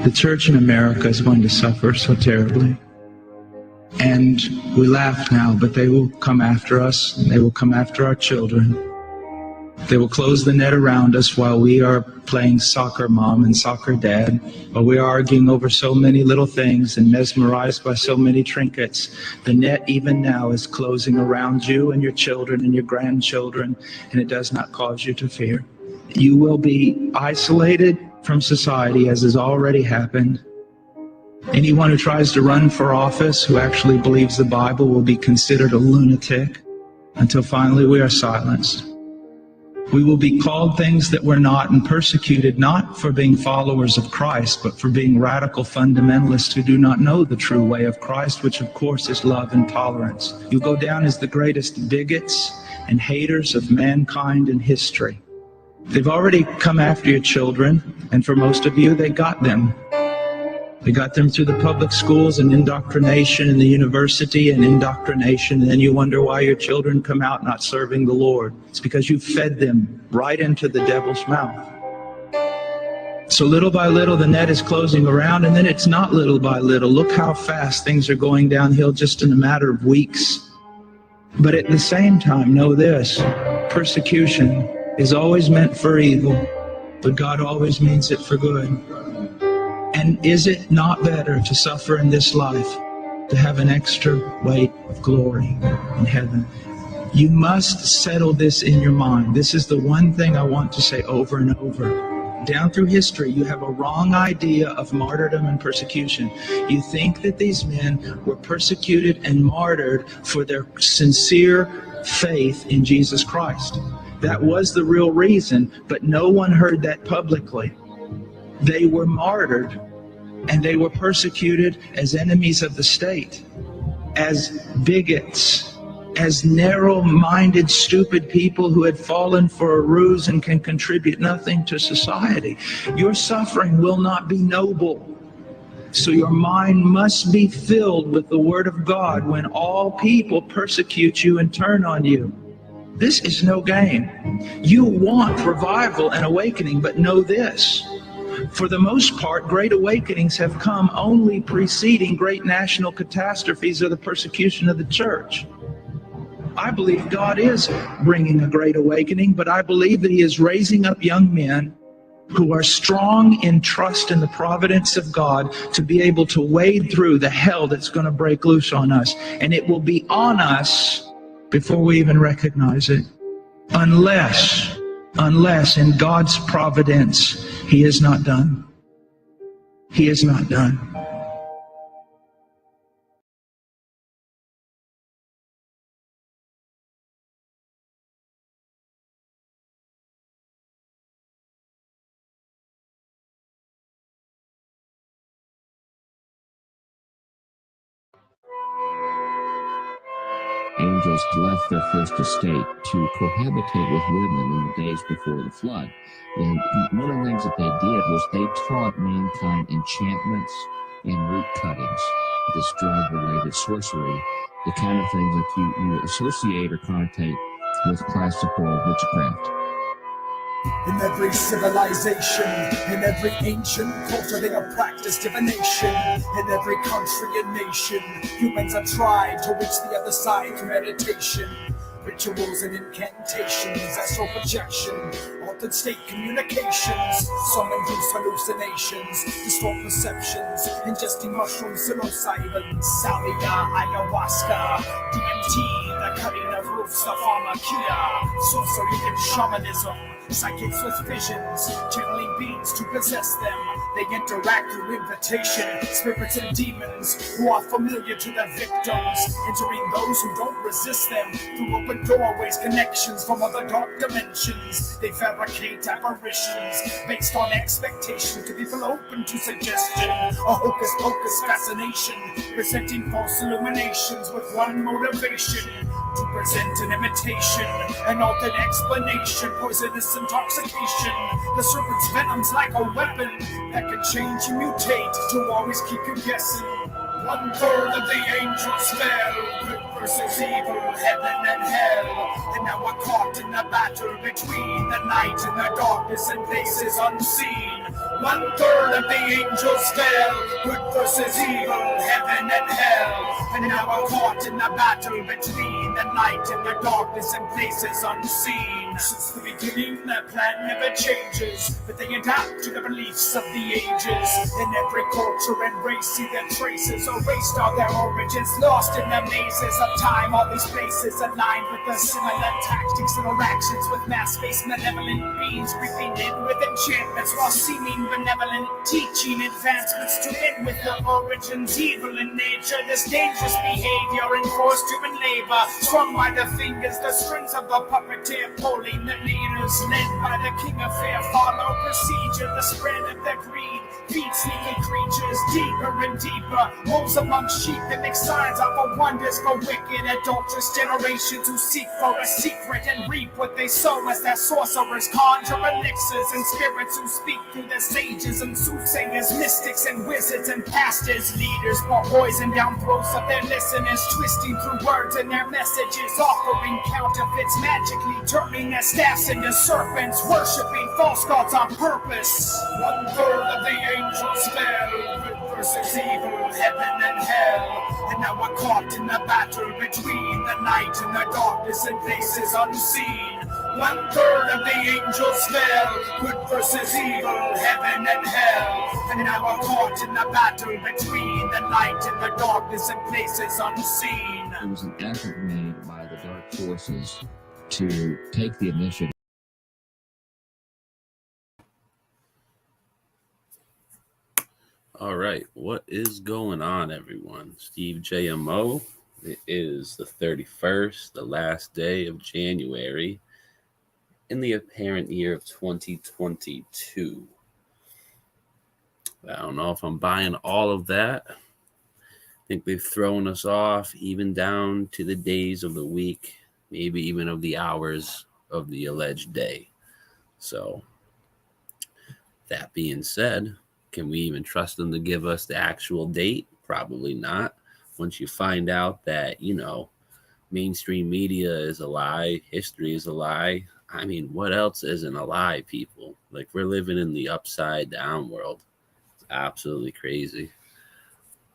The church in America is going to suffer so terribly. And we laugh now, but they will come after us, and they will come after our children. They will close the net around us while we are playing soccer mom and soccer dad, while we are arguing over so many little things and mesmerized by so many trinkets. The net even now is closing around you and your children and your grandchildren, and it does not cause you to fear. You will be isolated from society, as has already happened. Anyone who tries to run for office who actually believes the Bible will be considered a lunatic until finally we are silenced. We will be called things that we're not and persecuted not for being followers of Christ, but for being radical fundamentalists who do not know the true way of Christ, which of course is love and tolerance. You'll go down as the greatest bigots and haters of mankind in history. They've already come after your children, and for most of you, they got them. They got them through the public schools and indoctrination in the university and indoctrination, and then you wonder why your children come out not serving the Lord. It's because you fed them right into the devil's mouth. So little by little, the net is closing around, and then it's not little by little. Look how fast things are going downhill just in a matter of weeks. But at the same time, know this: persecution is always meant for evil, but God always means it for good. And is it not better to suffer in this life, to have an extra weight of glory in heaven? You must settle this in your mind. This is the one thing I want to say over and over. Down through history, you have a wrong idea of martyrdom and persecution. You think that these men were persecuted and martyred for their sincere faith in Jesus Christ. That was the real reason, but no one heard that publicly. They were martyred, and they were persecuted as enemies of the state, as bigots, as narrow-minded, stupid people who had fallen for a ruse and can contribute nothing to society. Your suffering will not be noble. So your mind must be filled with the Word of God when all people persecute you and turn on you. This is no game. You want revival and awakening, but know this: for the most part, great awakenings have come only preceding great national catastrophes or the persecution of the church. I believe God is bringing a great awakening, but I believe that He is raising up young men who are strong in trust in the providence of God to be able to wade through the hell that's going to break loose on us. And it will be on us before we even recognize it. Unless in God's providence, He is not done. He is not done. Angels left their first estate to cohabitate with women in the days before the flood. And one of the things that they did was they taught mankind enchantments and root cuttings, this drug-related sorcery, the kind of things that you associate or connotate with classical witchcraft. In every civilization, in every ancient culture, they have practiced divination. In every country and nation, humans have tried to reach the other side through meditation. Rituals and incantations, astral projection, altered state communications. Some induce hallucinations, distort perceptions, ingesting mushrooms, psilocybin, salvia, ayahuasca, DMT, the cutting of roofs, the pharmakia, sorcery and shamanism. Psychics with visions, channeling beings to possess them. They interact through invitation, spirits and demons who are familiar to their victims, entering those who don't resist them through open doorways, connections from other dark dimensions. They fabricate apparitions based on expectation to people open to suggestion. A hocus pocus fascination, presenting false illuminations with one motivation: to present an imitation, an altered explanation, poisonous intoxication. The serpent's venom's like a weapon that can change and mutate to always keep you guessing. 1/3 of the angels fell, good versus evil, heaven and hell. And now we're caught in a battle between the night and the darkness in places unseen. 1/3 of the angels fell, good versus evil, heaven and hell. And now we're caught in the battle between the light and the darkness in places unseen. Since the beginning, their plan never changes, but they adapt to the beliefs of the ages. In every culture and race, see their traces erased, are their origins lost in the mazes of time. All these places aligned with the similar tactics and interactions with mass-based malevolent beings, creeping in with enchantments while seeming benevolent, teaching advancements to end with the origins evil in nature. This dangerous behavior enforced human labor, strung by the fingers, the strings of the puppeteer, pulling the leaders, led by the king of fear. Follow procedure, the spread of their greed, feed sneaky creatures deeper and deeper. Wolves among sheep that make signs out for wonders for wicked, adulterous generations who seek for a secret and reap what they sow as their sorcerers conjure elixirs, and spirits who speak through the sages and soothsayers, mystics and wizards and pastors, leaders pour poison down throats of their listeners, twisting through words and their messages, offering counterfeits, magically turning their staffs into serpents, worshipping false gods on purpose. 1/3 of the angels fell, good versus evil, heaven and hell. And now we're caught in the battle between the light and the darkness in places unseen. 1/3 of the angels fell, good versus evil, heaven and hell. And now we're caught in the battle between the light and the darkness in places unseen. There was an effort made by the dark forces to take the initiative. All right, what is going on, everyone? Steve JMO. It is the 31st, the last day of January in the apparent year of 2022. I don't know if I'm buying all of that. I think they've thrown us off even down to the days of the week, maybe even of the hours of the alleged day. So, that being said, can we even trust them to give us the actual date? Probably not. Once you find out that, mainstream media is a lie, history is a lie. I mean, what else isn't a lie, people? Like, we're living in the upside down world. It's absolutely crazy.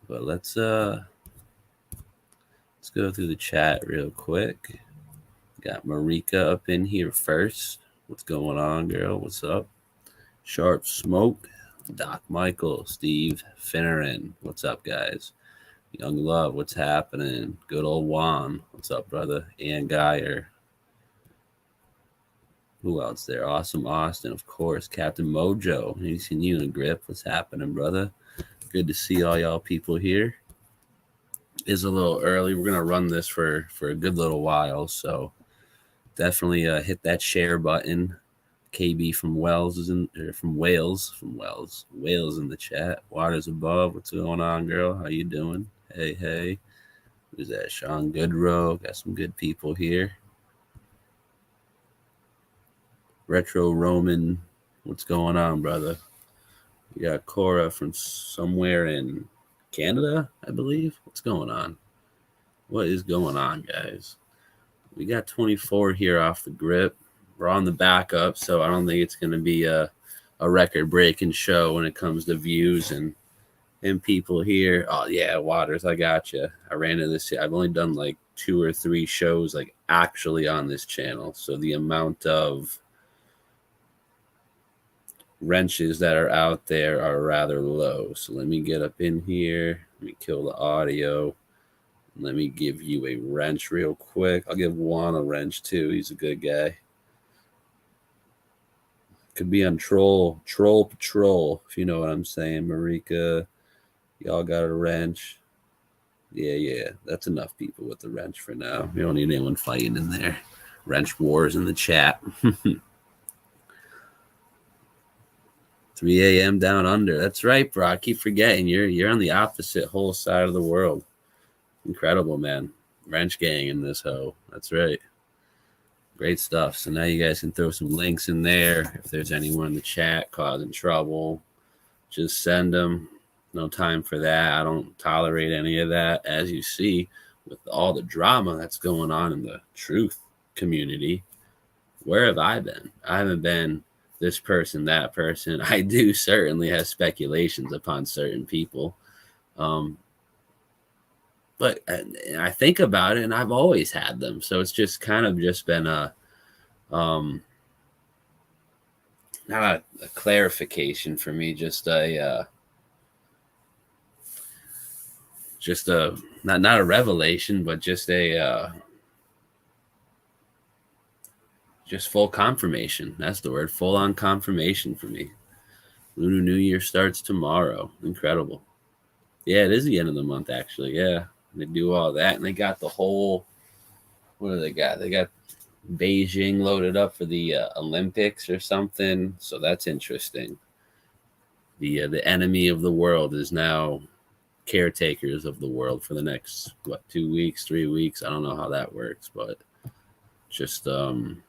But let's go through the chat real quick. Got Marika up in here first. What's going on, girl? What's up? Sharp Smoke. Doc Michael, Steve Finneran, what's up, guys? Young Love, what's happening? Good old Juan, what's up, brother? Ann Geyer. Who else there? Awesome Austin, of course. Captain Mojo, he's seen you in a grip. What's happening, brother? Good to see all y'all people here. It's a little early. We're gonna run this for a good little while, so definitely hit that share button. KB from Wales is in Wales in the chat. Waters above. What's going on, girl? How you doing? Hey. Who's that? Sean Goodrow. Got some good people here. Retro Roman. What's going on, brother? We got Cora from somewhere in Canada, I believe. What's going on? What is going on, guys? We got 24 here off the grip. We're on the backup, so I don't think it's going to be a record-breaking show when it comes to views and people here. Oh, yeah, Waters, I got you. I ran into this. I've only done like 2 or 3 shows like actually on this channel, so the amount of wrenches that are out there are rather low. So let me get up in here. Let me kill the audio. Let me give you a wrench real quick. I'll give Juan a wrench, too. He's a good guy. Could be on Troll Patrol, if you know what I'm saying. Marika, y'all got a wrench. Yeah, that's enough people with the wrench for now. We don't need anyone fighting in there. Wrench wars in the chat. 3 a.m. down under. That's right, bro. I keep forgetting you're on the opposite whole side of the world. Incredible, man. Wrench gang in this hoe. That's right. Great stuff. So now you guys can throw some links in there. If there's anyone in the chat causing trouble, just send them. No time for that. I don't tolerate any of that. As you see, with all the drama that's going on in the truth community, where have I been? I haven't been this person, that person. I do certainly have speculations upon certain people. But I think about it, and I've always had them. So it's just kind of just been not a clarification for me, just a not a revelation, but just a just full confirmation. That's the word, full on confirmation for me. Lunar New Year starts tomorrow. Incredible. Yeah, it is the end of the month, actually. Yeah, they do all that, and they got the whole. What do they got? They got Beijing loaded up for the Olympics or something. So that's interesting. The enemy of the world is now caretakers of the world for the next 2 weeks, 3 weeks. I don't know how that works, but just I'm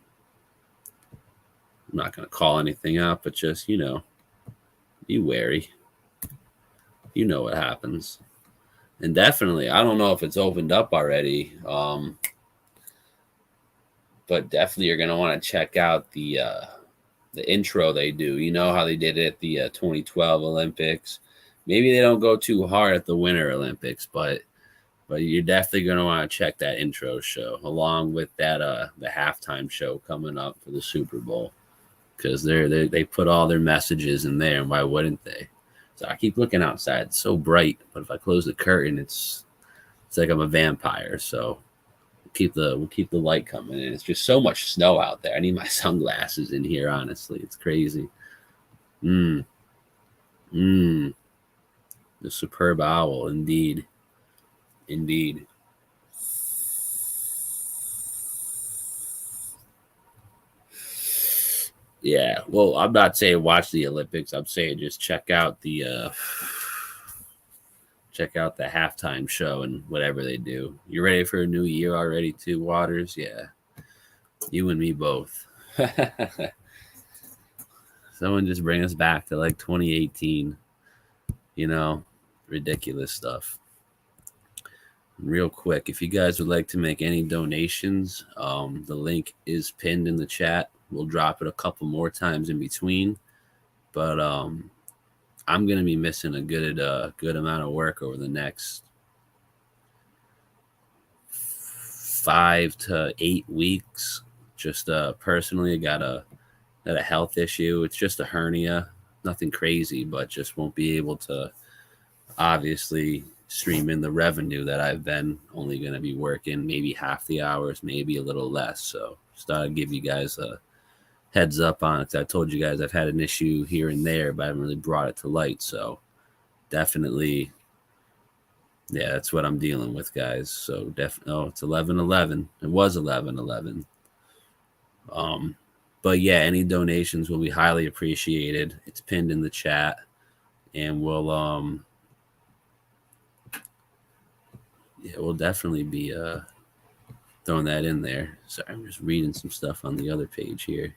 not gonna call anything out, but just be wary. You know what happens. And definitely, I don't know if it's opened up already, but definitely you're gonna want to check out the intro they do. You know how they did it at the 2012 Olympics. Maybe they don't go too hard at the Winter Olympics, but you're definitely gonna want to check that intro show along with that the halftime show coming up for the Super Bowl, because they put all their messages in there, and why wouldn't they? So I keep looking outside. It's so bright, but if I close the curtain, it's like I'm a vampire. So we'll keep the light coming in. It's just so much snow out there. I need my sunglasses in here, honestly. It's crazy. The superb owl, indeed. Yeah, well, I'm not saying watch the Olympics. I'm saying just check out the halftime show and whatever they do. You ready for a new year already too, Waters? Yeah. You and me both. Someone just bring us back to like 2018. Ridiculous stuff. Real quick, if you guys would like to make any donations, the link is pinned in the chat. We'll drop it a couple more times in between, but I'm going to be missing a good amount of work over the next 5 to 8 weeks. Just personally, I got a health issue. It's just a hernia, nothing crazy, but just won't be able to obviously stream in the revenue that I've been only going to be working maybe half the hours, maybe a little less. So just thought I'd give you guys a heads up on it, because I told you guys I've had an issue here and there, but I haven't really brought it to light. So definitely, yeah, that's what I'm dealing with, guys. So definitely, it's 11/11. It was 11/11. But yeah, any donations will be highly appreciated. It's pinned in the chat, and we'll definitely be throwing that in there. Sorry, I'm just reading some stuff on the other page here.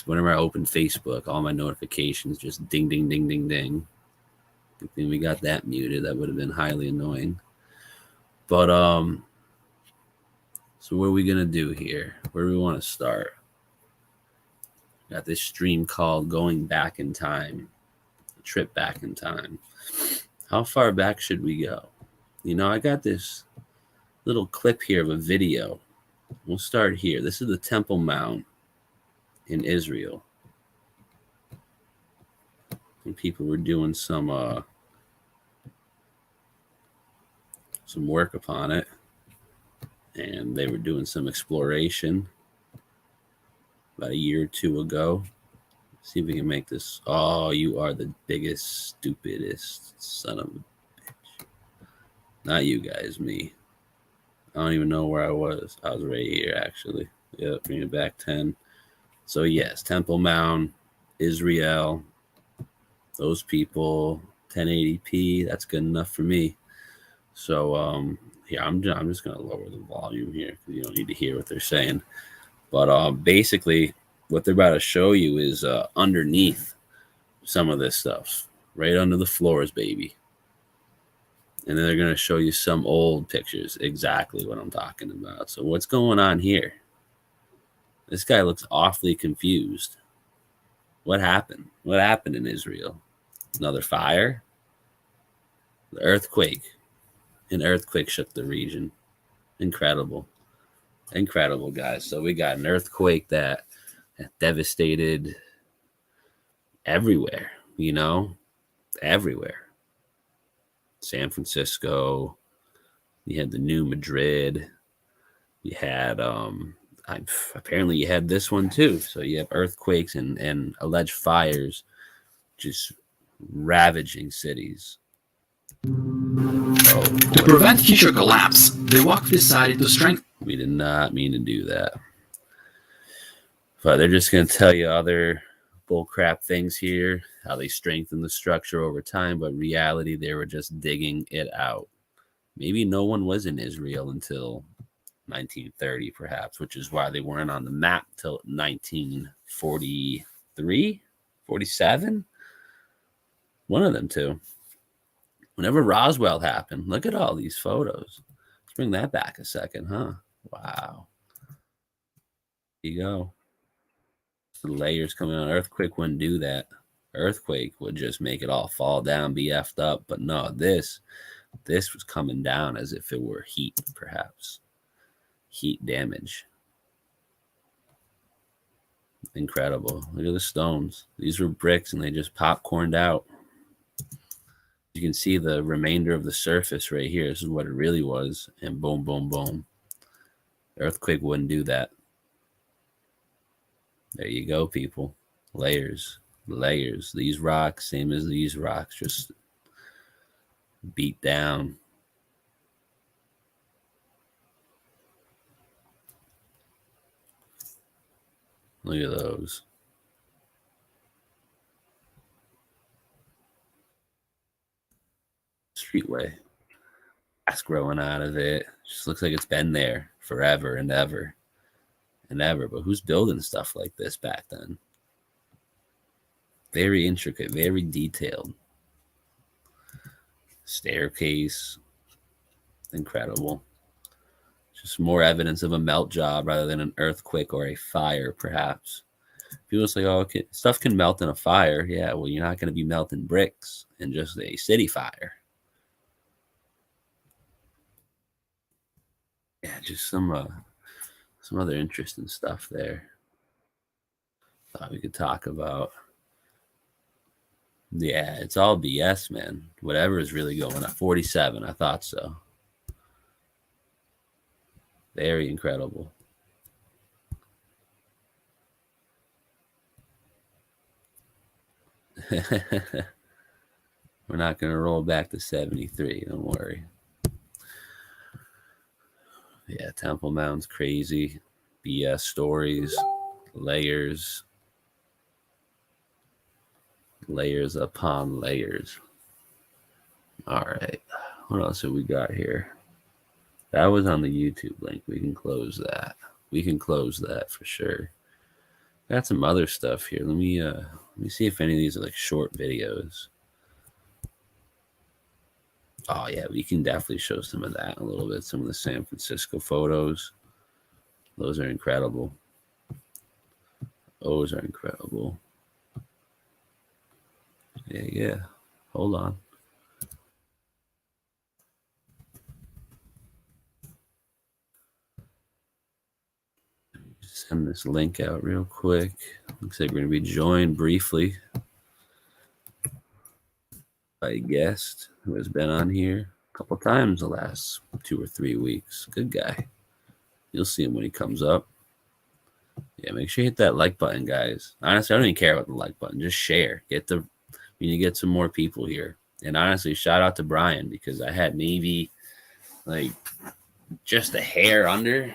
Whenever I open Facebook, all my notifications just ding, ding, ding, ding, ding. Good thing we got that muted. That would have been highly annoying. But so what are we gonna do here? Where do we want to start? Got this stream called Going Back in Time, a trip back in time. How far back should we go? I got this little clip here of a video. We'll start here. This is the Temple Mount in Israel. And people were doing some work upon it. And they were doing some exploration about a year or two ago. See if we can make this. Oh, you are the biggest, stupidest son of a bitch. Not you guys, me. I don't even know where I was. I was right here, actually. Yep, bring it back 10. So, yes, Temple Mount, Israel, those people, 1080p, that's good enough for me. So, yeah, I'm just going to lower the volume here because you don't need to hear what they're saying. But basically, what they're about to show you is underneath some of this stuff, right under the floors, baby. And then they're going to show you some old pictures, exactly what I'm talking about. So what's going on here? This guy looks awfully confused. What happened? What happened in Israel? Another fire? The earthquake. An earthquake shook the region. Incredible. Incredible, guys. So we got an earthquake that devastated everywhere, you know, everywhere. San Francisco. You had the new Madrid. You had apparently you had this one too. So you have earthquakes and alleged fires just ravaging cities. To prevent future collapse, the Waqf decided to strengthen. We did not mean to do that. But they're just going to tell you other bullcrap things here, how they strengthen the structure over time, but reality, they were just digging it out. Maybe no one was in Israel until 1930, perhaps, which is why they weren't on the map till 1943, 47. One of them two. Whenever Roswell happened, look at all these photos. Let's bring that back a second, huh? Wow. There you go. The layers coming on. Earthquake wouldn't do that. Earthquake would just make it all fall down, be effed up. But no, this was coming down as if it were heat, perhaps. Heat damage. Incredible. Look at the stones. These were bricks and they just popcorned out. You can see the remainder of the surface right here. This is what it really was. And boom, boom, boom. The earthquake wouldn't do that. There you go, people. Layers. Layers. These rocks, same as these rocks, just beat down. Look at those. Streetway. Grass growing out of it. Just looks like it's been there forever and ever and ever. But who's building stuff like this back then? Very intricate, very detailed. Staircase. Incredible. Just more evidence of a melt job rather than an earthquake or a fire, perhaps. People say, oh, okay, stuff can melt in a fire. Yeah, well, you're not going to be melting bricks in just a city fire. Yeah, just some other interesting stuff there. Thought we could talk about. Yeah, it's all BS, man. Whatever is really going on. 47, I thought so. Very incredible. We're not going to roll back to 73. Don't worry. Yeah, Temple Mound's crazy. BS stories. Layers. Layers upon layers. All right. What else have we got here? That was on the YouTube link. We can close that. We can close that for sure. Got some other stuff here. Let me see if any of these are like short videos. Oh yeah, we can definitely show some of that a little bit. Some of the San Francisco photos. Those are incredible. Those are incredible. Yeah. Hold on. Send this link out real quick. Looks like we're going to be joined briefly by a guest who has been on here a couple times the last 2 or 3 weeks. Good guy. You'll see him when he comes up. Yeah, make sure you hit that like button, guys. Honestly, I don't even care about the like button. Just share. We need to get some more people here. And honestly, shout out to Brian because I had maybe like just a hair under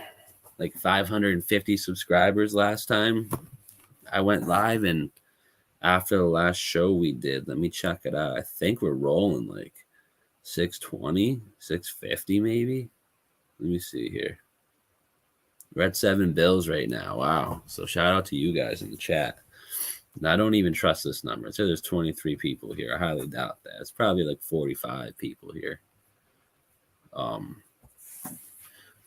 like 550 subscribers last time I went live, and after the last show we did, let me check it out. I think we're rolling like 620, 650 maybe. Let me see here. We're at 7 bills right now. Wow. So shout out to you guys in the chat. Now, I don't even trust this number. It says there's 23 people here. I highly doubt that. It's probably like 45 people here.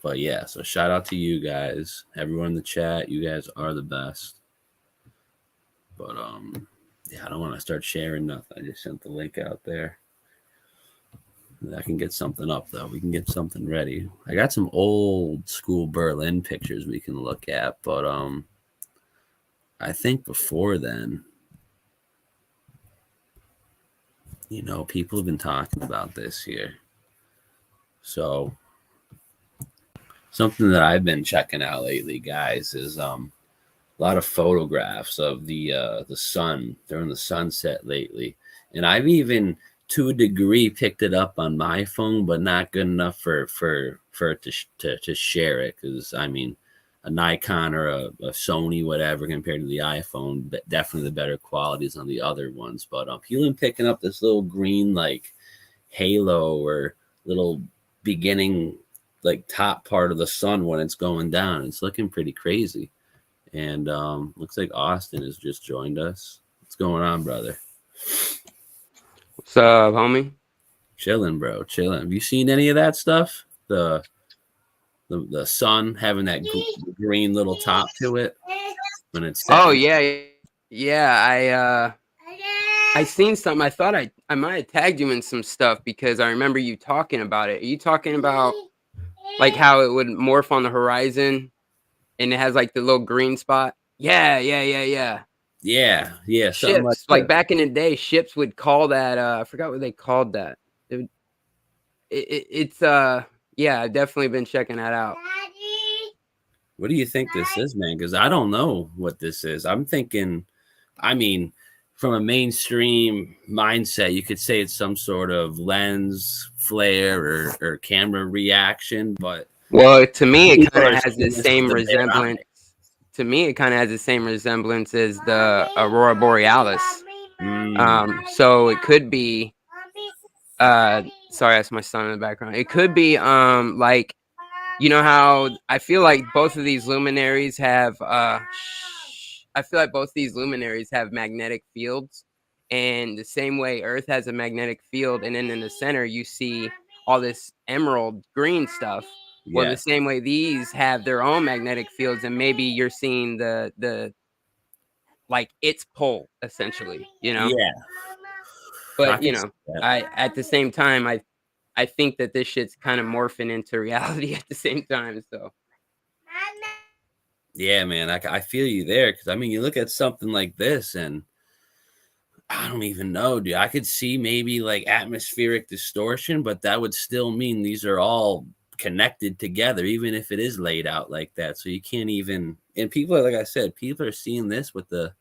But yeah, so shout out to you guys, everyone in the chat. You guys are the best. But yeah, I don't want to start sharing nothing. I just sent the link out there. I can get something up though. We can get something ready. I got some old school Berlin pictures we can look at, but I think before then, you know, people have been talking about this here. So something that I've been checking out lately, guys, is a lot of photographs of the sun during the sunset lately, and I've even to a degree picked it up on my phone, but not good enough for it to share it, because I mean a Nikon or a Sony whatever compared to the iPhone, but definitely the better qualities on the other ones. But people been picking up this little green like halo or little beginning like top part of the sun when it's going down. It's looking pretty crazy. And looks like Austin has just joined us. What's going on, brother? What's up, homie? Chilling, bro. Chilling. Have you seen any of that stuff? The sun having that green little top to it when it's setting. Oh yeah. I seen something. I thought I might have tagged you in some stuff because I remember you talking about it. Are you talking about like how it would morph on the horizon and it has like the little green spot? Yeah. Ships, like back in the day, ships would call that. I forgot what they called that. It's yeah, I've definitely been checking that out. What do you think this is, man? Because I don't know what this is. I'm thinking, I mean, from a mainstream mindset, you could say it's some sort of lens flare or camera reaction. But well, to me, it kind of has the same resemblance. To me, it kind of has the same resemblance as the Aurora Borealis. So it could be. Sorry, that's my son in the background. It could be like, you know how I feel like both of these luminaries have magnetic fields, and the same way Earth has a magnetic field, and then in the center you see all this emerald green stuff. Well, the same way these have their own magnetic fields, and maybe you're seeing the like its pole essentially, you know. Yeah. But you know, I at the same time I think that this shit's kind of morphing into reality at the same time. So yeah, man, I feel you there, because I mean, you look at something like this, and I don't even know, dude. I could see maybe like atmospheric distortion, but that would still mean these are all connected together, even if it is laid out like that. So you can't even, and people are, like I said, people are seeing this with the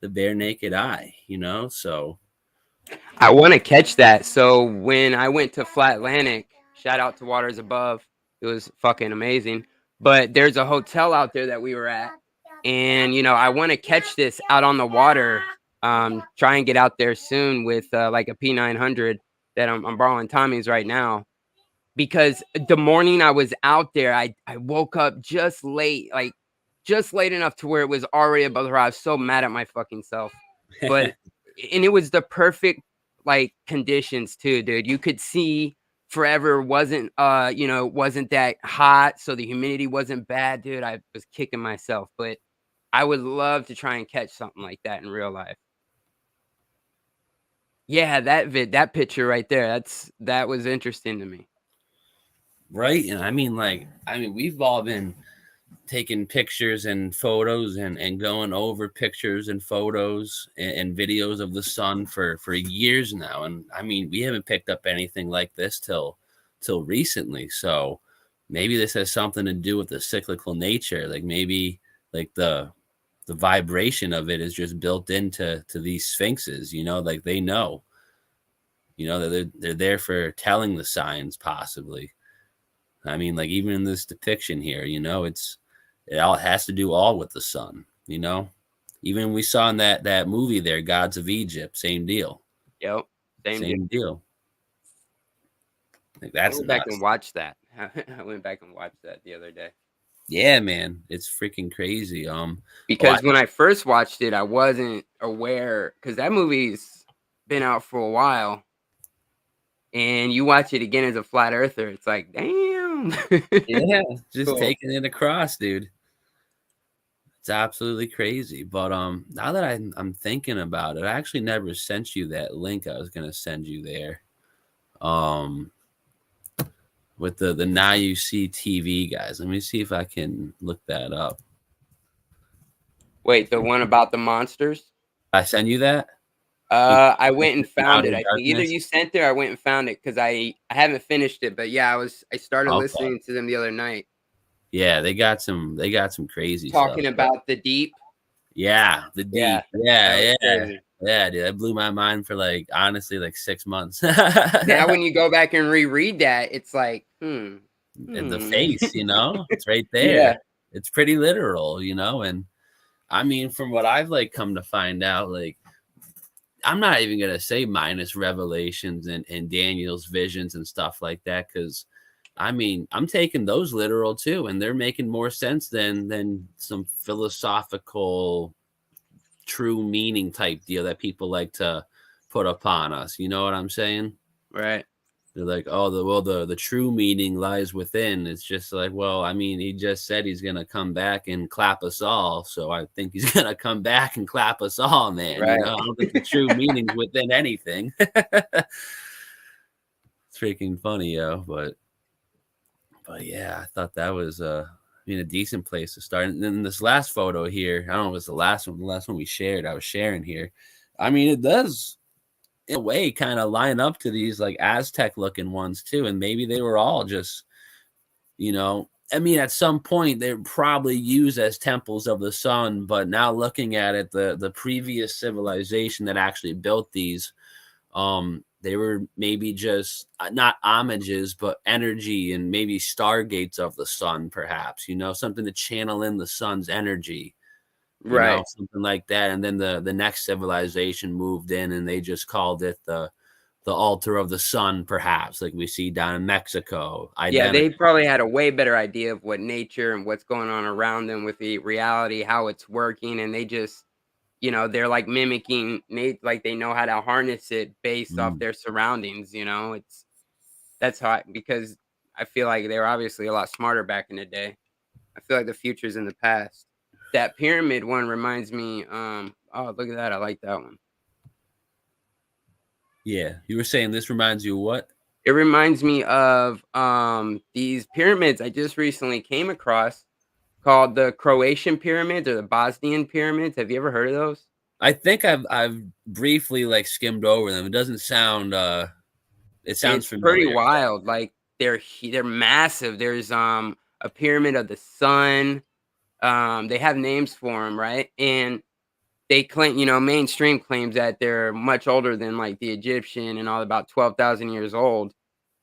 bare naked eye, you know. So I want to catch that. So when I went to Flat Atlantic, shout out to Waters Above, it was fucking amazing. But there's a hotel out there that we were at, and you know, I want to catch this out on the water. Try and get out there soon with like a P900 that I'm borrowing Tommy's right now. Because the morning I was out there, I woke up just late, like just late enough to where it was already above the horizon. I was so mad at my fucking self. But and it was the perfect like conditions too, dude. You could see forever wasn't wasn't that hot, so the humidity wasn't bad, dude. I was kicking myself, but I would love to try and catch something like that in real life. Yeah, that picture right there, that was interesting to me. Right. And I mean, we've all been taking pictures and photos and going over pictures and photos and videos of the sun for years now. And I mean, we haven't picked up anything like this till recently. So maybe this has something to do with the cyclical nature. Like maybe like the vibration of it is just built into these sphinxes, you know, like they know, you know, that they're there for telling the signs possibly. I mean, like even in this depiction here, you know, it all has to do all with the sun, you know. Even we saw in that movie there, Gods of Egypt, same deal. Yep, same deal. Like that's I went back and watched that. I went back and watched that the other day. Yeah, man, it's freaking crazy. Because when I first watched it, I wasn't aware, because that movie's been out for a while, and you watch it again as a flat earther, it's like, damn. them. Yeah, just Cool. taking it across, dude. It's absolutely crazy. But now that I'm thinking about it, I actually never sent you that link I was gonna send you there. Um, with the Now You See TV guys. Let me see if I can look that up. Wait, the one about the monsters? I send you that? I went and found it. Outer I think either Darkness? you sent it or I went and found it because I haven't finished it. But yeah, I started Okay. listening to them the other night Yeah, they got some crazy talking stuff. about the deep. Yeah, the Yeah, deep. Yeah, that was yeah. crazy. Yeah, dude. That blew my mind for like honestly like 6 months. Now when you go back and reread that, it's like, And the face, it's right Yeah, there. It's pretty literal, and I mean, from what I've like come to find out, like I'm not even gonna say minus revelations and Daniel's visions and stuff like that, because I mean I'm taking those literal too, and they're making more sense than some philosophical true meaning type deal that people like to put upon us. You know what I'm saying? right. They're like, oh, the true meaning lies within. It's just like, well, I mean, he just said he's gonna come back and clap us all, so I think he's gonna come back and clap us all, man. Right. I don't think the true meaning's within anything. It's freaking funny, yo. But yeah, I thought that was a decent place to start. And then this last photo here, I don't know if it was the last one we shared. I was sharing here. I mean, it does in a way kind of line up to these like Aztec looking ones too, and maybe they were all just I mean at some point they're probably used as temples of the sun, but now looking at it, the previous civilization that actually built these, they were maybe just not homages but energy and maybe stargates of the sun, perhaps, something to channel in the sun's energy, Right. something like that. And then the next civilization moved in and they just called it the altar of the sun, perhaps, like we see down in Mexico. Yeah, they Identical. probably had a way better idea of what nature and what's going on around them with the reality, how it's working, and they just, they're like mimicking like they know how to harness it based off Mm. their surroundings. That's how because I feel like they were obviously a lot smarter back in the day. I feel like the future's in the past. That pyramid one reminds me. Oh, look at that! I like that one. Yeah, you were saying this reminds you of what? It reminds me of these pyramids I just recently came across called the Croatian pyramids or the Bosnian pyramids. Have you ever heard of those? I think I've briefly like skimmed over them. It doesn't sound it sounds It's pretty familiar. wild. Like they're massive. There's a pyramid of the sun. They have names for them, right? And they claim, mainstream claims that they're much older than like the Egyptian and all, about 12,000 years old.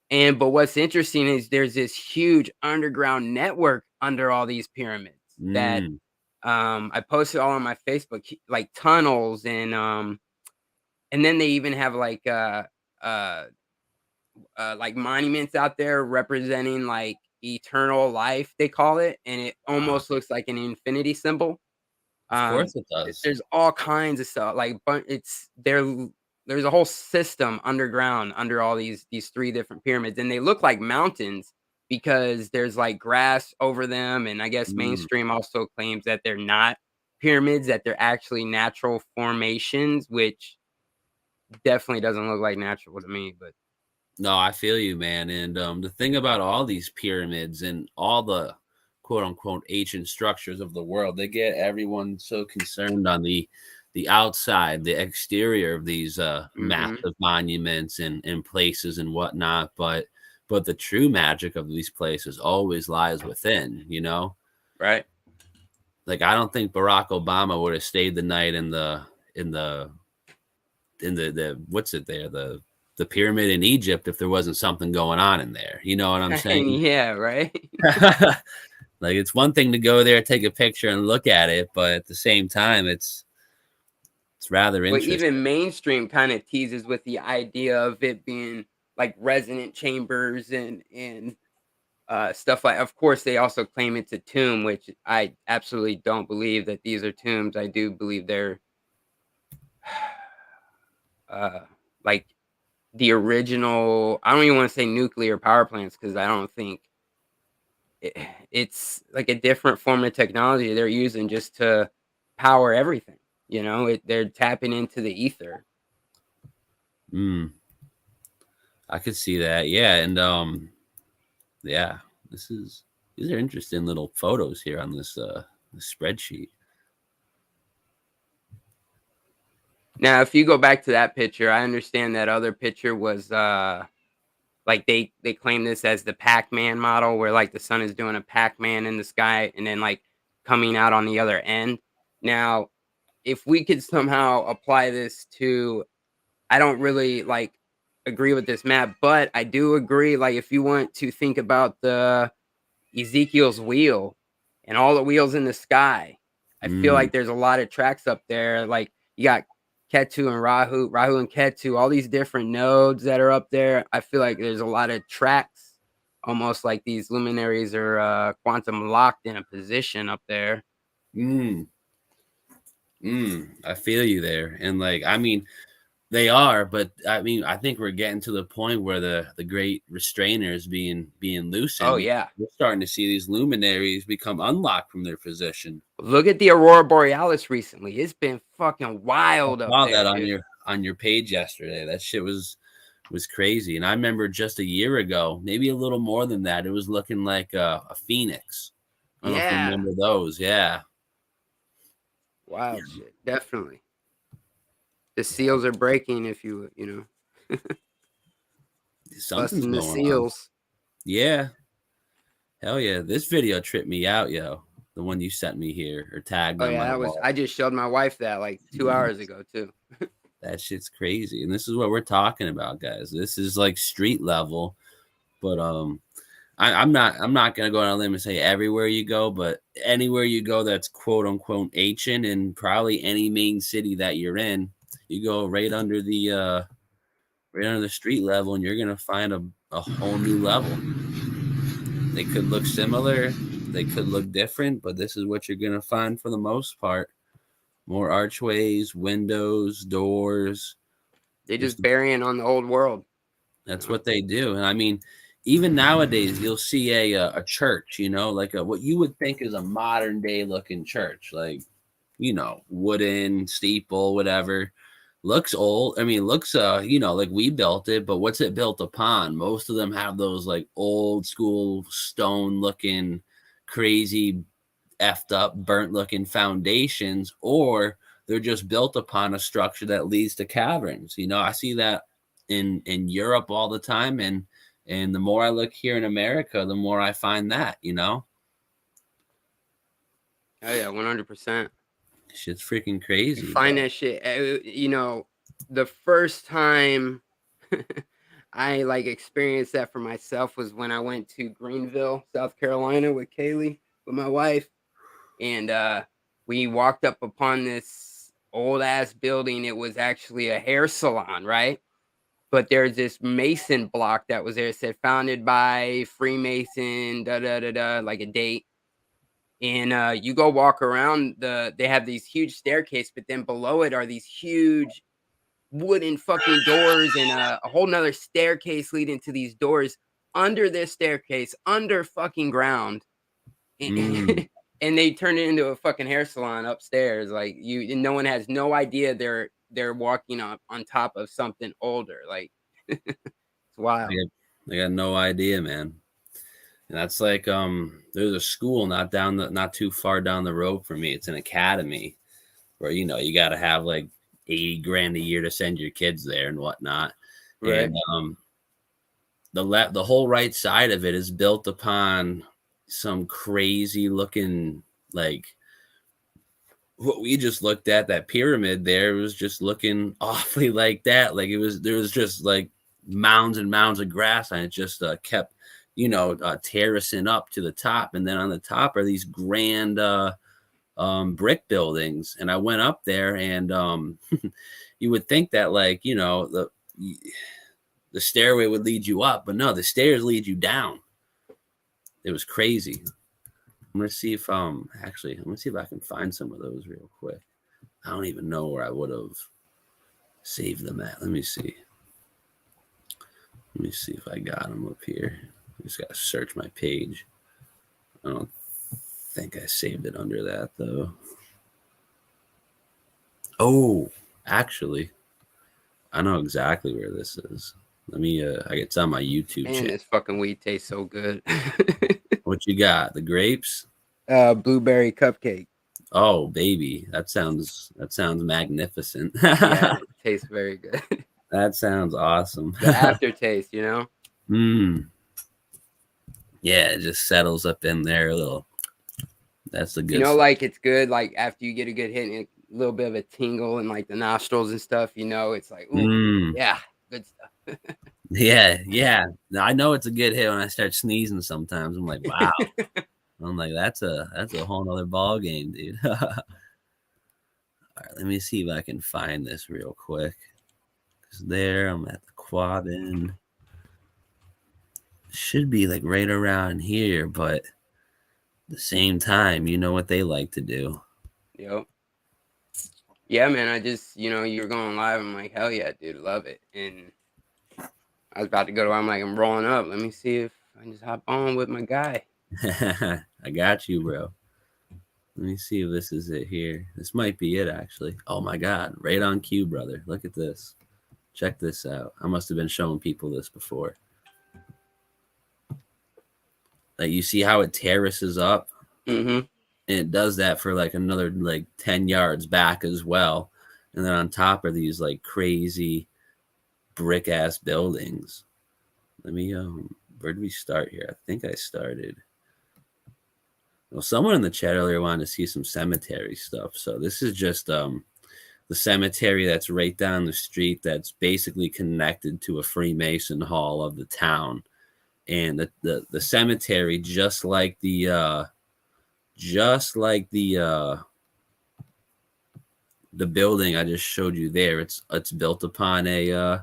But what's interesting is there's this huge underground network under all these pyramids that Mm. I posted all on my Facebook, like tunnels and then they even have uh like monuments out there representing like eternal life, they call it, and it Wow. almost looks like an infinity symbol. Of Um, course it does. there's all kinds of stuff, like, but there's a whole system underground under all these 3 different pyramids, and they look like mountains because there's, like, grass over them, and I guess Mm. mainstream also claims that they're not pyramids, that they're actually natural formations, which definitely doesn't look like natural to me, but No, I feel you, man. And the thing about all these pyramids and all the quote unquote ancient structures of the world, they get everyone so concerned on the outside, the exterior of these mhm, massive monuments and places and whatnot. But the true magic of these places always lies within. right? Like I don't think Barack Obama would have stayed the night in the what's it there, the pyramid in Egypt, if there wasn't something going on in there. You know what I'm saying? Yeah, right? Like it's one thing to go there, take a picture and look at it, but at the same time it's rather Well, interesting. even mainstream kinda teases with the idea of it being, like, resonant chambers and stuff like, of course, they also claim it's a tomb, which I absolutely don't believe that these are tombs. I do believe they're, uh, like, the original, I don't even wanna say nuclear power plants because I don't think it's like a different form of technology they're using just to power everything. You know, they're tapping into the ether. Mm, I could see that. Yeah, and yeah, these are interesting little photos here on this spreadsheet. Now, if you go back to that picture, I understand that other picture was like they claim this as the Pac-Man model, where like the sun is doing a Pac-Man in the sky and then like coming out on the other end. Now, if we could somehow apply this to, I don't really like agree with this map, but I do agree. Like, if you want to think about the Ezekiel's wheel and all the wheels in the sky, I feel Mm, like there's a lot of tracks up there. Like, you got Ketu and Rahu and Ketu, all these different nodes that are up there. I feel like there's a lot of tracks, almost like these luminaries are quantum locked in a position up there. mm, I feel you there, and like I mean, they are, but I mean, I think we're getting to the point where the great restrainer is being Oh loosened. yeah. We're starting to see these luminaries become unlocked from their position. Look at the Aurora Borealis recently. It's been fucking I wild up saw there, that dude. on your page yesterday. That shit was crazy. And I remember just a year ago, maybe a little more than that, it was looking like a phoenix. I don't know if you Yeah. remember those. Yeah, Wild shit. Definitely. The seals are breaking, if you know, something's busting the going on. seals. Yeah, hell yeah. This video tripped me out, yo. The one you sent me here or tagged Oh on yeah, my that was, wall. I just showed my wife that like 2 hours ago too. That shit's crazy. And this is what we're talking about, guys. This is like street level. But I'm not gonna go on a limb and say everywhere you go, but anywhere you go that's quote unquote ancient, and probably any main city that you're in, you go right under the street level, and you're gonna find a whole new level. They could look similar, they could look different, but this is what you're gonna find for the most part. More archways, windows, doors. They Just just burying on the old world. That's what they do. And I mean, even nowadays, you'll see a church, like what you would think is a modern day looking church, like, wooden steeple, whatever. Looks old. I mean, looks, like we built it, but what's it built upon? Most of them have those like old school stone looking, crazy, effed up, burnt looking foundations, or they're just built upon a structure that leads to caverns. I see that in Europe all the time, and the more I look here in America, the more I find that. Oh yeah, 100%. Shit's freaking You crazy. find that shit. The first time I like experienced that for myself was when I went to Greenville, South Carolina with Kaylee, with my wife. And we walked up upon this old ass building. It was actually a hair salon, right? But there's this Mason block that was there. It said founded by Freemason, da da da da, like a date. And you go walk around they have these huge staircase, but then below it are these huge wooden fucking doors and a whole nother staircase leading to these doors under this staircase, under fucking ground. Mm. And they turned it into a fucking hair salon upstairs. Like no one has no idea they're walking up on top of something older. Like it's wild. I got no idea, man. And that's like there's a school not too far down the road from me. It's an academy where you got to have like 80 grand a year to send your kids there and whatnot. Right. And the whole right side of it is built upon some crazy looking, like what we just looked at, that pyramid there was just looking awfully like that. Like there was just like mounds and mounds of grass, and it just kept terracing up to the top. And then on the top are these grand brick buildings. And I went up there, and you would think that like the stairway would lead you up, but no, the stairs lead you down. It was crazy. I'm gonna see if I'm gonna see if I can find some of those real quick. I don't even know where I would have saved them at. Let me see if I got them up here. I just gotta search my page. I don't think I saved it under that though. Oh, actually, I know exactly where this is. Let me it's on my YouTube Man, channel. this fucking weed tastes so good. What you got? The grapes? Blueberry cupcake. Oh, baby. That sounds magnificent. Yeah, it tastes very good. That sounds awesome. The aftertaste, you know? Yeah, it just settles up in there a little. That's the good You know, stuff. like it's good, like after you get a good hit and a little bit of a tingle in like the nostrils and stuff, you know, it's like, ooh, yeah, good stuff. Yeah. I know it's a good hit when I start sneezing sometimes. I'm like, wow. I'm like, that's a whole nother ball game, dude. All right, let me see if I can find this real quick. Cause there, I'm at the quad end. Should be like right around here, but at the same time, you know what they like to do. Yep. Yeah, man, I just, you know, you're going live. I'm like, hell yeah, dude, love it. And I was about to go to, I'm like, I'm rolling up. Let me see if I can just hop on with my guy. I got you, bro. Let me see if this is it here. This might be it, actually. Oh my God, right on cue, brother. Look at this. Check this out. I must have been showing people this before. Like, you see how it terraces up? Mm-hmm. And it does that for like another like 10 yards back as well. And then on top of these like crazy brick ass buildings. Let me where did we start here? I think I started. Well, someone in the chat earlier wanted to see some cemetery stuff. So this is just the cemetery that's right down the street that's basically connected to a Freemason hall of the town. And the cemetery, just like the building I just showed you there, it's built upon it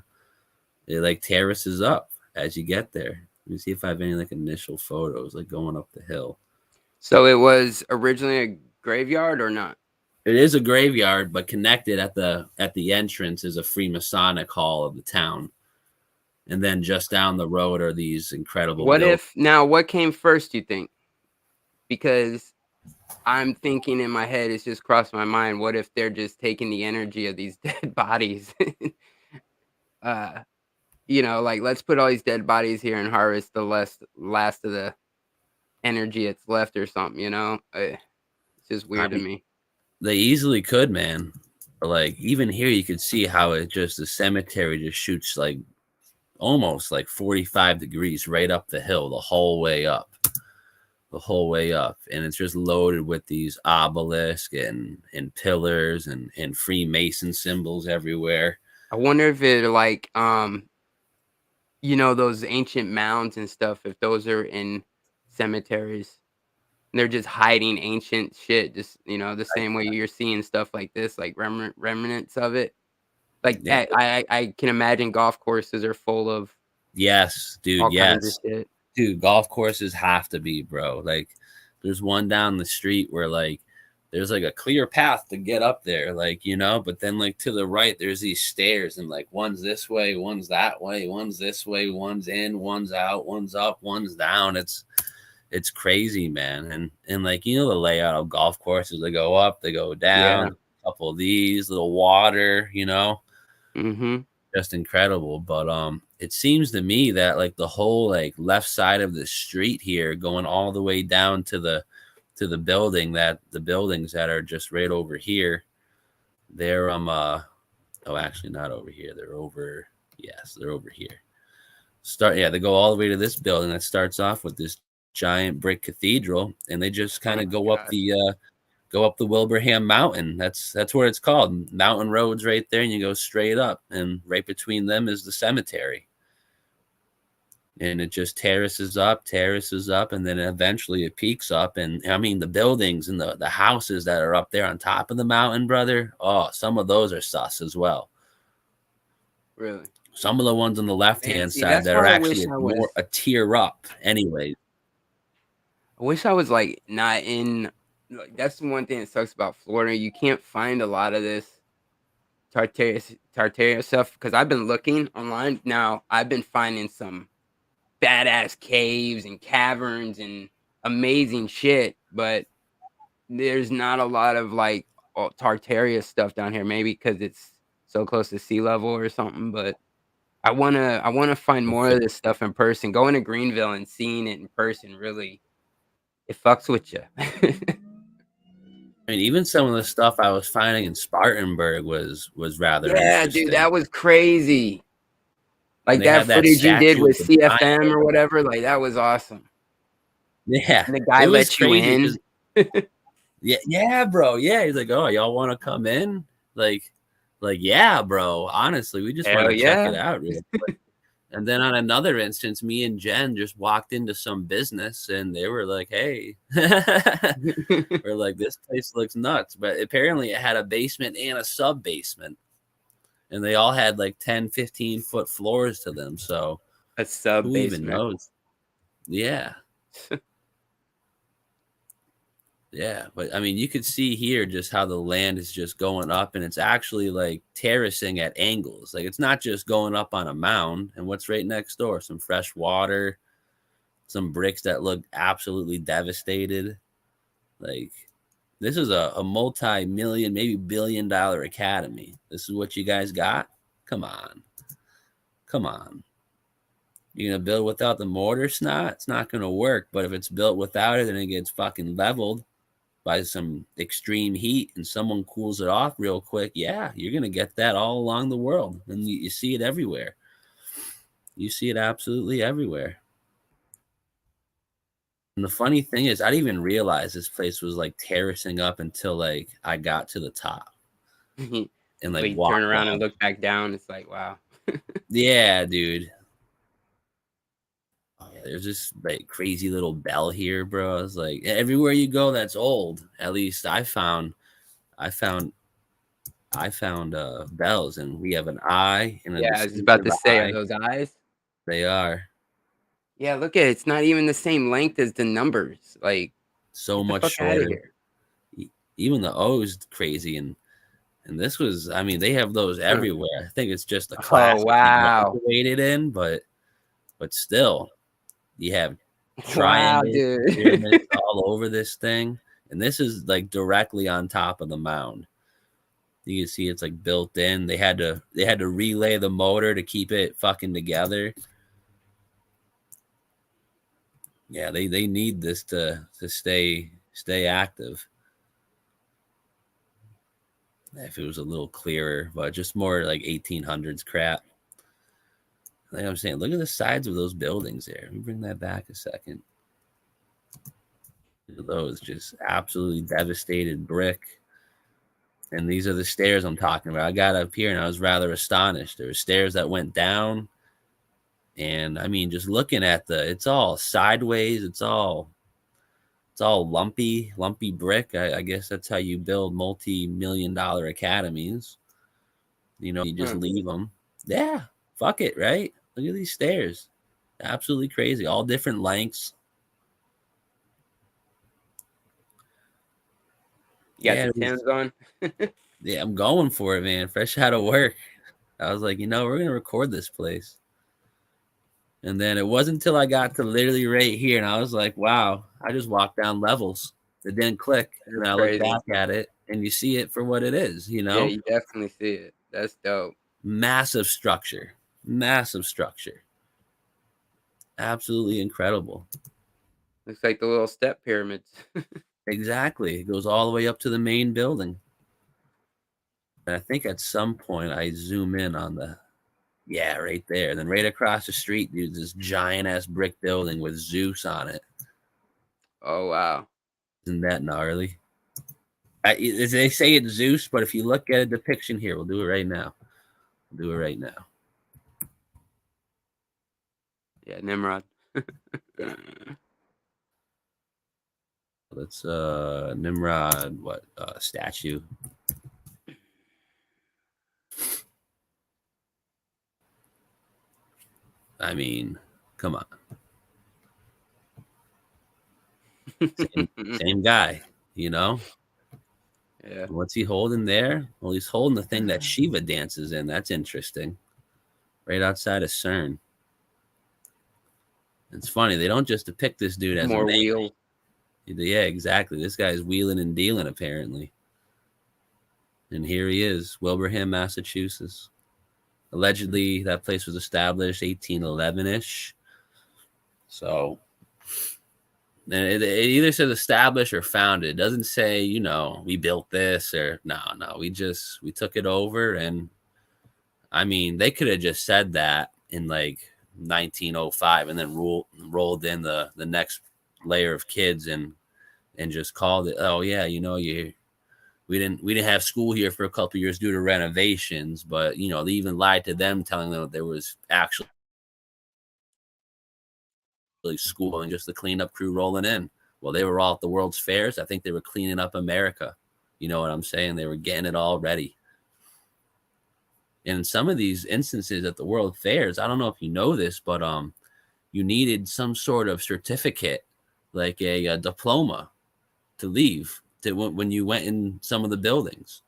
like terraces up as you get there. Let me see if I have any like initial photos like going up the hill. So it was originally a graveyard or not? It is a graveyard, but connected at the entrance is a Freemasonic hall of the town. And then just down the road are these incredible buildings. What came first, you think? Because I'm thinking in my head, it's just crossed my mind, what if they're just taking the energy of these dead bodies? You know, like, let's put all these dead bodies here and harvest the last of the energy that's left or something, you know? It's just weird to me. They easily could, man. Like, even here, you could see how the cemetery just shoots like almost like 45 degrees right up the hill the whole way up. And it's just loaded with these obelisks and pillars and Freemason symbols everywhere. I wonder if it like you know, those ancient mounds and stuff, if those are in cemeteries and they're just hiding ancient shit, just, you know, the same way you're seeing stuff like this, like remnants of it. Like that, I can imagine golf courses are full of yes, dude. all kinds of shit. Dude, golf courses have to be, bro. Like, there's one down the street where like there's like a clear path to get up there, like, you know, but then like to the right there's these stairs, and like one's this way, one's that way, one's this way, one's in, one's out, one's up, one's down. It's crazy, man. And like, you know, the layout of golf courses, they go up, they go down, a couple of these, little water, you know. Mm-hmm. Just incredible. But it seems to me that like the whole like left side of the street here going all the way down to the buildings that are just right over here, they're oh, actually not over here, they're over here. They go all the way to this building that starts off with this giant brick cathedral, and they just kind of go up the Wilbraham Mountain. That's what it's called, mountain roads right there, and you go straight up, and right between them is the cemetery, and it just terraces up, and then eventually it peaks up. And I mean, the buildings and the houses that are up there on top of the mountain, brother, oh, some of those are sus as well. Really? Some of the ones on the left-hand side that are actually a tier up anyways. I wish I was like not in. Like, that's the one thing that sucks about Florida. You can't find a lot of this Tartaria stuff, because I've been looking online. Now I've been finding some badass caves and caverns and amazing shit, but there's not a lot of like Tartaria stuff down here. Maybe because it's so close to sea level or something. But I wanna find more of this stuff in person. Going to Greenville and seeing it in person really, it fucks with you. I mean, even some of the stuff I was finding in Spartanburg was rather Yeah, interesting. dude, that was crazy. Like They that had that footage you did statue with of the giant. CFM or whatever, like that was awesome. Yeah, And the guy it was let you crazy in. 'cause- yeah, bro. Yeah, he's like, "Oh, y'all want to come in?" Like, yeah, bro. Honestly, we just want Hell to check yeah. it out real quick. And then on another instance, me and Jen just walked into some business, and they were like, "Hey," we're like, "This place looks nuts." But apparently, it had a basement and a sub basement, and they all had like 10, 15-foot floors to them. So A sub who even basement. knows? Yeah. Yeah, but I mean, you could see here just how the land is just going up, and it's actually like terracing at angles. Like it's not just going up on a mound. And what's right next door? Some fresh water, some bricks that look absolutely devastated. Like this is a multi-million, maybe billion-dollar academy. This is what you guys got? Come on. Come on. You're gonna build without the mortar snot? It's not gonna work. But if it's built without it, then it gets fucking leveled by some extreme heat and someone cools it off real quick, yeah, you're going to get that all along the world. And you see it everywhere. You see it absolutely everywhere. And the funny thing is, I didn't even realize this place was like terracing up until like I got to the top. And like But you turn around and look back down, it's like, wow. Yeah, dude. Oh, yeah, there's this like crazy little bell here, bro. It's like everywhere you go that's old. At least I found bells, and we have an eye and a Yeah, I was about to distinctive say, eye. are those eyes? They are Yeah, look at it. It's not even the same length as the numbers. Like, so get the much fuck outta shorter. here. Even the O's crazy, and this was, I mean, they have those everywhere. I think it's just the class wow. graduated in, but still, you have Wow, triangles, dude. pyramids all over this thing, and this is like directly on top of the mound. You can see it's like built in. They had to relay the motor to keep it fucking together. Yeah, they need this to stay active. If it was a little clearer, but just more like 1800s crap. Like I'm saying, look at the sides of those buildings there. Let me bring that back a second. Look at those, just absolutely devastated brick. And these are the stairs I'm talking about. I got up here and I was rather astonished. There were stairs that went down. And I mean, just looking at it's all sideways. It's all lumpy brick. I guess that's how you build multi-million-dollar academies. You know, you just leave them. Yeah, fuck it, right? Look at these stairs. Absolutely crazy. All different lengths. You got the Timbs on? Yeah, I'm going for it, man. Fresh out of work. I was like, we're going to record this place. And then it wasn't until I got to literally right here, and I was like, wow, I just walked down levels. It didn't click. And I look back at it, and you see it for what it is, Yeah, you definitely see it. That's dope. Massive structure. Absolutely incredible. Looks like the little step pyramids. Exactly. It goes all the way up to the main building. And I think at some point I zoom in on right there. And then right across the street, dude, this giant ass brick building with Zeus on it. Oh, wow. Isn't that gnarly? They say it's Zeus, but if you look at a depiction here, we'll do it right now. Yeah, Nimrod. Let's Nimrod, statue. I mean, come on. Same guy, Yeah. What's he holding there? Well, he's holding the thing that Shiva dances in. That's interesting. Right outside of CERN. It's funny. They don't just depict this dude as more a man. wheels. Yeah, exactly. This guy's wheeling and dealing apparently. And here he is, Wilbraham, Massachusetts. Allegedly, that place was established 1811-ish. So it either says established or founded. It doesn't say, you know, we built this or no. We took it over. And I mean, they could have just said that in like 1905 and then rolled in the next layer of kids and just called it, oh yeah, you know, we didn't have school here for a couple of years due to renovations, but you know, they even lied to them, telling them that there was actually school and just the cleanup crew rolling in. Well, they were all at the World's Fairs. I think they were cleaning up America. You know what I'm saying? They were getting it all ready. And in some of these instances at the World Fairs, I don't know if you know this, but you needed some sort of certificate, like a diploma, to leave when you went in some of the buildings.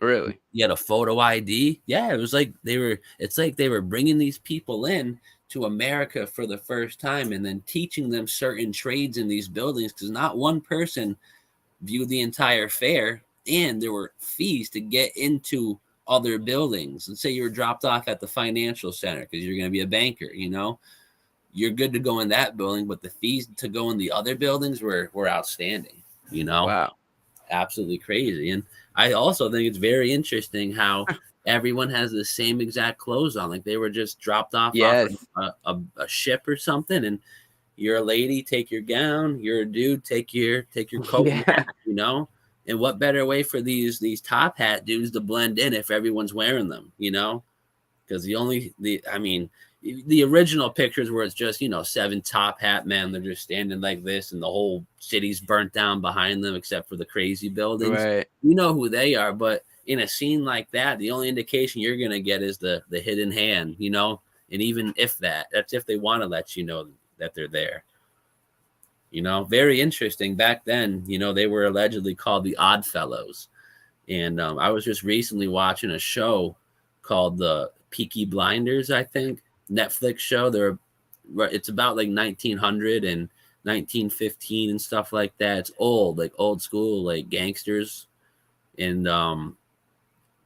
Really? You had a photo ID. Yeah, it was like it's like they were bringing these people in to America for the first time and then teaching them certain trades in these buildings, because not one person viewed the entire fair, and there were fees to get into other buildings. Let's say you were dropped off at the financial center because you're going to be a banker, you know, you're good to go in that building, but the fees to go in the other buildings were outstanding, you know. Wow. Absolutely crazy. And I also think it's very interesting how everyone has the same exact clothes on, like they were just dropped off a ship or something, and you're a lady, take your gown, you're a dude, take your coat, Yeah. you know. And what better way for these top hat dudes to blend in if everyone's wearing them, you know? Because the original pictures where it's just, you know, 7 top hat men, they're just standing like this and the whole city's burnt down behind them except for the crazy buildings. Right. You know who they are, but in a scene like that, the only indication you're going to get is the hidden hand, you know? And even if that's if they want to let you know that they're there. You know, very interesting. Back then, you know, they were allegedly called the Odd Fellows. And I was just recently watching a show called the Peaky Blinders, I think, Netflix show. It's about like 1900 and 1915 and stuff like that. It's old school, like gangsters. And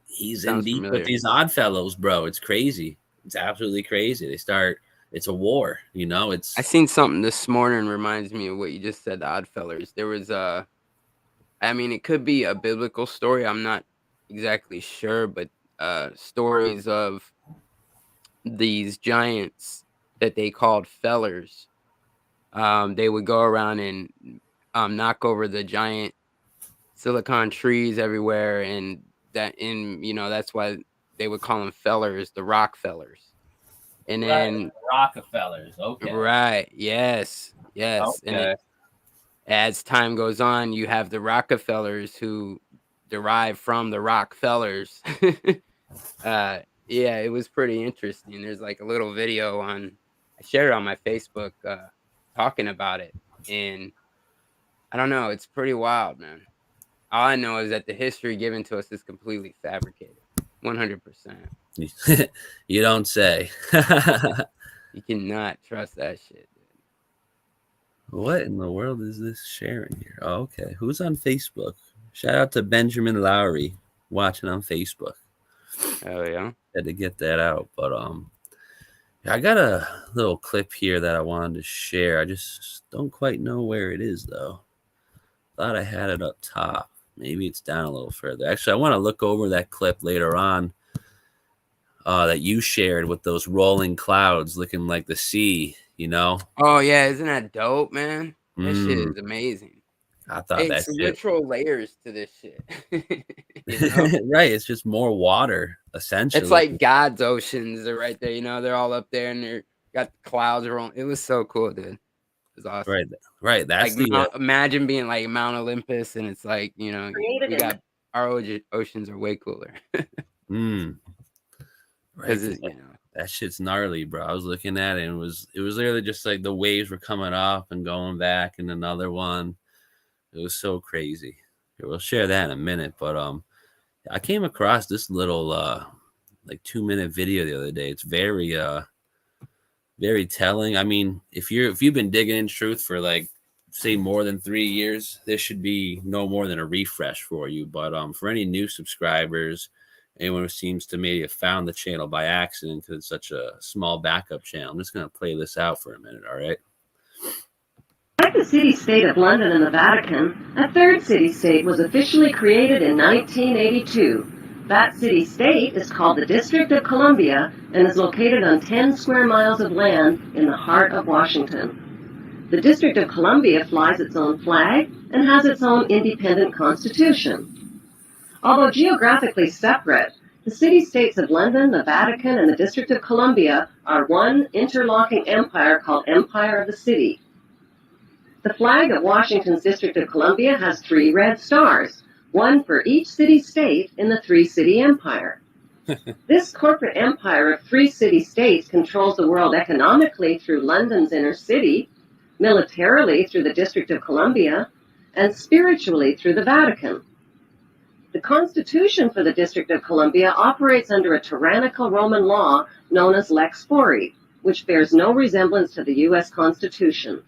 he's in deep with these Odd Fellows, bro. It's crazy. It's absolutely crazy. It's a war, you know. I seen something this morning reminds me of what you just said, the Oddfellas. There was it could be a biblical story. I'm not exactly sure, but stories of these giants that they called fellers. They would go around and knock over the giant silicon trees everywhere, and that's why they would call them fellers, the Rockefellers. And then Rockefellers, okay. Right, yes. Okay. And as time goes on, you have the Rockefellers who derive from the Rockefellers. Yeah, it was pretty interesting. There's like a little video I shared it on my Facebook talking about it. And I don't know, it's pretty wild, man. All I know is that the history given to us is completely fabricated. 100%. You don't say. You cannot trust that shit, dude. What in the world is this sharing here? Oh, okay. Who's on Facebook? Shout out to Benjamin Lowry watching on Facebook. Oh yeah. Had to get that out. But I got a little clip here that I wanted to share. I just don't quite know where it is though. Thought I had it up top. Maybe it's down a little further. Actually, I want to look over that clip later on. That you shared with those rolling clouds looking like the sea, you know? Oh, yeah. Isn't that dope, man? That shit is amazing. I thought it's literal layers to this shit. You know? Right. It's just more water, essentially. It's like God's oceans are right there. You know, they're all up there and they're got the clouds rolling. It was so cool, dude. It was awesome. Right. That's like imagine being like Mount Olympus and it's like, you know, our oceans are way cooler. Right. That shit's gnarly, bro. I was looking at it and it was literally just like the waves were coming up and going back and another one. It was so crazy. Here, we'll share that in a minute. But I came across this little like 2-minute video the other day. It's very telling. I mean, if you've been digging in truth for like say more than 3 years, this should be no more than a refresh for you. But for any new subscribers, anyone who seems to maybe have found the channel by accident because it's such a small backup channel, I'm just going to play this out for a minute, all right? Like the city-state of London and the Vatican, a third city-state was officially created in 1982. That city-state is called the District of Columbia and is located on 10 square miles of land in the heart of Washington. The District of Columbia flies its own flag and has its own independent constitution. Although geographically separate, the city-states of London, the Vatican, and the District of Columbia are one interlocking empire called Empire of the City. The flag of Washington's District of Columbia has 3 red stars, one for each city-state in the 3-city empire. This corporate empire of 3 city-states controls the world economically through London's inner city, militarily through the District of Columbia, and spiritually through the Vatican. The Constitution for the District of Columbia operates under a tyrannical Roman law known as Lex Fori, which bears no resemblance to the U.S. Constitution.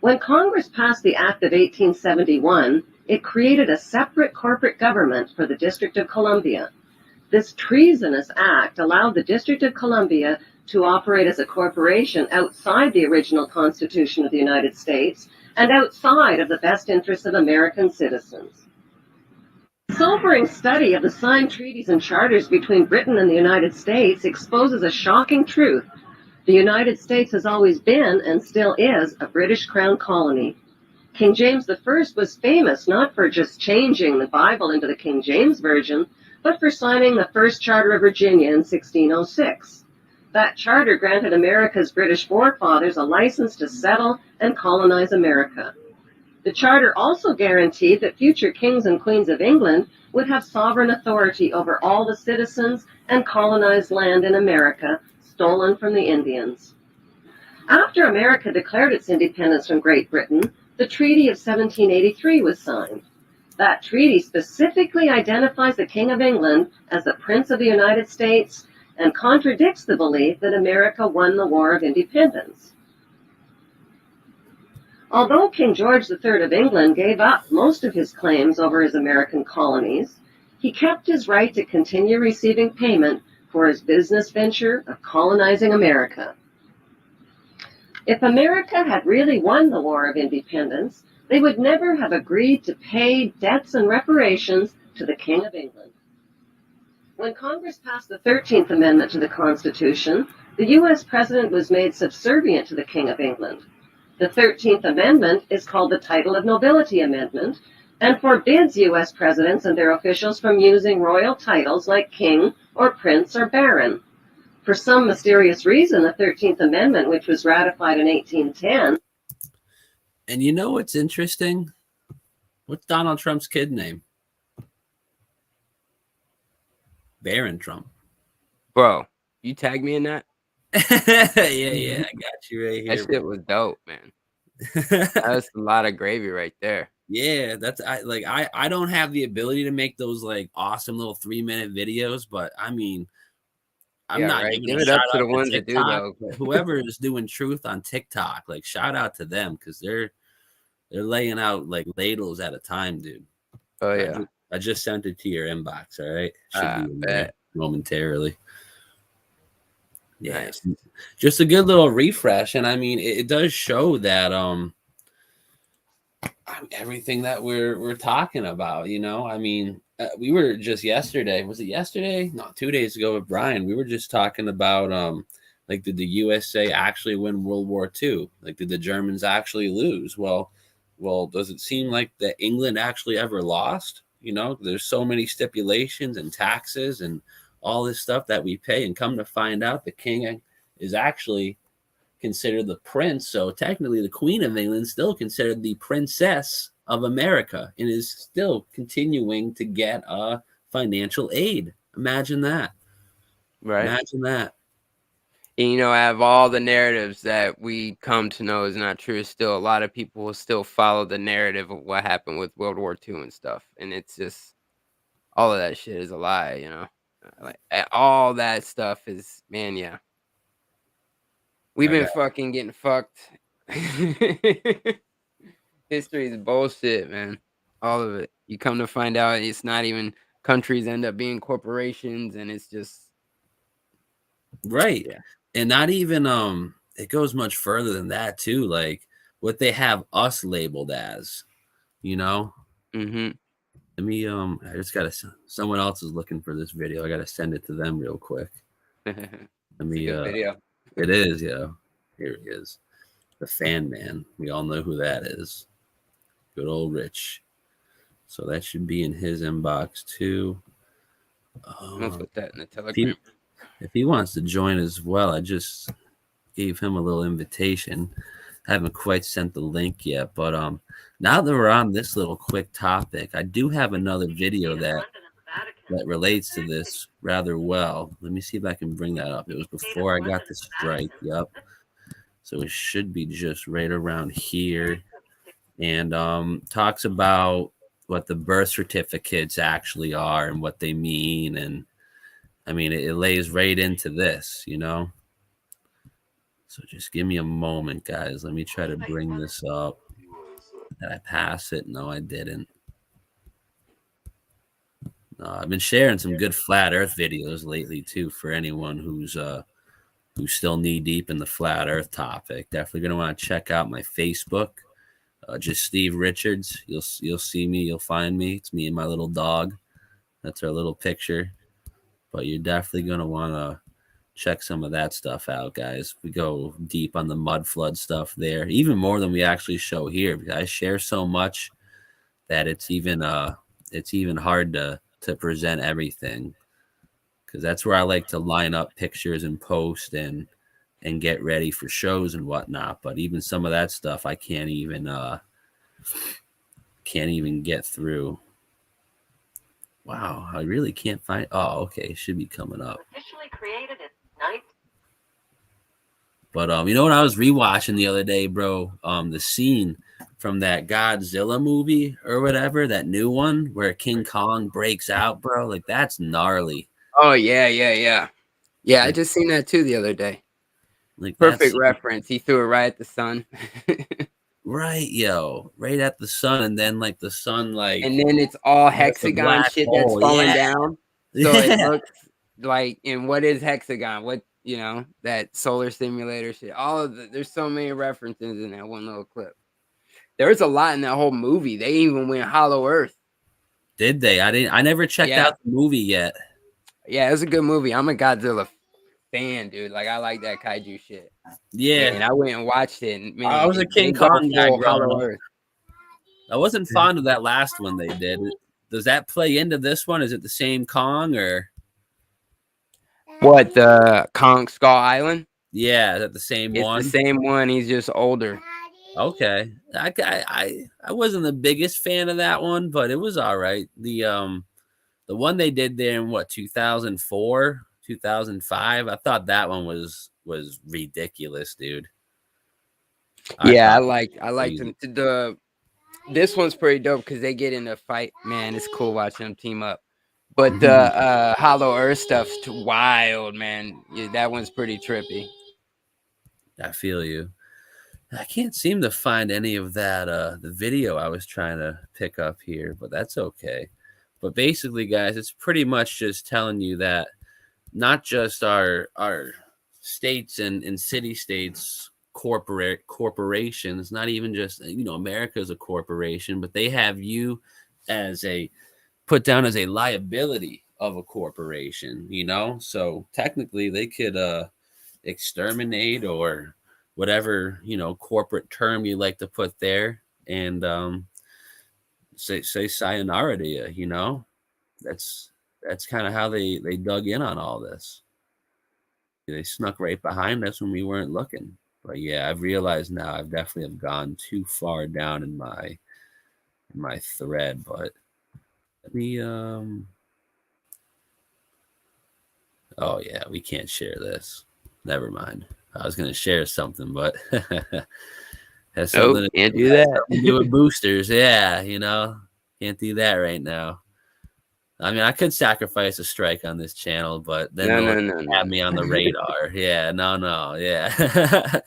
When Congress passed the Act of 1871, it created a separate corporate government for the District of Columbia. This treasonous act allowed the District of Columbia to operate as a corporation outside the original Constitution of the United States and outside of the best interests of American citizens. A sobering study of the signed treaties and charters between Britain and the United States exposes a shocking truth. The United States has always been, and still is, a British Crown colony. King James I was famous not for just changing the Bible into the King James Version, but for signing the First Charter of Virginia in 1606. That charter granted America's British forefathers a license to settle and colonize America. The charter also guaranteed that future kings and queens of England would have sovereign authority over all the citizens and colonized land in America, stolen from the Indians. After America declared its independence from Great Britain, the Treaty of 1783 was signed. That treaty specifically identifies the King of England as the Prince of the United States and contradicts the belief that America won the War of Independence. Although King George III of England gave up most of his claims over his American colonies, he kept his right to continue receiving payment for his business venture of colonizing America. If America had really won the War of Independence, they would never have agreed to pay debts and reparations to the King of England. When Congress passed the 13th Amendment to the Constitution, the U.S. President was made subservient to the King of England. The 13th Amendment is called the Title of Nobility Amendment and forbids U.S. presidents and their officials from using royal titles like king or prince or baron. For some mysterious reason, the 13th Amendment, which was ratified in 1810... And you know what's interesting? What's Donald Trump's kid name? Barron Trump. Bro, you tag me in that? yeah, I got you right here. That shit was dope, man. That's a lot of gravy right there. Yeah, I don't have the ability to make those like awesome little 3-minute videos, but I mean, I'm not right. giving Give a it up shout to out the ones that do TikTok, though. whoever is doing truth on TikTok, like shout out to them because they're laying out like ladles at a time, dude. Oh yeah, I just sent it to your inbox. All right, should be in there momentarily. Yeah, nice. Just a good little refresh, and I mean, it does show that everything that we're talking about. You know, I mean, we were just yesterday. Was it yesterday? No, 2 days ago with Brian. We were just talking about like, did the USA actually win World War II? Like, did the Germans actually lose? Well, does it seem like that England actually ever lost? You know, there's so many stipulations and taxes and all this stuff that we pay, and come to find out the king is actually considered the prince. So technically the Queen of England still considered the princess of America and is still continuing to get financial aid. Imagine that. Right. Imagine that. And, you know, out of all the narratives that we come to know is not true, still a lot of people will still follow the narrative of what happened with World War II and stuff. And it's just, all of that shit is a lie, you know? Like, all that stuff is, man, yeah. We've been fucking getting fucked History is bullshit, man. All of it. You come to find out it's not even countries end up being corporations, and it's just Right. yeah. And not even it goes much further than that too. Like what they have us labeled as, you know. Mm-hmm. Let me I just gotta, someone else is looking for this video. I gotta send it to them real quick. Let me Good video. it is, yeah. Here he is. The Fan Man. We all know who that is. Good old Rich. So that should be in his inbox too. I'm gonna put that in the If Telegram. he wants to join as well, I just gave him a little invitation. I haven't quite sent the link yet, but now that we're on this little quick topic, I do have another video that relates to this rather well. Let me see if I can bring that up. It was before I got the strike. Yep. So it should be just right around here, and talks about what the birth certificates actually are and what they mean, and I mean it lays right into this, you know. So just give me a moment, guys. Let me try to bring this up. Did I pass it? No, I didn't. No, I've been sharing some good flat Earth videos lately too for anyone who's still knee deep in the flat Earth topic. Definitely gonna want to check out my Facebook. Just Steve Richards. You'll see me. You'll find me. It's me and my little dog. That's our little picture. But you're definitely gonna want to check some of that stuff out, guys. We go deep on the mud flood stuff there, even more than we actually show here. I share so much that it's even hard to present everything, because that's where I like to line up pictures and post and get ready for shows and whatnot. But even some of that stuff I can't even get through. Wow, I really can't find. Oh, okay, it should be coming up. Officially created its ninth. But you know what I was rewatching the other day, bro? The scene from that Godzilla movie or whatever, that new one where King Kong breaks out, bro. Like that's gnarly. Oh yeah. Yeah, I just seen that too the other day. Like Perfect reference. He threw it right at the sun. Right, yo, right at the sun, and then like the sun, like, and then it's all hexagon black shit that's hole, falling yeah. down. So it looks like, and what is hexagon? What, you know, that solar simulator shit. All of there's so many references in that one little clip. There's a lot in that whole movie. They even went Hollow Earth. Did they? I never checked out the movie yet. Yeah, it was a good movie. I'm a Godzilla fan, dude. Like I like that kaiju shit. Yeah, and I went and watched it. And, man, I was a King Kong guy growing up. Earth. I wasn't fond of that last one they did. Does that play into this one? Is it the same Kong or what? The Kong Skull Island? Yeah, is that the same one? It's the same one. He's just older. Okay, I wasn't the biggest fan of that one, but it was all right. The one they did there in what 2004, 2005. I thought that one was ridiculous, dude. I liked them. This one's pretty dope because they get in a fight. Man, it's cool watching them team up. But the Hollow Earth stuff's wild, man. Yeah, that one's pretty trippy. I feel you. I can't seem to find any of that the video I was trying to pick up here, but that's okay. But basically, guys, it's pretty much just telling you that not just our states and city-states corporations, not even just, you know, America is a corporation, but they have you as put down as a liability of a corporation, you know? So technically they could exterminate or whatever, you know, corporate term you like to put there, and say sayonara to you, you know? That's kind of how they dug in on all this. They snuck right behind us when we weren't looking. But yeah, I've realized now I've definitely have gone too far down in my thread. But let me oh yeah, we can't share this. Never mind. I was gonna share something, but has something can't do that. To do with boosters. Yeah, you know, can't do that right now. I mean, I could sacrifice a strike on this channel, but then no. Have me on the radar. Yeah, no, yeah.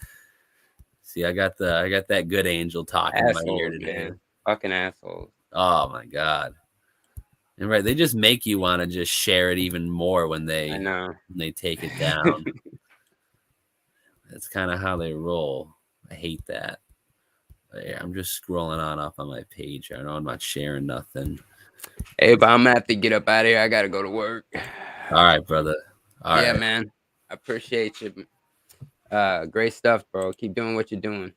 See, I got that good angel talking in my ear Assholes, today. man. Fucking assholes. Oh my god. And right, they just make you want to just share it even more when I know. they take it down. That's kind of how they roll. I hate that. But yeah, I'm just scrolling on up on my page. I know I'm not sharing nothing. Hey, but I'm gonna have to get up out of here. I gotta go to work. All right, brother. All yeah, right. man. I appreciate you. Great stuff, bro. Keep doing what you're doing.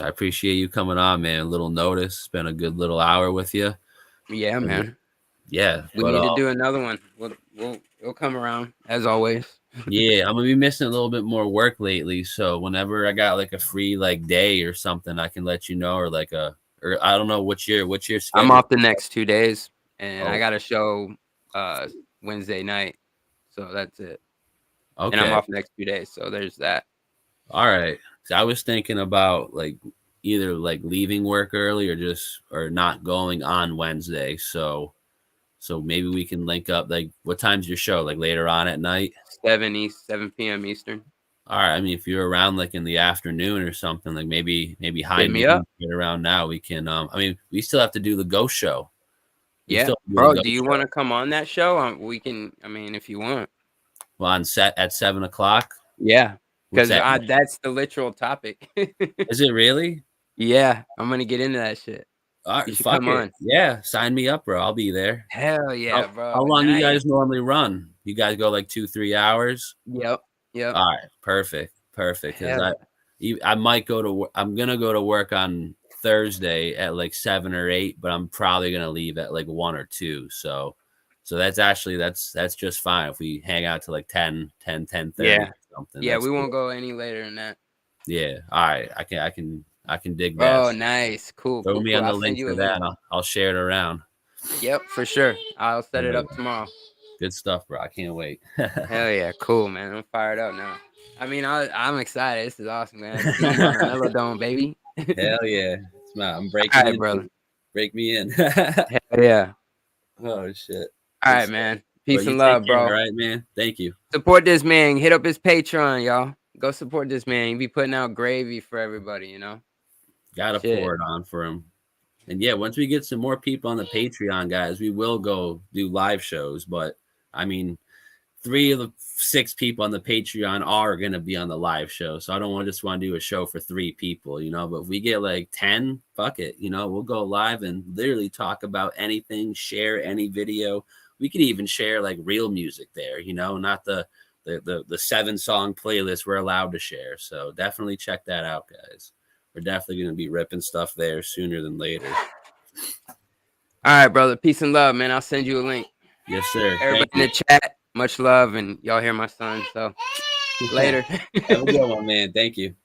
I appreciate you coming on, man. A little notice. Spent a good little hour with you. Yeah, man. Yeah. We need to do another one. We'll come around as always. Yeah, I'm gonna be missing a little bit more work lately. So whenever I got like a free like day or something, I can let you know, or I don't know what's your schedule. I'm off the next 2 days, and I Oh. got a show Wednesday night, so that's it. Okay. And I'm off the next 2 days, so there's that. All right. So I was thinking about like either like leaving work early or not going on Wednesday. So maybe we can link up. Like, what time's your show? Like later on at night? 7 p.m. Eastern. All right. I mean, if you're around like in the afternoon or something, like maybe high Hit me up. get around now. We can. I mean, we still have to do the ghost show. Yeah, bro. Do you want to come on that show? We can. I mean, if you want. Well, on set at 7:00. Yeah, because that? that's the literal topic. Is it really? Yeah, I'm gonna get into that shit. All right, You should fuck come it. on. Yeah, sign me up, bro. I'll be there. Hell yeah, bro. How long Nice. you guys normally run? You guys go like 2-3 hours? Yep. All right, perfect. Because I might go to. I'm gonna go to work on Thursday at like 7 or 8, but I'm probably gonna leave at like 1 or 2. So that's actually that's just fine if we hang out to like 10:30 Yeah. or something. Yeah, That's we cool. won't go any later than that. Yeah. All right. I can dig that. Oh, nice. Cool. Throw me on the I'll link send you for a that. link. I'll share it around. Yep, for sure. I'll set it up tomorrow. Good stuff, bro. I can't wait. Hell yeah, cool, man. I'm fired up now. I mean, I'm excited. This is awesome, man. Mellow Dome, baby. Hell yeah. I'm breaking All right, in, brother. Break me in. Hell yeah. Oh shit. All right, man. Peace and love, bro. All right, man. Thank you. Support this man. Hit up his Patreon, y'all. Go support this man. He be putting out gravy for everybody, you know. Gotta pour it on for him. And yeah, once we get some more people on the Patreon, guys, we will go do live shows. But I mean, 3 of the 6 people on the Patreon are gonna be on the live show. So I don't just want to do a show for 3 people, you know. But if we get like 10, fuck it, you know, we'll go live and literally talk about anything, share any video. We could even share like real music there, you know, not the 7-song playlist we're allowed to share. So definitely check that out, guys. We're definitely going to be ripping stuff there sooner than later. All right, brother. Peace and love, man. I'll send you a link. Yes, sir. Everybody in the chat, much love, and y'all hear my son. So later. Have a good one, man. Thank you.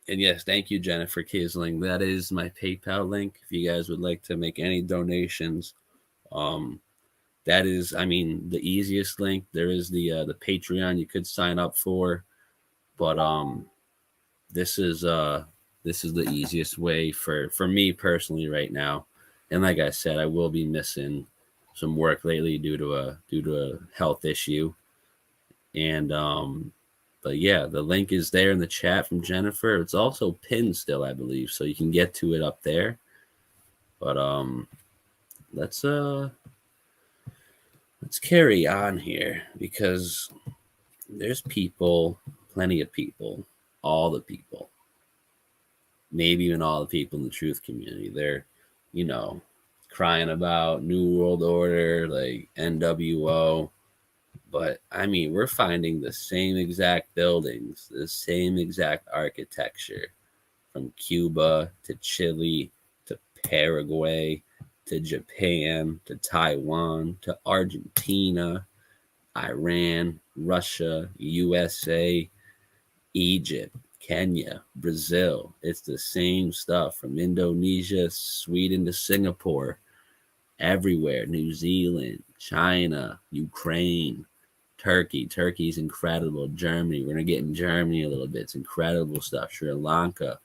And yes, thank you, Jennifer Kisling. That is my PayPal link. If you guys would like to make any donations, that is, I mean, the easiest link. There is the Patreon you could sign up for, but this is the easiest way for me personally right now. And like I said, I will be missing some work lately due to a health issue. And but yeah, the link is there in the chat from Jennifer. It's also pinned still, I believe, so you can get to it up there. But let's carry on here, because there's people, plenty of people, all the people, maybe even all the people in the truth community. They're, you know, crying about New World Order, like NWO. But I mean, we're finding the same exact buildings, the same exact architecture, from Cuba to Chile to Paraguay to Japan to Taiwan to Argentina, Iran, Russia, USA, Egypt, Kenya, Brazil. It's the same stuff, from Indonesia, Sweden to Singapore, everywhere. New Zealand, China, Ukraine, Turkey. Turkey's incredible. Germany. We're going to get in Germany a little bit. It's incredible stuff. Sri Lanka.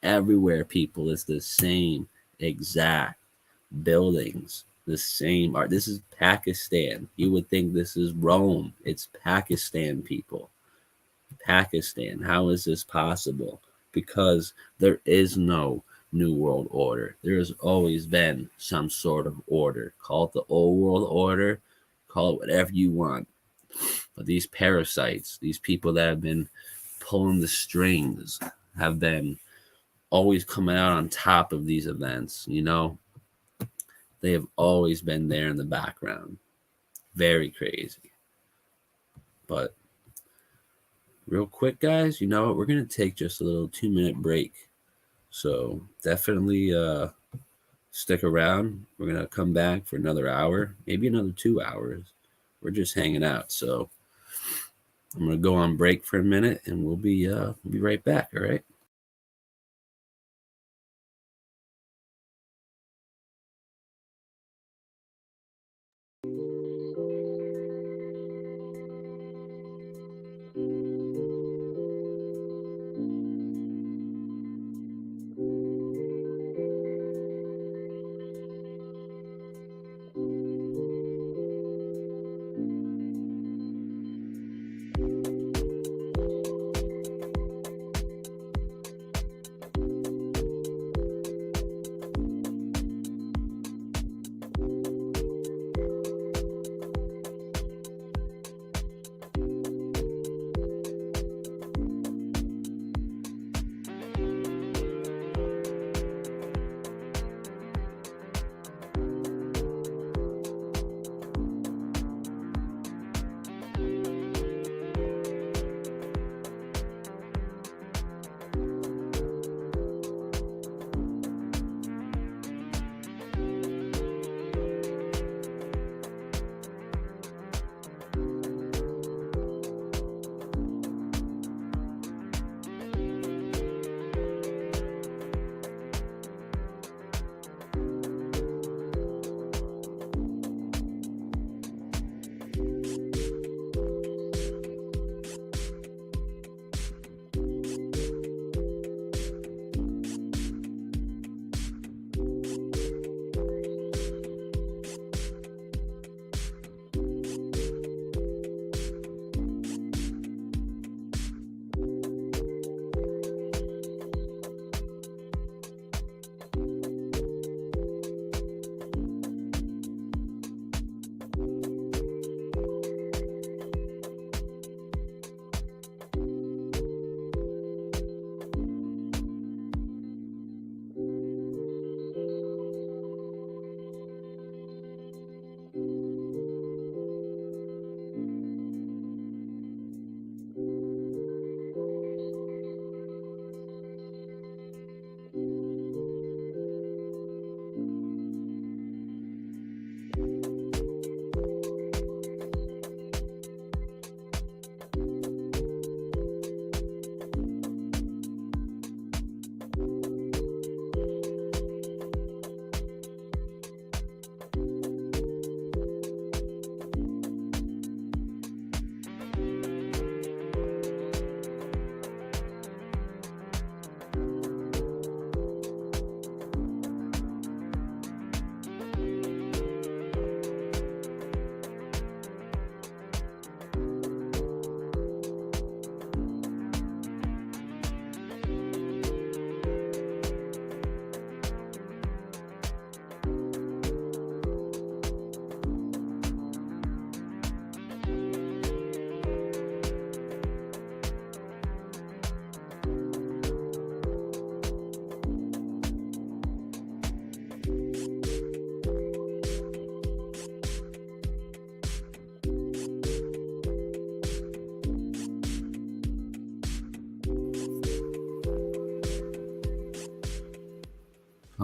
Everywhere, people, it's the same exact buildings, the same art. This is Pakistan. You would think this is Rome. It's Pakistan, people. Pakistan. How is this possible? Because there is no New World Order. There has always been some sort of order. Call it the Old World Order, call it whatever you want. But these parasites, these people that have been pulling the strings, have been always coming out on top of these events, you know? They have always been there in the background. Very crazy. But real quick, guys, you know what? We're going to take just a little 2-minute break. So definitely stick around. We're going to come back for another hour, maybe another 2 hours. We're just hanging out. So I'm going to go on break for a minute, and we'll be right back, all right?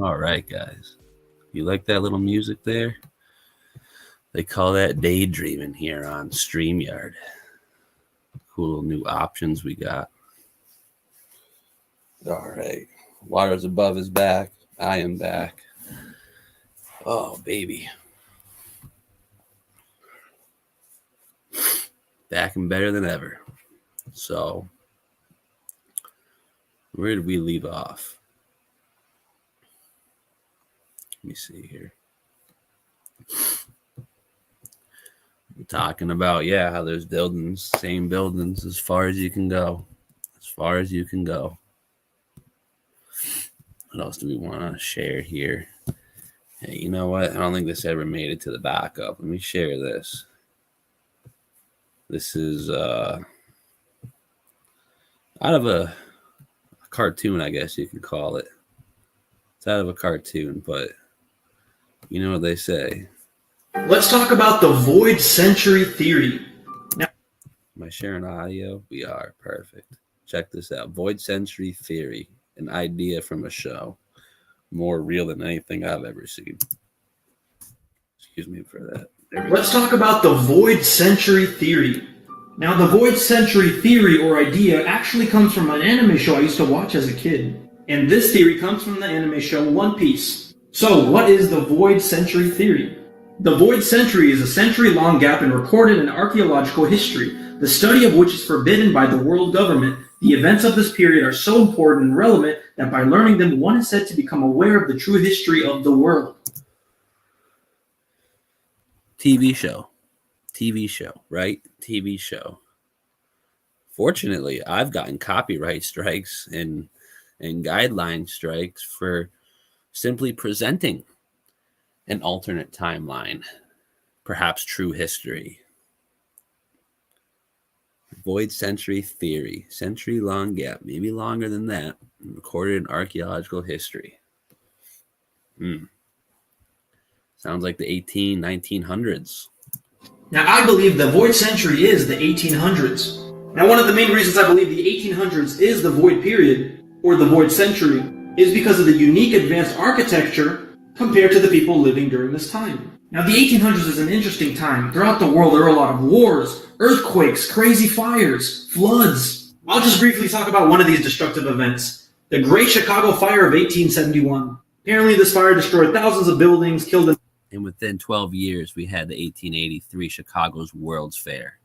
All right, guys. You like that little music there? They call that daydreaming here on StreamYard. Cool new options we got. All right. Waters Above is back. I am back. Oh, baby. Back and better than ever. So, where did we leave off? Let me see here. We're talking about, yeah, how there's buildings, same buildings as far as you can go. As far as you can go. What else do we want to share here? Hey, you know what? I don't think this ever made it to the backup. Let me share this. This is out of a cartoon, I guess you could call it. It's out of a cartoon, but you know what they say. Let's talk about the void century theory. Am I sharing audio? We are. Perfect. Check this out. Void century theory, an idea from a show. More real than anything I've ever seen. Excuse me for that. Let's talk about the void century theory. Now, the void century theory or idea actually comes from an anime show I used to watch as a kid. And this theory comes from the anime show One Piece. So, what is the void century theory? The void century is a century-long gap in recorded and archaeological history, the study of which is forbidden by the world government. The events of this period are so important and relevant that by learning them, one is said to become aware of the true history of the world. TV show, right? TV show. Fortunately, I've gotten copyright strikes and guideline strikes for simply presenting an alternate timeline, perhaps true history. Void century theory, century-long gap, maybe longer than that, recorded in archaeological history. Sounds like the 1900s. Now, I believe the void century is the 1800s. Now, one of the main reasons I believe the 1800s is the void period, or the void century, is because of the unique advanced architecture compared to the people living during this time. Now, the 1800s is an interesting time. Throughout the world, there were a lot of wars, earthquakes, crazy fires, floods. I'll just briefly talk about one of these destructive events, the Great Chicago Fire of 1871. Apparently, this fire destroyed thousands of buildings, killed And within 12 years, we had the 1883 Chicago's World's Fair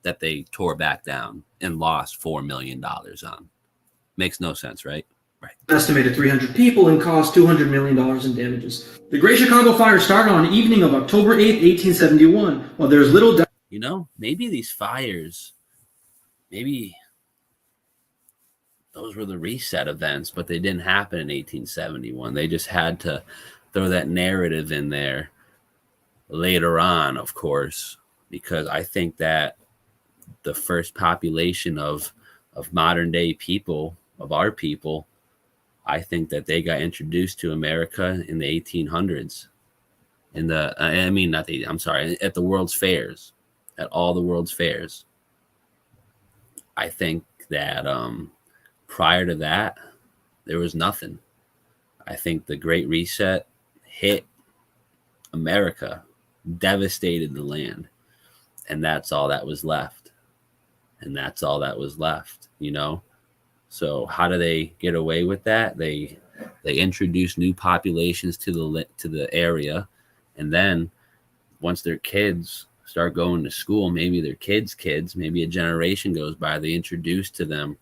that they tore back down and lost $4 million on. Makes no sense, right? Right. Estimated 300 people and caused $200 million in damages. The Great Chicago Fire started on the evening of October 8, 1871, while there's little doubt. You know, maybe these fires, maybe those were the reset events, but they didn't happen in 1871. They just had to throw that narrative in there later on, of course, because I think that the first population of modern day people, of our people, I think that they got introduced to America in the 1800s. At the World's Fairs, at all the World's Fairs. I think that prior to that, there was nothing. I think the Great Reset hit America, devastated the land, and that's all that was left. You know? So how do they get away with that? They introduce new populations to the area, and then once their kids start going to school, maybe their kids, maybe a generation goes by, they introduce to them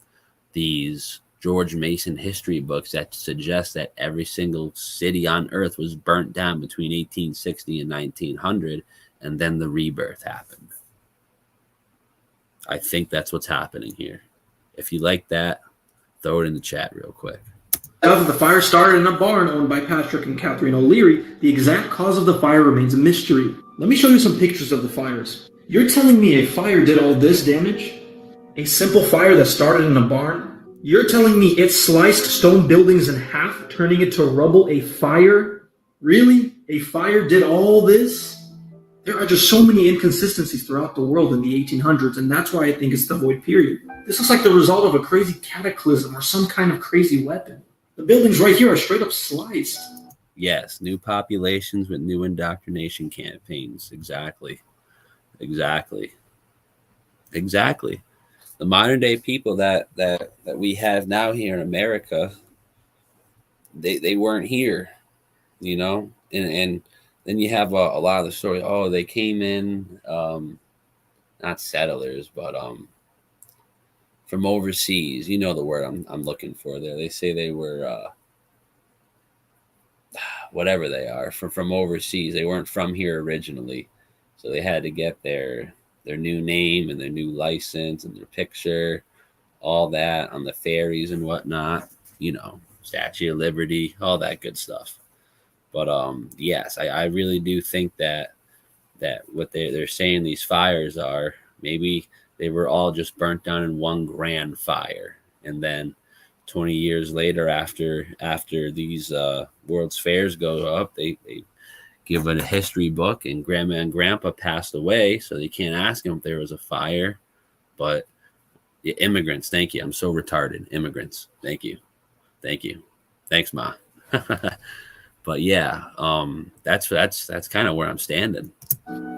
these George Mason history books that suggest that every single city on earth was burnt down between 1860 and 1900, and then the rebirth happened. I think that's what's happening here. If you like that, throw it in the chat real quick. The fire started in a barn owned by Patrick and Catherine O'Leary. The exact cause of the fire remains a mystery. Let me show you some pictures of the fires. You're telling me a fire did all this damage? A simple fire that started in a barn? You're telling me it sliced stone buildings in half, turning it to rubble? A fire? Really? A fire did all this? There are just so many inconsistencies throughout the world in the 1800s, and that's why I think it's the void period. This looks like the result of a crazy cataclysm or some kind of crazy weapon. The buildings right here are straight up sliced. Yes, new populations with new indoctrination campaigns. Exactly. The modern day people that we have now here in America, they weren't here, you know, and then you have a lot of the story. Oh, they came in, not settlers, but from overseas. You know the word I'm looking for there. They say they were whatever they are from overseas. They weren't from here originally. So they had to get their new name and their new license and their picture, all that on the ferries and whatnot. You know, Statue of Liberty, all that good stuff. But yes, I really do think that what they're saying these fires are, maybe they were all just burnt down in one grand fire, and then 20 years later, after these World's Fairs go up, they give it a history book, and Grandma and Grandpa passed away, so they can't ask them if there was a fire. But yeah, immigrants, thank you. I'm so retarded. Immigrants, thank you. Thanks, Ma. But yeah, that's kind of where I'm standing.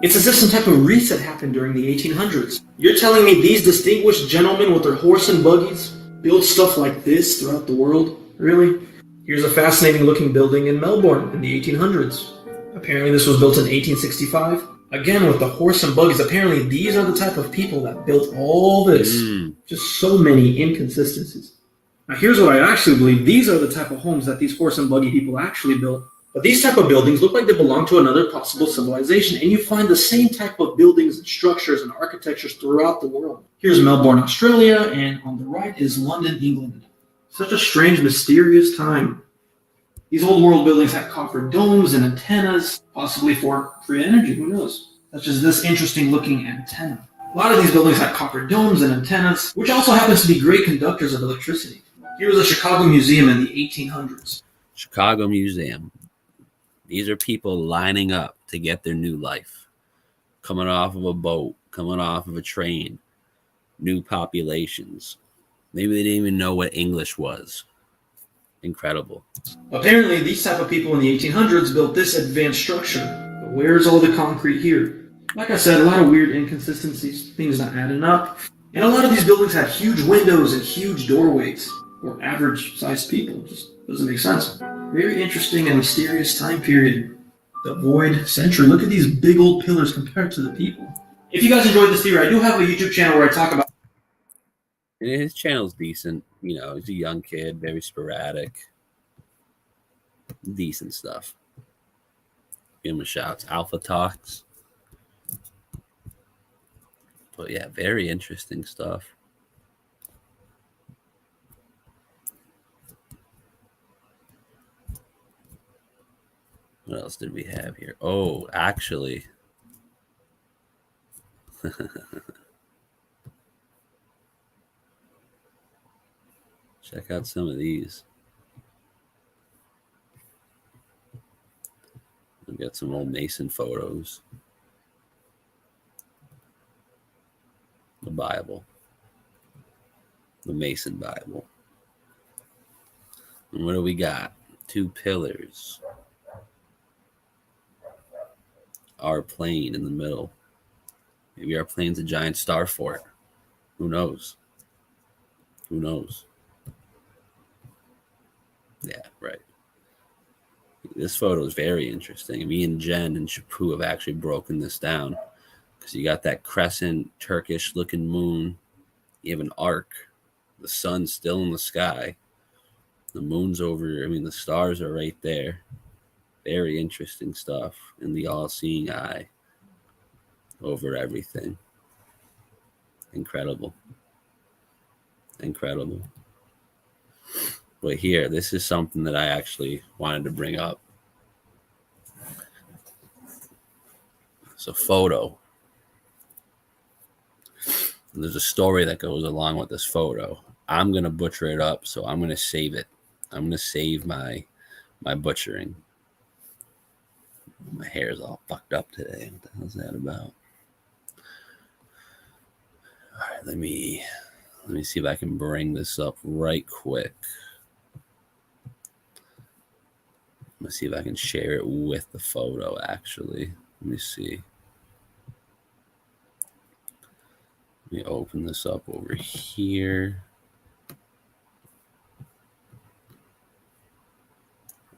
It's as if some type of reset happened during the 1800s. You're telling me these distinguished gentlemen with their horse and buggies build stuff like this throughout the world? Really? Here's a fascinating looking building in Melbourne in the 1800s. Apparently this was built in 1865. Again, with the horse and buggies, apparently these are the type of people that built all this. Just so many inconsistencies. Now here's what I actually believe. These are the type of homes that these horse and buggy people actually built. But these type of buildings look like they belong to another possible civilization, and you find the same type of buildings and structures and architectures throughout the world. Here's Melbourne, Australia, and on the right is London, England. Such a strange, mysterious time. These old world buildings have copper domes and antennas, possibly for free energy, who knows? Such as this interesting looking antenna. A lot of these buildings have copper domes and antennas, which also happens to be great conductors of electricity. Here was a Chicago museum in the 1800s. Chicago Museum. These are people lining up to get their new life. Coming off of a boat, coming off of a train, new populations. Maybe they didn't even know what English was. Incredible. Apparently, these type of people in the 1800s built this advanced structure. But where's all the concrete here? Like I said, a lot of weird inconsistencies, things not adding up. And a lot of these buildings have huge windows and huge doorways. For average-sized people, just doesn't make sense. Very interesting and mysterious time period. The void century. Look at these big old pillars compared to the people. If you guys enjoyed this theory, I do have a YouTube channel where I talk about. And his channel's decent. You know, he's a young kid, very sporadic. Decent stuff. Give him a shout. It's Alpha Talks. But yeah, very interesting stuff. What else did we have here? Oh, actually. Check out some of these. We've got some old Mason photos. The Bible. The Mason Bible. And what do we got? 2 pillars. Our plane in the middle. Maybe our plane's a giant star fort. Who knows? Who knows? Yeah, right. This photo is very interesting. Me and Jen and Shapu have actually broken this down because you got that crescent Turkish looking moon. You have an arc. The sun's still in the sky. The moon's over. I mean, the stars are right there. Very interesting stuff in the all-seeing eye over everything. Incredible. Incredible. But here, this is something that I actually wanted to bring up. It's a photo. And there's a story that goes along with this photo. I'm going to butcher it up, so I'm going to save it. I'm going to save my butchering. My hair is all fucked up today. What the hell is that about? All right, let me see if I can bring this up right quick. Let's see if I can share it with the photo, actually. Let me see. Let me open this up over here.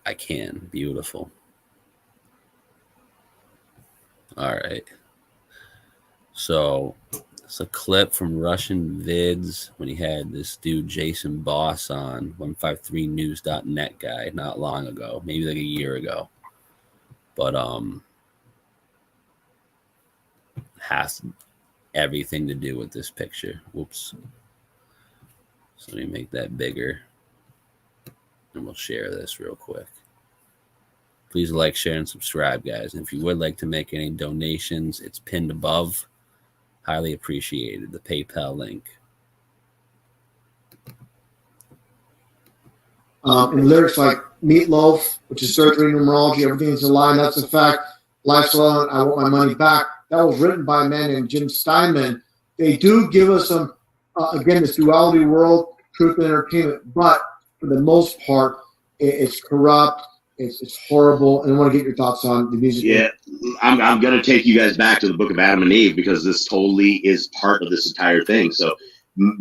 I can. Beautiful. All right. So it's a clip from Russian Vids when he had this dude Jason Boss on 153news.net guy not long ago, maybe like a year ago. But has everything to do with this picture. Whoops. So let me make that bigger. And we'll share this real quick. Please like, share, and subscribe, guys. And if you would like to make any donations, it's pinned above. Highly appreciated. The PayPal link. And lyrics like Meatloaf, which is surgery, numerology, everything's a lie, that's a fact. Life's long, I want my money back. That was written by a man named Jim Steinman. They do give us some, again, this duality world, truth and entertainment, but for the most part, it's corrupt, it's horrible, and I want to get your thoughts on the music. Yeah, I'm going to take you guys back to the Book of Adam and Eve because this totally is part of this entire thing. So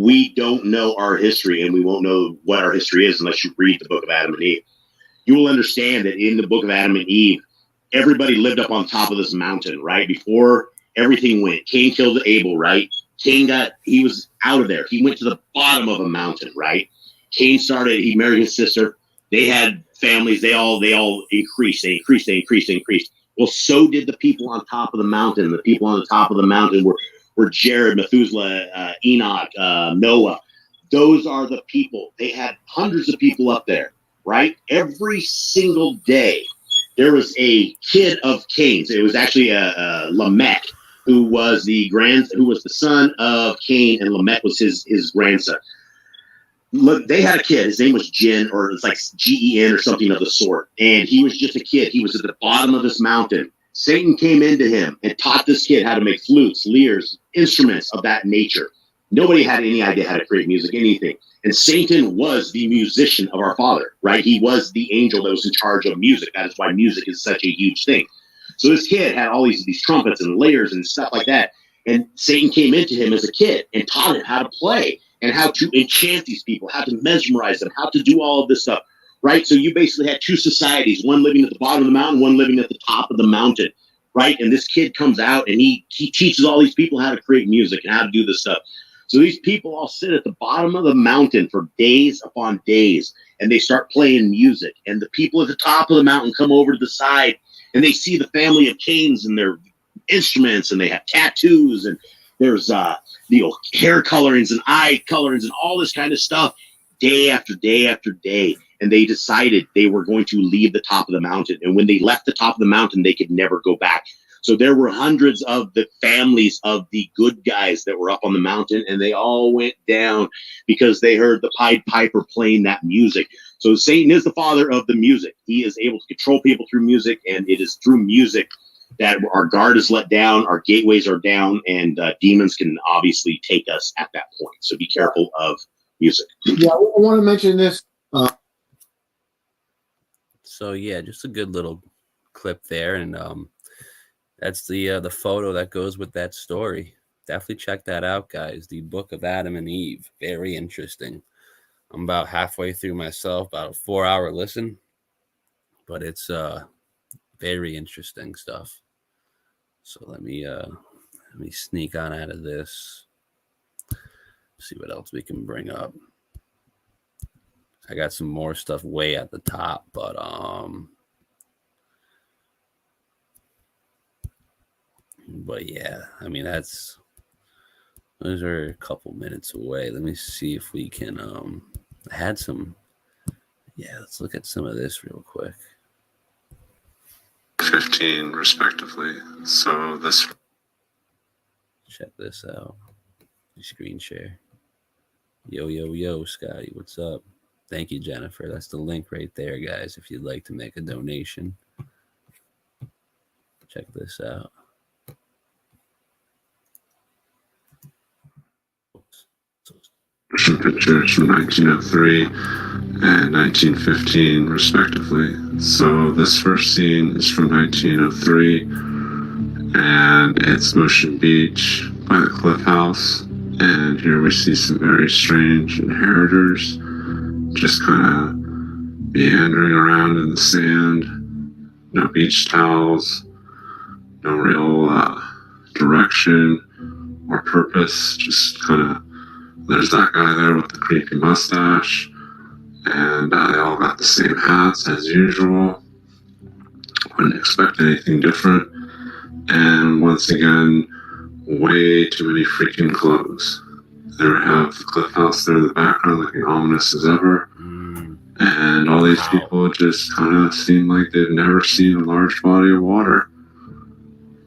we don't know our history, and we won't know what our history is unless you read the Book of Adam and Eve. You will understand that in the Book of Adam and Eve, everybody lived up on top of this mountain, right? Before everything went, Cain killed Abel, right? He was out of there. He went to the bottom of a mountain, right? Cain he married his sister. They had families. They all increased. They increased. Well, so did the people on top of the mountain. The people on the top of the mountain were Jared, Methuselah, Enoch, Noah. Those are the people. They had hundreds of people up there, right? Every single day, there was a kid of Cain's. It was actually Lamech, who was the son of Cain, and Lamech was his grandson. Look, they had a kid. His name was Jin, or it's like Gen or something of the sort. And he was just a kid. He was at the bottom of this mountain. Satan came into him and taught this kid how to make flutes, lyres, instruments of that nature. Nobody had any idea how to create music, anything. And Satan was the musician of our father, right? He was the angel that was in charge of music. That is why music is such a huge thing. So this kid had all these trumpets and lyres and stuff like that. And Satan came into him as a kid and taught him how to play and how to enchant these people, how to mesmerize them, how to do all of this stuff, right? So you basically had two societies, one living at the bottom of the mountain, one living at the top of the mountain, right? And this kid comes out and he teaches all these people how to create music and how to do this stuff. So these people all sit at the bottom of the mountain for days upon days, and they start playing music. And the people at the top of the mountain come over to the side, and they see the family of Cains and their instruments, and they have tattoos, and there's hair colorings and eye colorings and all this kind of stuff day after day after day. And they decided they were going to leave the top of the mountain. And when they left the top of the mountain, they could never go back. So there were hundreds of the families of the good guys that were up on the mountain, and they all went down because they heard the Pied Piper playing that music. So Satan is the father of the music. He is able to control people through music, and it is through music that our guard is let down, our gateways are down, and demons can obviously take us at that point. So be careful of music. Yeah, I want to mention this. So yeah, just a good little clip there, and that's the photo that goes with that story. Definitely check that out, guys. The Book of Adam and Eve. Very interesting. I'm about halfway through myself, about a 4-hour listen, but it's very interesting stuff. So let me sneak on out of this. See what else we can bring up. I got some more stuff way at the top, but yeah, I mean those are a couple minutes away. Let me see if we can I had some. Yeah, let's look at some of this real quick. 15 respectively. So this. Check this out. Screen share. Yo, Scotty, what's up? Thank you, Jennifer. That's the link right there, guys, if you'd like to make a donation. Check this out. Pictures from 1903 and 1915 respectively. So this first scene is from 1903, and it's Motion Beach by the Cliff House. And here we see some very strange inheritors just kind of meandering around in the sand. No beach towels, no real direction or purpose. Just kind of, there's that guy there with the creepy mustache, and they all got the same hats as usual. Wouldn't expect anything different. And once again, way too many freaking clothes. They have the cliff house there in the background looking ominous as ever. And all these people just kind of seem like they've never seen a large body of water.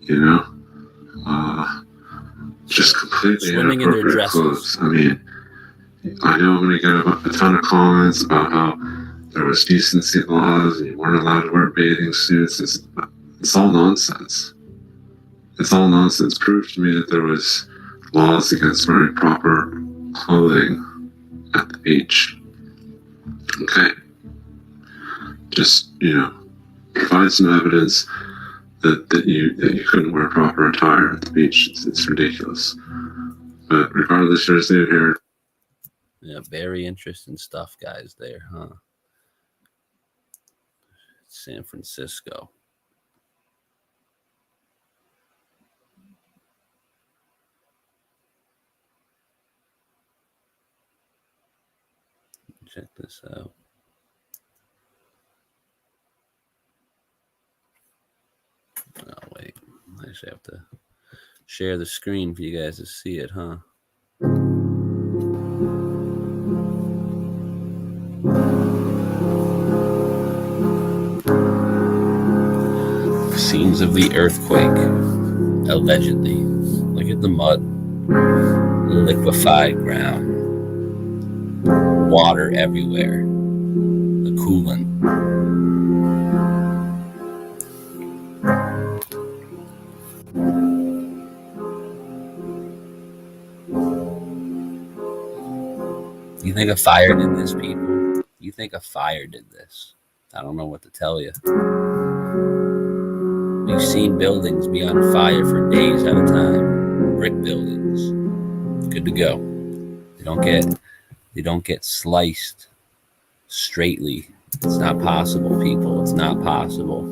You know? Just completely Swimming in their inappropriate dresses. clothes. I mean, I know I'm going to get a ton of comments about how there was decency laws and you weren't allowed to wear bathing suits. It's all nonsense. It's all nonsense. Prove to me that there was laws against wearing proper clothing at the beach. Okay. Just, provide some evidence that you couldn't wear proper attire at the beach. It's ridiculous. But regardless, you're just here. Yeah, very interesting stuff, guys, there, huh? San Francisco. Check this out. Oh, wait. I actually have to share the screen for you guys to see it, huh? Scenes of the earthquake, allegedly. Look at the mud, liquefied ground, water everywhere, the coolant. You think a fire did this, people? You think a fire did this? I don't know what to tell you. We've seen buildings be on fire for days at a time. Brick buildings. Good to go. They don't get sliced straightly. It's not possible, people. It's not possible.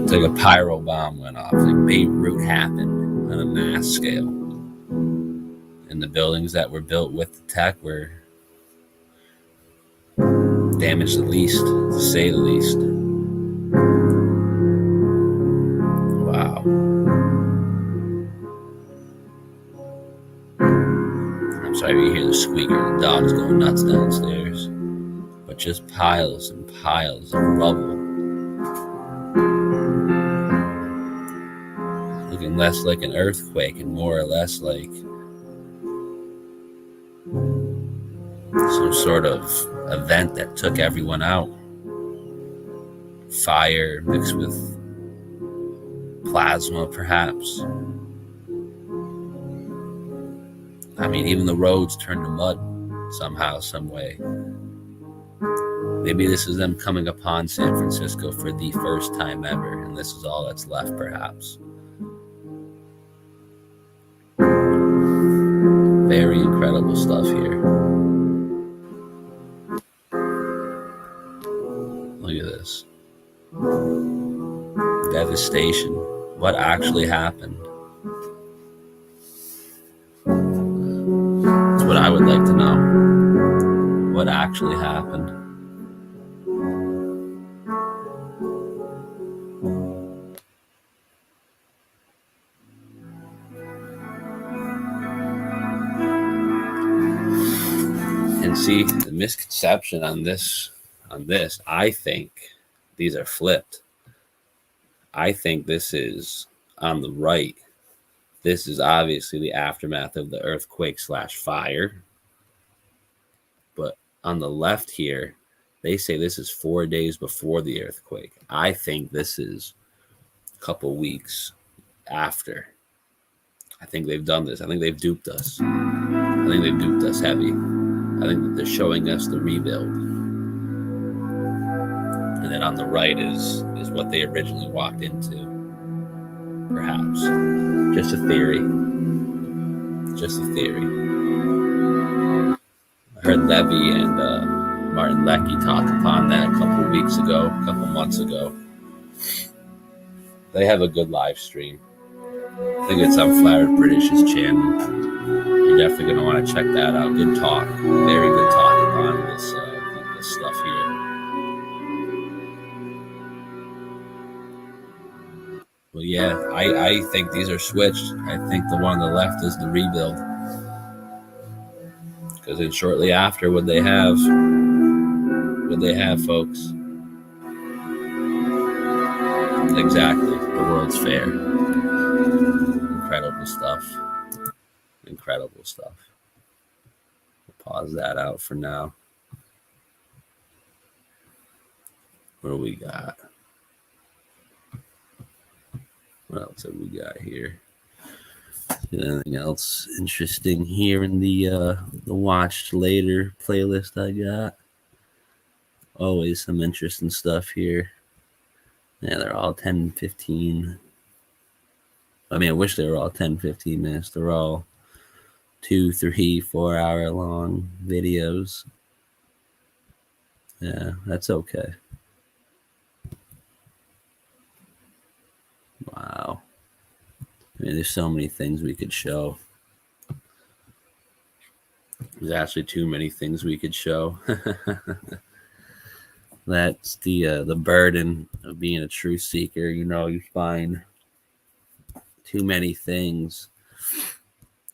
It's like a pyro bomb went off. Like Beirut happened on a mass scale. And the buildings that were built with the tech were damaged the least, to say the least. Wow. I'm sorry if you hear the squeaker. The dog's going nuts downstairs. But just piles and piles of rubble. Looking less like an earthquake and more or less like some sort of event that took everyone out. Fire mixed with plasma, perhaps. I mean, even the roads turned to mud somehow, some way. Maybe this is them coming upon San Francisco for the first time ever, and this is all that's left, perhaps. Very incredible stuff here. Look at this. Devastation. What actually happened? That's what I would like to know. What actually happened? And see, the misconception on this, I think these are flipped. I think this is on the right. This is obviously the aftermath of the earthquake / fire. But on the left here, they say this is 4 days before the earthquake. I think this is a couple weeks after. I think they've done this. I think they've duped us. I think they've duped us heavy. I think that they're showing us the rebuild. And then on the right is what they originally walked into. Perhaps. Just a theory. Just a theory. I heard Levy and Martin Leckie talk upon that a couple months ago. They have a good live stream. I think it's on Flat Earth British's channel. You're definitely going to want to check that out. Good talk. Very good talk upon this stuff here. Well, yeah, I think these are switched. I think the one on the left is the rebuild. Because then shortly after, what they have, folks? Exactly, the World's Fair. Incredible stuff. Incredible stuff. We'll pause that out for now. What do we got? What else have we got here? Anything else interesting here in the watched later playlist I got? Always some interesting stuff here. Yeah, they're all 10, 15. I mean, I wish they were all 10, 15 minutes. They're all 2, 3, 4 hour long videos. Yeah, that's okay. Wow. I mean, there's so many things we could show. There's actually too many things we could show. That's the burden of being a truth seeker. You know, you find too many things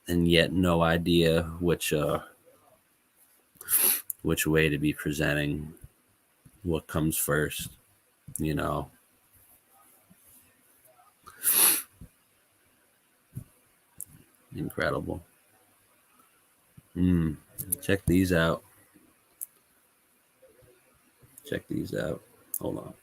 and yet no idea which way to be presenting what comes first, you know. Incredible. Check these out. Check these out. Hold on.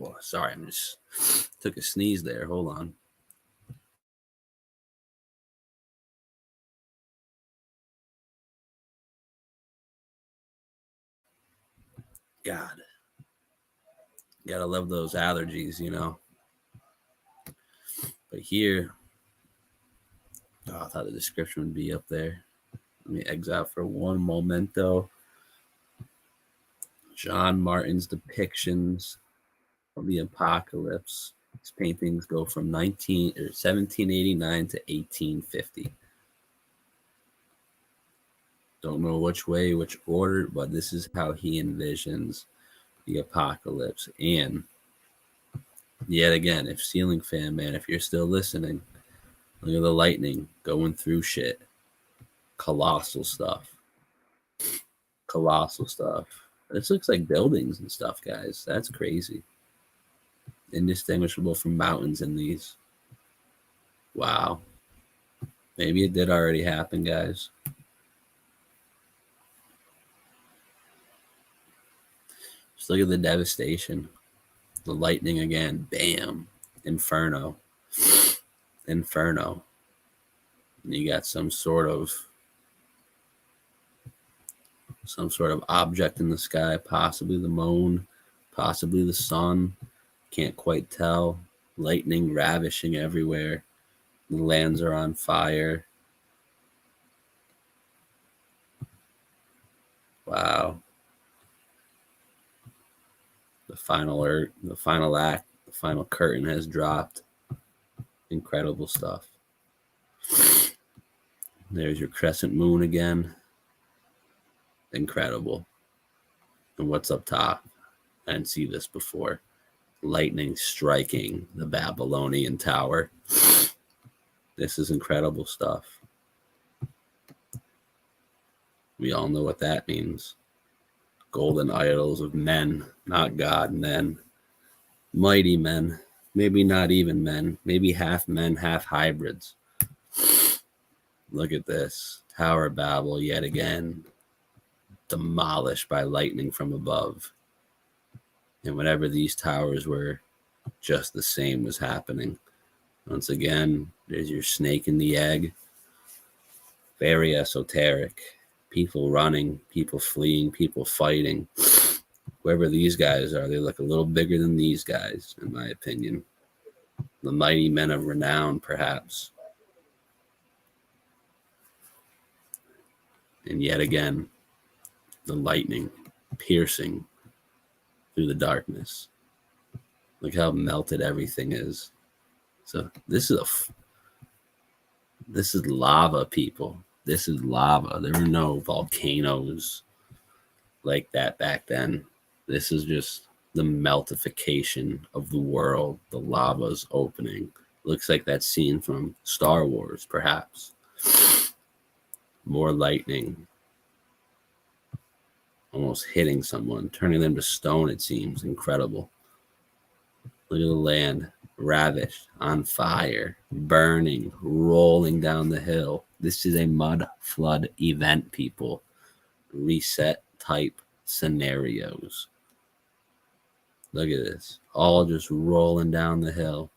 Oh, sorry, I just took a sneeze there. Hold on. God. Gotta love those allergies, you know. But here, I thought the description would be up there. Let me exit out for one momento. John Martin's depictions of the apocalypse. His paintings go from 1789 to 1850. Don't know which way, which order, but this is how he envisions the apocalypse. And yet again, if Ceiling Fan Man, if you're still listening, look at the lightning going through shit. Colossal stuff. Colossal stuff. This looks like buildings and stuff, guys. That's crazy. Indistinguishable from mountains in these. Wow. Maybe it did already happen, guys. Just look at the devastation. The lightning again. Bam. Inferno. Inferno. And you got some sort of object in the sky, possibly the moon, possibly the sun. Can't quite tell. Lightning ravishing everywhere. The lands are on fire. Wow. The final act, the final curtain has dropped. Incredible stuff. There's your crescent moon again. Incredible. And what's up top? I didn't see this before. Lightning striking the Babylonian tower. This is incredible stuff. We all know what that means. Golden idols of men, not God, men. Mighty men. Maybe not even men. Maybe half men, half hybrids. Look at this. Tower of Babel yet again. Demolished by lightning from above. And whatever these towers were, just the same was happening. Once again, there's your snake in the egg. Very esoteric. People running, people fleeing, people fighting. Whoever these guys are, they look a little bigger than these guys, in my opinion. The mighty men of renown, perhaps. And yet again, the lightning piercing through the darkness. Look how melted everything is. So this is This is lava, people. This is lava. There were no volcanoes like that back then. This is just the meltification of the world. The lava's opening. Looks like that scene from Star Wars, perhaps. More lightning. Almost hitting someone, turning them to stone, it seems. Incredible. Look at the land. Ravished, on fire, burning, rolling down the hill. This is a mud flood event, people. Reset type scenarios. Look at this. All just rolling down the hill.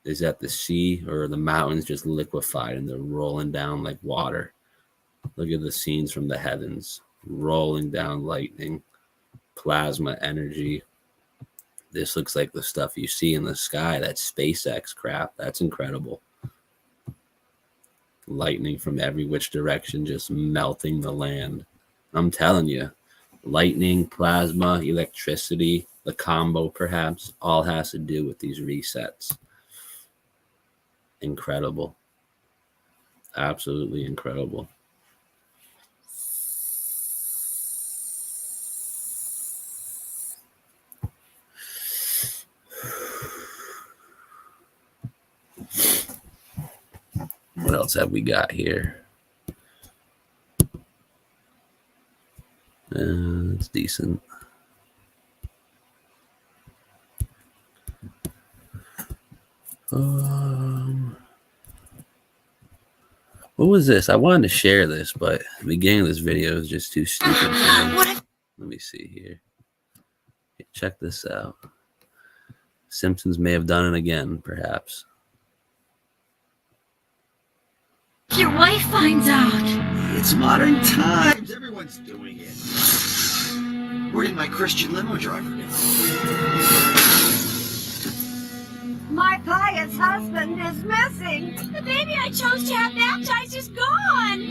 Is that the sea or the mountains just liquefied and they're rolling down like water? Look at the scenes from the heavens. Rolling down lightning, plasma energy. This looks like the stuff you see in the sky. That SpaceX crap. That's incredible. Lightning from every which direction, just melting the land. I'm telling you, lightning, plasma, electricity, the combo perhaps, all has to do with these resets. Incredible. Absolutely incredible. What else have we got here? It's decent. What was this? I wanted to share this, but the beginning of this video is just too stupid for me. Let me see here. Check this out. Simpsons may have done it again, perhaps. Your wife finds out. It's modern times. Everyone's doing it. Where did my Christian limo driver go? My pious husband is missing. The baby I chose to have baptized is gone.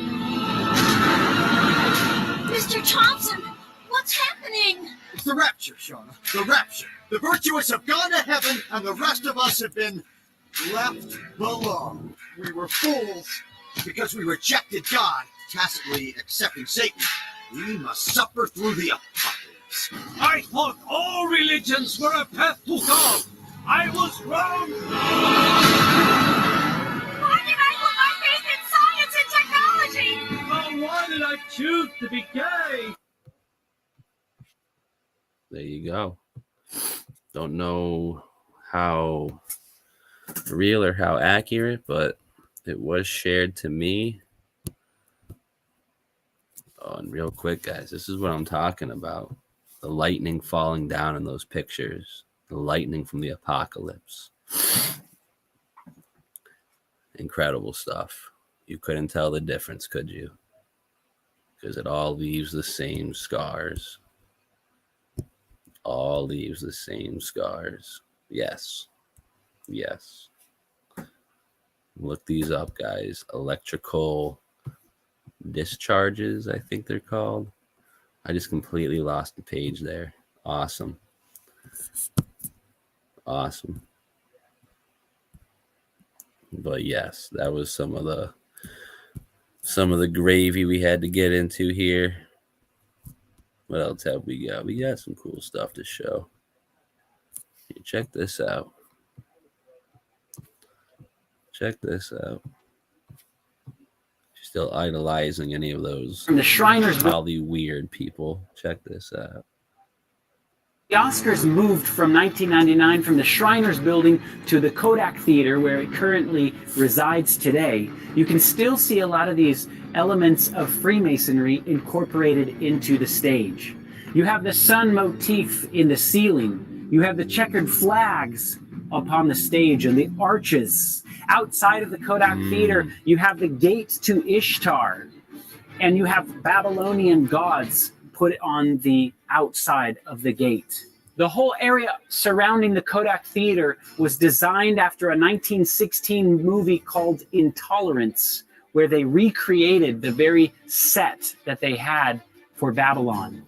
Mr. Thompson, what's happening? It's the rapture, Shauna. The rapture. The virtuous have gone to heaven, and the rest of us have been left below. We were fools because we rejected God, tacitly accepting Satan. We must suffer through the apocalypse. I thought all religions were a path to God. I was wrong. Why did I put my faith in science and technology? Oh, why did I choose to be gay? There you go. Don't know how real or how accurate, but it was shared to me. Oh, and real quick, guys, this is what I'm talking about. The lightning falling down in those pictures. The lightning from the apocalypse. Incredible stuff. You couldn't tell the difference, could you? Because it all leaves the same scars. All leaves the same scars. Yes. Yes. Look these up, guys. Electrical discharges, I think they're called. I just completely lost the page there. Awesome. Awesome. But yes, that was some of the gravy we had to get into here. What else have we got? We got some cool stuff to show. Here, check this out. Check this out. She's still idolizing any of those From the Shriners, all the weird people. Check this out. the Oscars moved from 1999 from the Shriners building to the Kodak Theater, where it currently resides today. You can still see a lot of these elements of Freemasonry incorporated into the stage. You have the sun motif in the ceiling. You have the checkered flags upon the stage and the arches. Outside of the Kodak Theater, you have the gate to Ishtar, and you have Babylonian gods put on the outside of the gate. The whole area surrounding the Kodak Theater was designed after a 1916 movie called Intolerance, where they recreated the very set that they had for Babylon.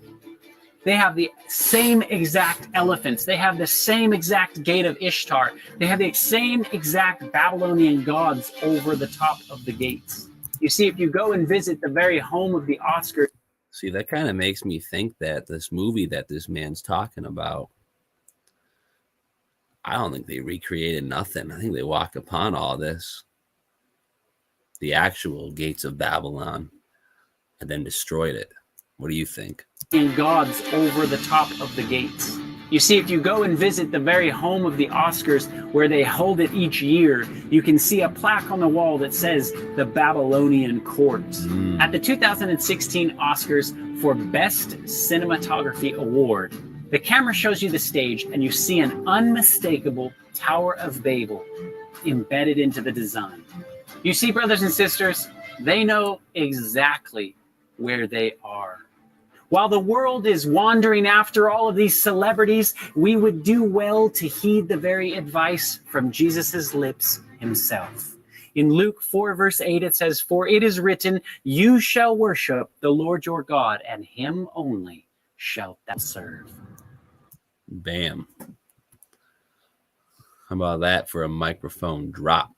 They have the same exact elephants. They have the same exact gate of Ishtar. They have the same exact Babylonian gods over the top of the gates. You see, if you go and visit the very home of the Oscars. See, that kind of makes me think that this movie that this man's talking about, I don't think they recreated nothing. I think they walked upon all this, the actual gates of Babylon, and then destroyed it. What do you think? Gods over the top of the gates. You see, if you go and visit the very home of the Oscars where they hold it each year, you can see a plaque on the wall that says the Babylonian Court. At the 2016 Oscars for Best Cinematography Award, the camera shows you the stage and you see an unmistakable Tower of Babel embedded into the design. You see, brothers and sisters, they know exactly where they are. While the world is wandering after all of these celebrities, we would do well to heed the very advice from Jesus' lips himself. In Luke 4, verse 8, it says, "For it is written, you shall worship the Lord your God, and him only shalt thou serve." Bam. How about that for a microphone drop?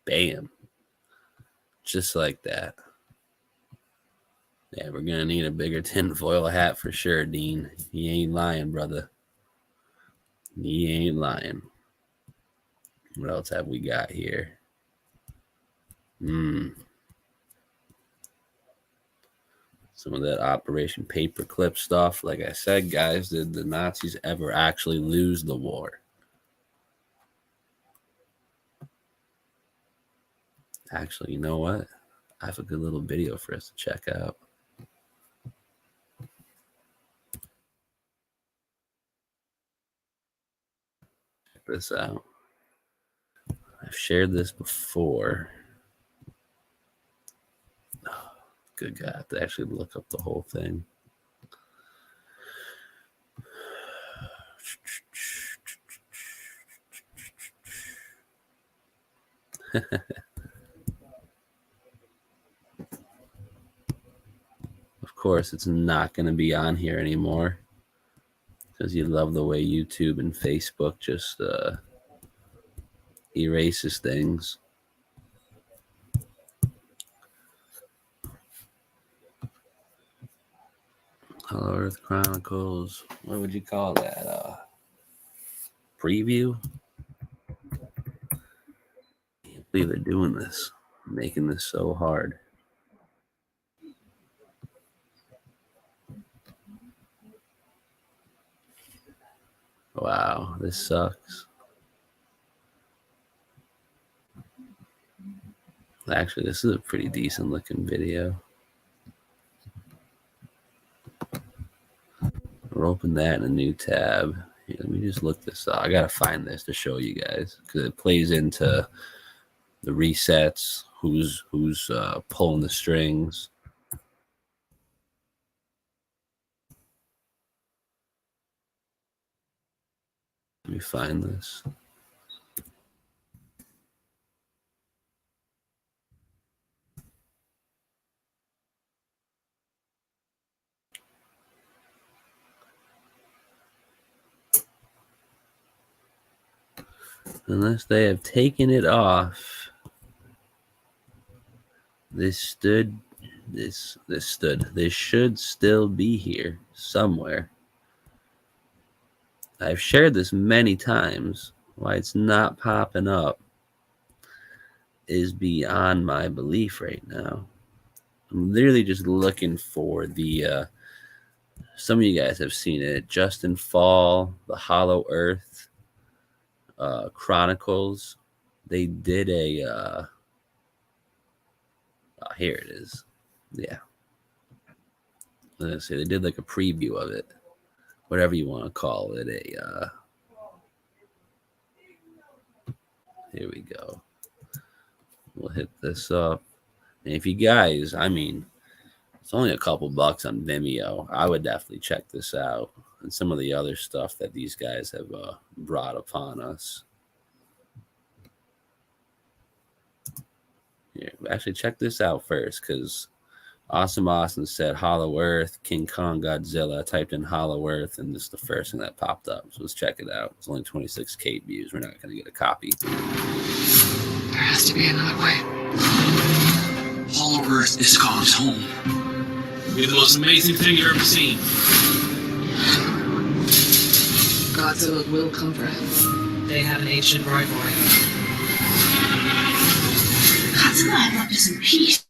Bam. Just like that. Yeah, we're going to need a bigger tinfoil hat for sure, Dean. He ain't lying, brother. He ain't lying. What else have we got here? Some of that Operation Paperclip stuff. Like I said, guys, did the Nazis ever actually lose the war? Actually, you know what? I have a good little video for us to check out. Check this out. I've shared this before. Oh, good God, I have to actually look up the whole thing. Of course, it's not going to be on here anymore because you love the way YouTube and Facebook just erases things. Hollow Earth Chronicles. What would you call that? Preview? I can't believe they're doing this, making this so hard. Wow, this sucks. Actually, this is a pretty decent looking video. We'll open that in a new tab. Here, let me just look this up. I gotta find this to show you guys because it plays into the resets, who's pulling the strings. Let me find this. Unless they have taken it off, this should still be here somewhere. I've shared this many times. Why it's not popping up is beyond my belief right now. I'm literally just looking for the some of you guys have seen it. Justin Fall, the Hollow Earth Chronicles. They did a here it is. Yeah. Let's say they did like a preview of it. Whatever you want to call it. Here we go. We'll hit this up. And if you guys, I mean, it's only a couple bucks on Vimeo. I would definitely check this out. And some of the other stuff that these guys have brought upon us. Here, actually, check this out first, because Awesome Austin said Hollow Earth, King Kong, Godzilla. I typed in Hollow Earth, and this is the first thing that popped up. So let's check it out. It's only 26K views. We're not going to get a copy. There has to be another way. Hollow Earth is Kong's home. It'll be the most amazing thing you've ever seen. Godzilla will come for him. They have an ancient rivalry. Godzilla had left us in peace.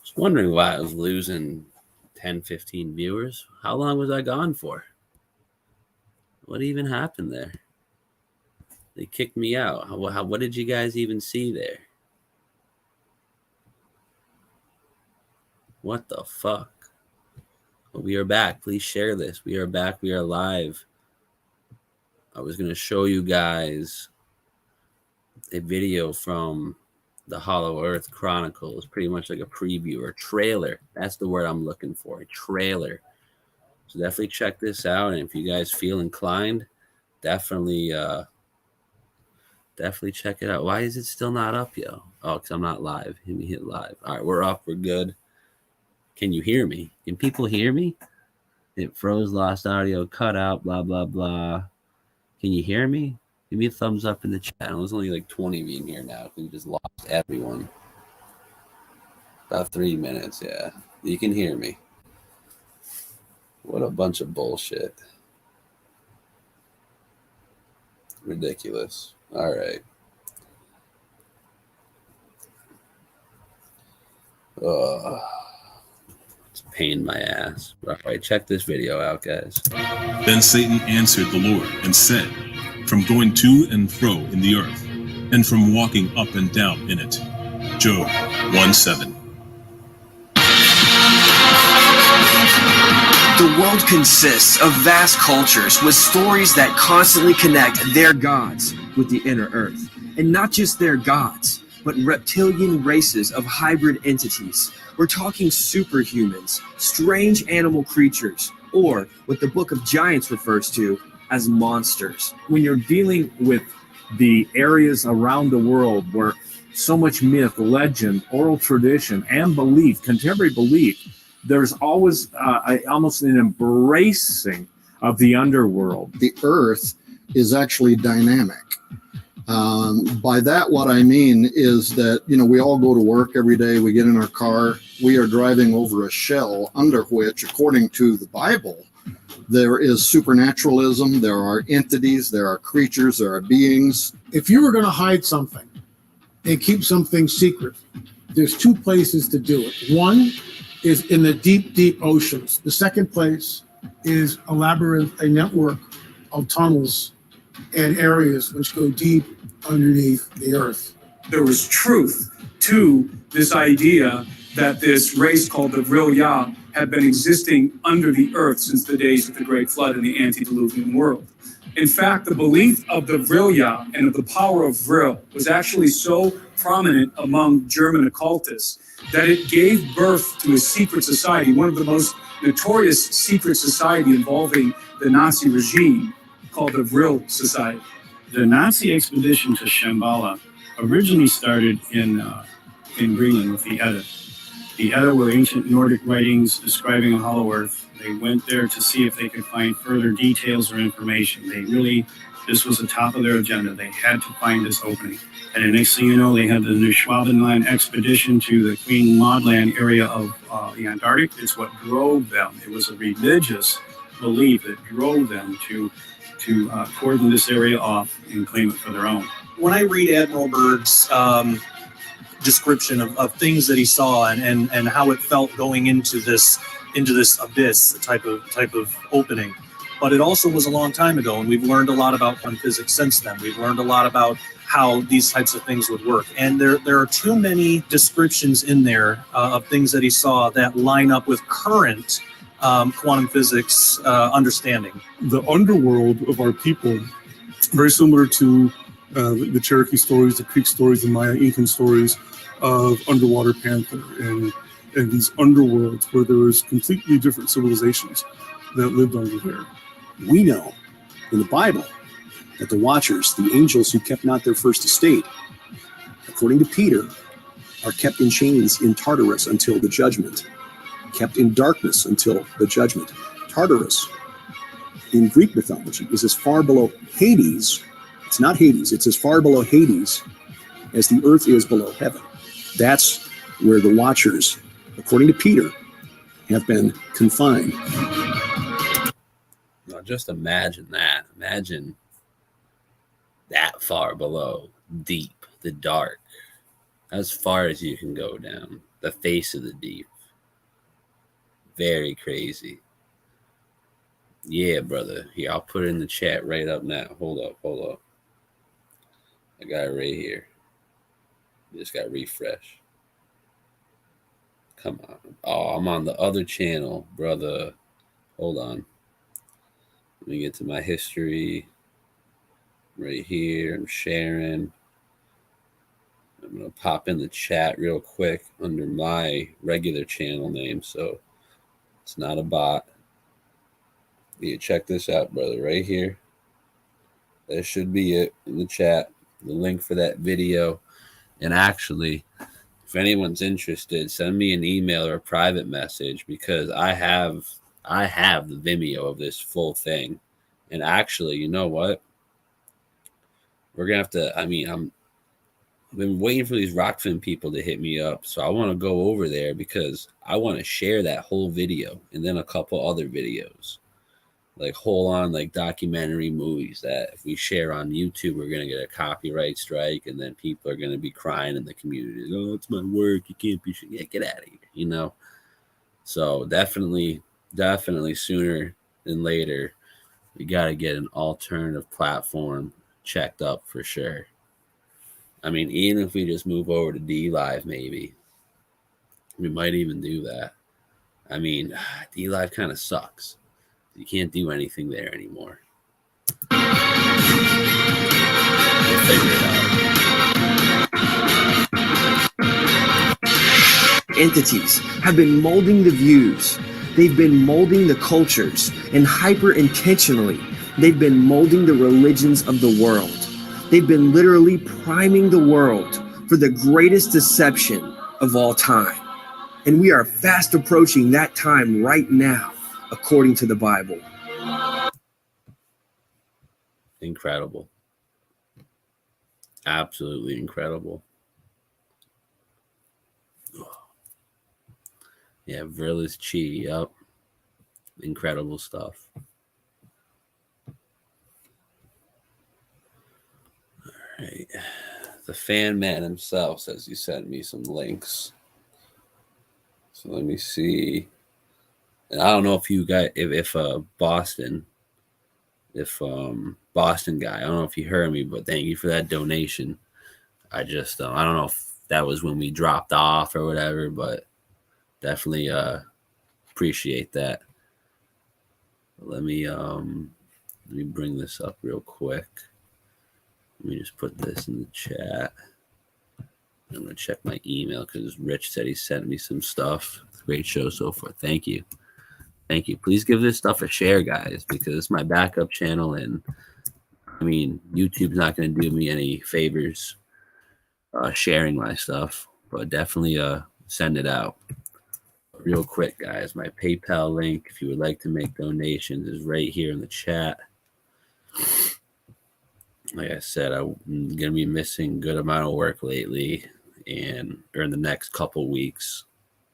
was wondering why I was losing 10, 15 viewers. How long was I gone for? What even happened there? They kicked me out. What did you guys even see there? What the fuck? But we are back. Please share this. We are back. We are live. I was going to show you guys a video from the Hollow Earth Chronicles, pretty much like a preview or trailer. That's the word I'm looking for, a trailer. So definitely check this out. And if you guys feel inclined, definitely check it out. Why is it still not up, yo? Oh, because I'm not live. Let me hit live. All right, we're up. We're good. Can you hear me? Can people hear me? It froze, lost audio, cut out, blah, blah, blah. Can you hear me? Give me a thumbs up in the chat. There's only like 20 of you in here now. We just lost everyone. About 3 minutes, yeah. You can hear me. What a bunch of bullshit. Ridiculous. All right. It's a pain in my ass. All right, check this video out, guys. Then Satan answered the Lord and said, from going to and fro in the earth, and from walking up and down in it. Job 1:7. The world consists of vast cultures with stories that constantly connect their gods with the inner earth. And not just their gods, but reptilian races of hybrid entities. We're talking superhumans, strange animal creatures, or what the Book of Giants refers to as monsters. When you're dealing with the areas around the world where so much myth, legend, oral tradition, and belief, contemporary belief, there's always almost an embracing of the underworld. The earth is actually dynamic. By that, what I mean is that, we all go to work every day. We get in our car. We are driving over a shell under which, according to the Bible, there is supernaturalism. There are entities. There are creatures. There are beings. If you were going to hide something and keep something secret, there's two places to do it. One is in the deep, deep oceans. The second place is a labyrinth, a network of tunnels and areas which go deep underneath the earth. There was truth to this idea that this race called the Vril-Ya had been existing under the earth since the days of the Great Flood in the antediluvian world. In fact, the belief of the Vril-Ya and of the power of Vril was actually so prominent among German occultists that it gave birth to a secret society, one of the most notorious secret society involving the Nazi regime, called the Vril Society. The Nazi expedition to Shambhala originally started in Greenland with the Edda. The Edda were ancient Nordic writings describing a hollow earth. They went there to see if they could find further details or information. This was the top of their agenda. They had to find this opening. And the next thing you know, they had the Neuschwabenland expedition to the Queen Maud Land area of the Antarctic. It's what drove them. It was a religious belief that drove them to cordon this area off and claim it for their own. When I read Admiral Byrd's description of things that he saw and how it felt going into this abyss type of opening, but it also was a long time ago, and we've learned a lot about quantum physics since then. We've learned a lot about how these types of things would work, and there are too many descriptions in there of things that he saw that line up with current quantum physics understanding. The underworld of our people, very similar to the Cherokee stories, the Creek stories, the Maya Incan stories of underwater panther and these underworlds where there was completely different civilizations that lived under there. We know in the Bible that the Watchers, the angels who kept not their first estate, according to Peter, are kept in chains in Tartarus until the judgment, kept in darkness until the judgment. Tartarus, in Greek mythology, is as far below Hades. It's not Hades. It's as far below Hades as the earth is below heaven. That's where the Watchers, according to Peter, have been confined. Now, just imagine that. Imagine that far below, deep, the dark, as far as you can go down, the face of the deep. Very crazy. Yeah, brother. Here, I'll put it in the chat right up now. Hold up. I got it right here. Just got to refresh. Come on. Oh, I'm on the other channel, brother. Hold on. Let me get to my history. Right here. I'm sharing. I'm going to pop in the chat real quick under my regular channel name, so it's not a bot. Yeah, check this out, brother, right here. That should be it in the chat. The link for that video. And actually, if anyone's interested, send me an email or a private message, because I have the Vimeo of this full thing. And actually, you know what? We're going to have to, I've been waiting for these Rockfin people to hit me up. So I want to go over there because I want to share that whole video and then a couple other videos. Like like documentary movies that if we share on YouTube, we're going to get a copyright strike, and then people are going to be crying in the community. Oh, it's my work. You can't be, yeah, get out of here, So definitely sooner than later, we got to get an alternative platform checked up for sure. Even if we just move over to DLive, maybe we might even do that. DLive kind of sucks. You can't do anything there anymore. We'll figure it out. Entities have been molding the views They've been molding the cultures, and hyper intentionally, they've been molding the religions of the world. They've been literally priming the world for the greatest deception of all time. And we are fast approaching that time right now, according to the Bible. Incredible. Absolutely incredible. Yeah, Verlis Chi. Yep. Incredible stuff. All right. The fan man himself says he sent me some links. So let me see. And I don't know if you guys, if Boston guy, I don't know if you heard me, but thank you for that donation. I just, I don't know if that was when we dropped off or whatever, but definitely appreciate that. Let me bring this up real quick. Let me just put this in the chat. I'm going to check my email because Rich said he sent me some stuff. Great show so far. Thank you. Thank you. Please give this stuff a share, guys, because it's my backup channel. And I mean, YouTube's not going to do me any favors sharing my stuff, but definitely send it out. Real quick, guys, my PayPal link, if you would like to make donations, is right here in the chat. Like I said, I'm going to be missing a good amount of work lately or in the next couple weeks.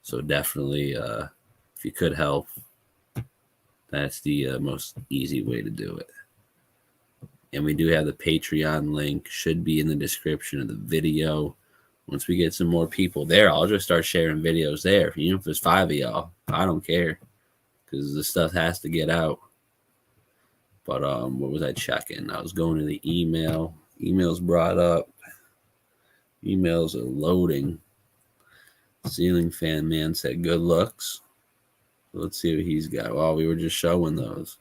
So definitely, if you could help, that's the most easy way to do it. And we do have the Patreon link, should be in the description of the video. Once we get some more people there, I'll just start sharing videos there. Even if there's 5 of y'all, I don't care, because the stuff has to get out. But what was I checking? I was going to the email. Emails brought up. Emails are loading. Ceiling fan man said good looks. Let's see what he's got. Well, we were just showing those.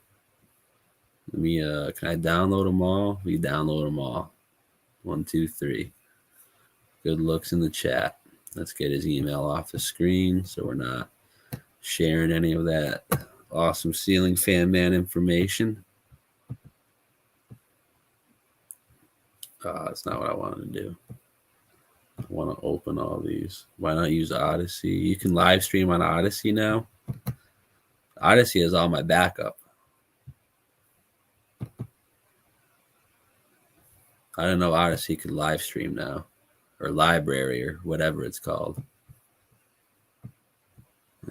Let me can I download them all? We download them all. 1, 2, 3. Good looks in the chat. Let's get his email off the screen so we're not sharing any of that awesome ceiling fan man information. That's not what I wanted to do. I want to open all these. Why not use Odyssey? You can live stream on Odyssey now. Odyssey has all my backup. I don't know Odyssey could live stream now, or library, or whatever it's called.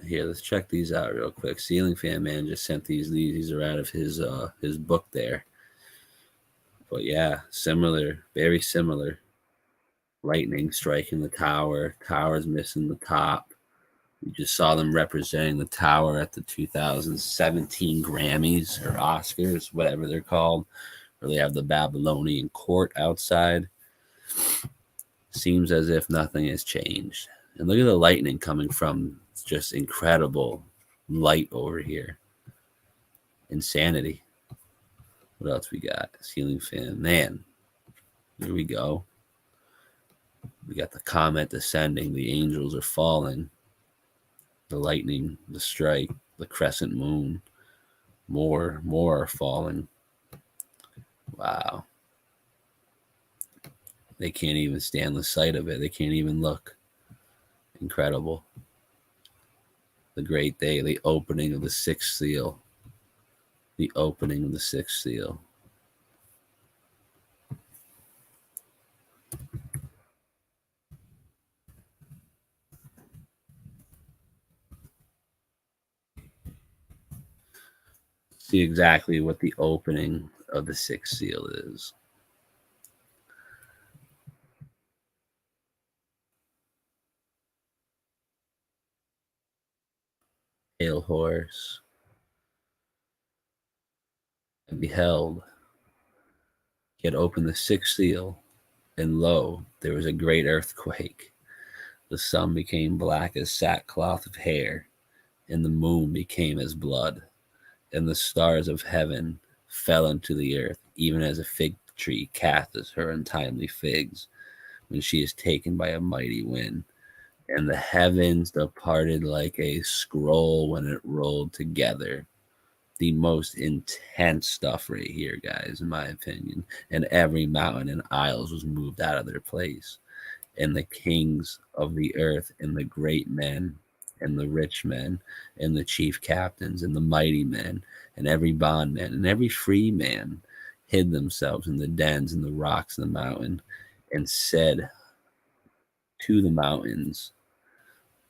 Here, let's check these out real quick. Ceiling Fan Man just sent these. These are out of his book there. But yeah, similar, very similar. Lightning striking the tower. Tower's missing the top. We just saw them representing the tower at the 2017 Grammys or Oscars, whatever they're called, where they have the Babylonian court outside. Seems as if nothing has changed. And look at the lightning coming from just incredible light over here. Insanity. What else we got? Ceiling fan. Man, here we go. We got the comet descending. The angels are falling. The lightning, the strike, the crescent moon. More are falling. Wow. They can't even stand the sight of it. They can't even look. Incredible. The great day, the opening of the sixth seal. The opening of the sixth seal. See exactly what the opening of the sixth seal is. Pale horse. I beheld. He had opened the sixth seal, and lo, there was a great earthquake. The sun became black as sackcloth of hair, and the moon became as blood, and the stars of heaven fell into the earth, even as a fig tree casteth her untimely figs when she is taken by a mighty wind. and the heavens departed like a scroll when it rolled together. The most intense stuff right here, guys, in my opinion. And every mountain and isles was moved out of their place. And the kings of the earth, and the great men, and the rich men, and the chief captains, and the mighty men, and every bondman, and every free man hid themselves in the dens and the rocks of the mountain, and said to the mountains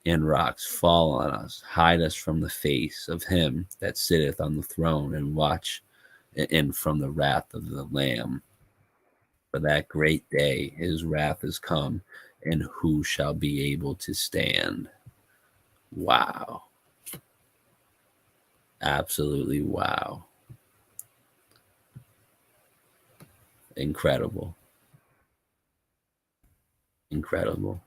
and rocks, fall on us, hide us from the face of him that sitteth on the throne, and watch and from the wrath of the Lamb. For that great day his wrath is come, and who shall be able to stand? Wow. Absolutely wow. Incredible. Incredible.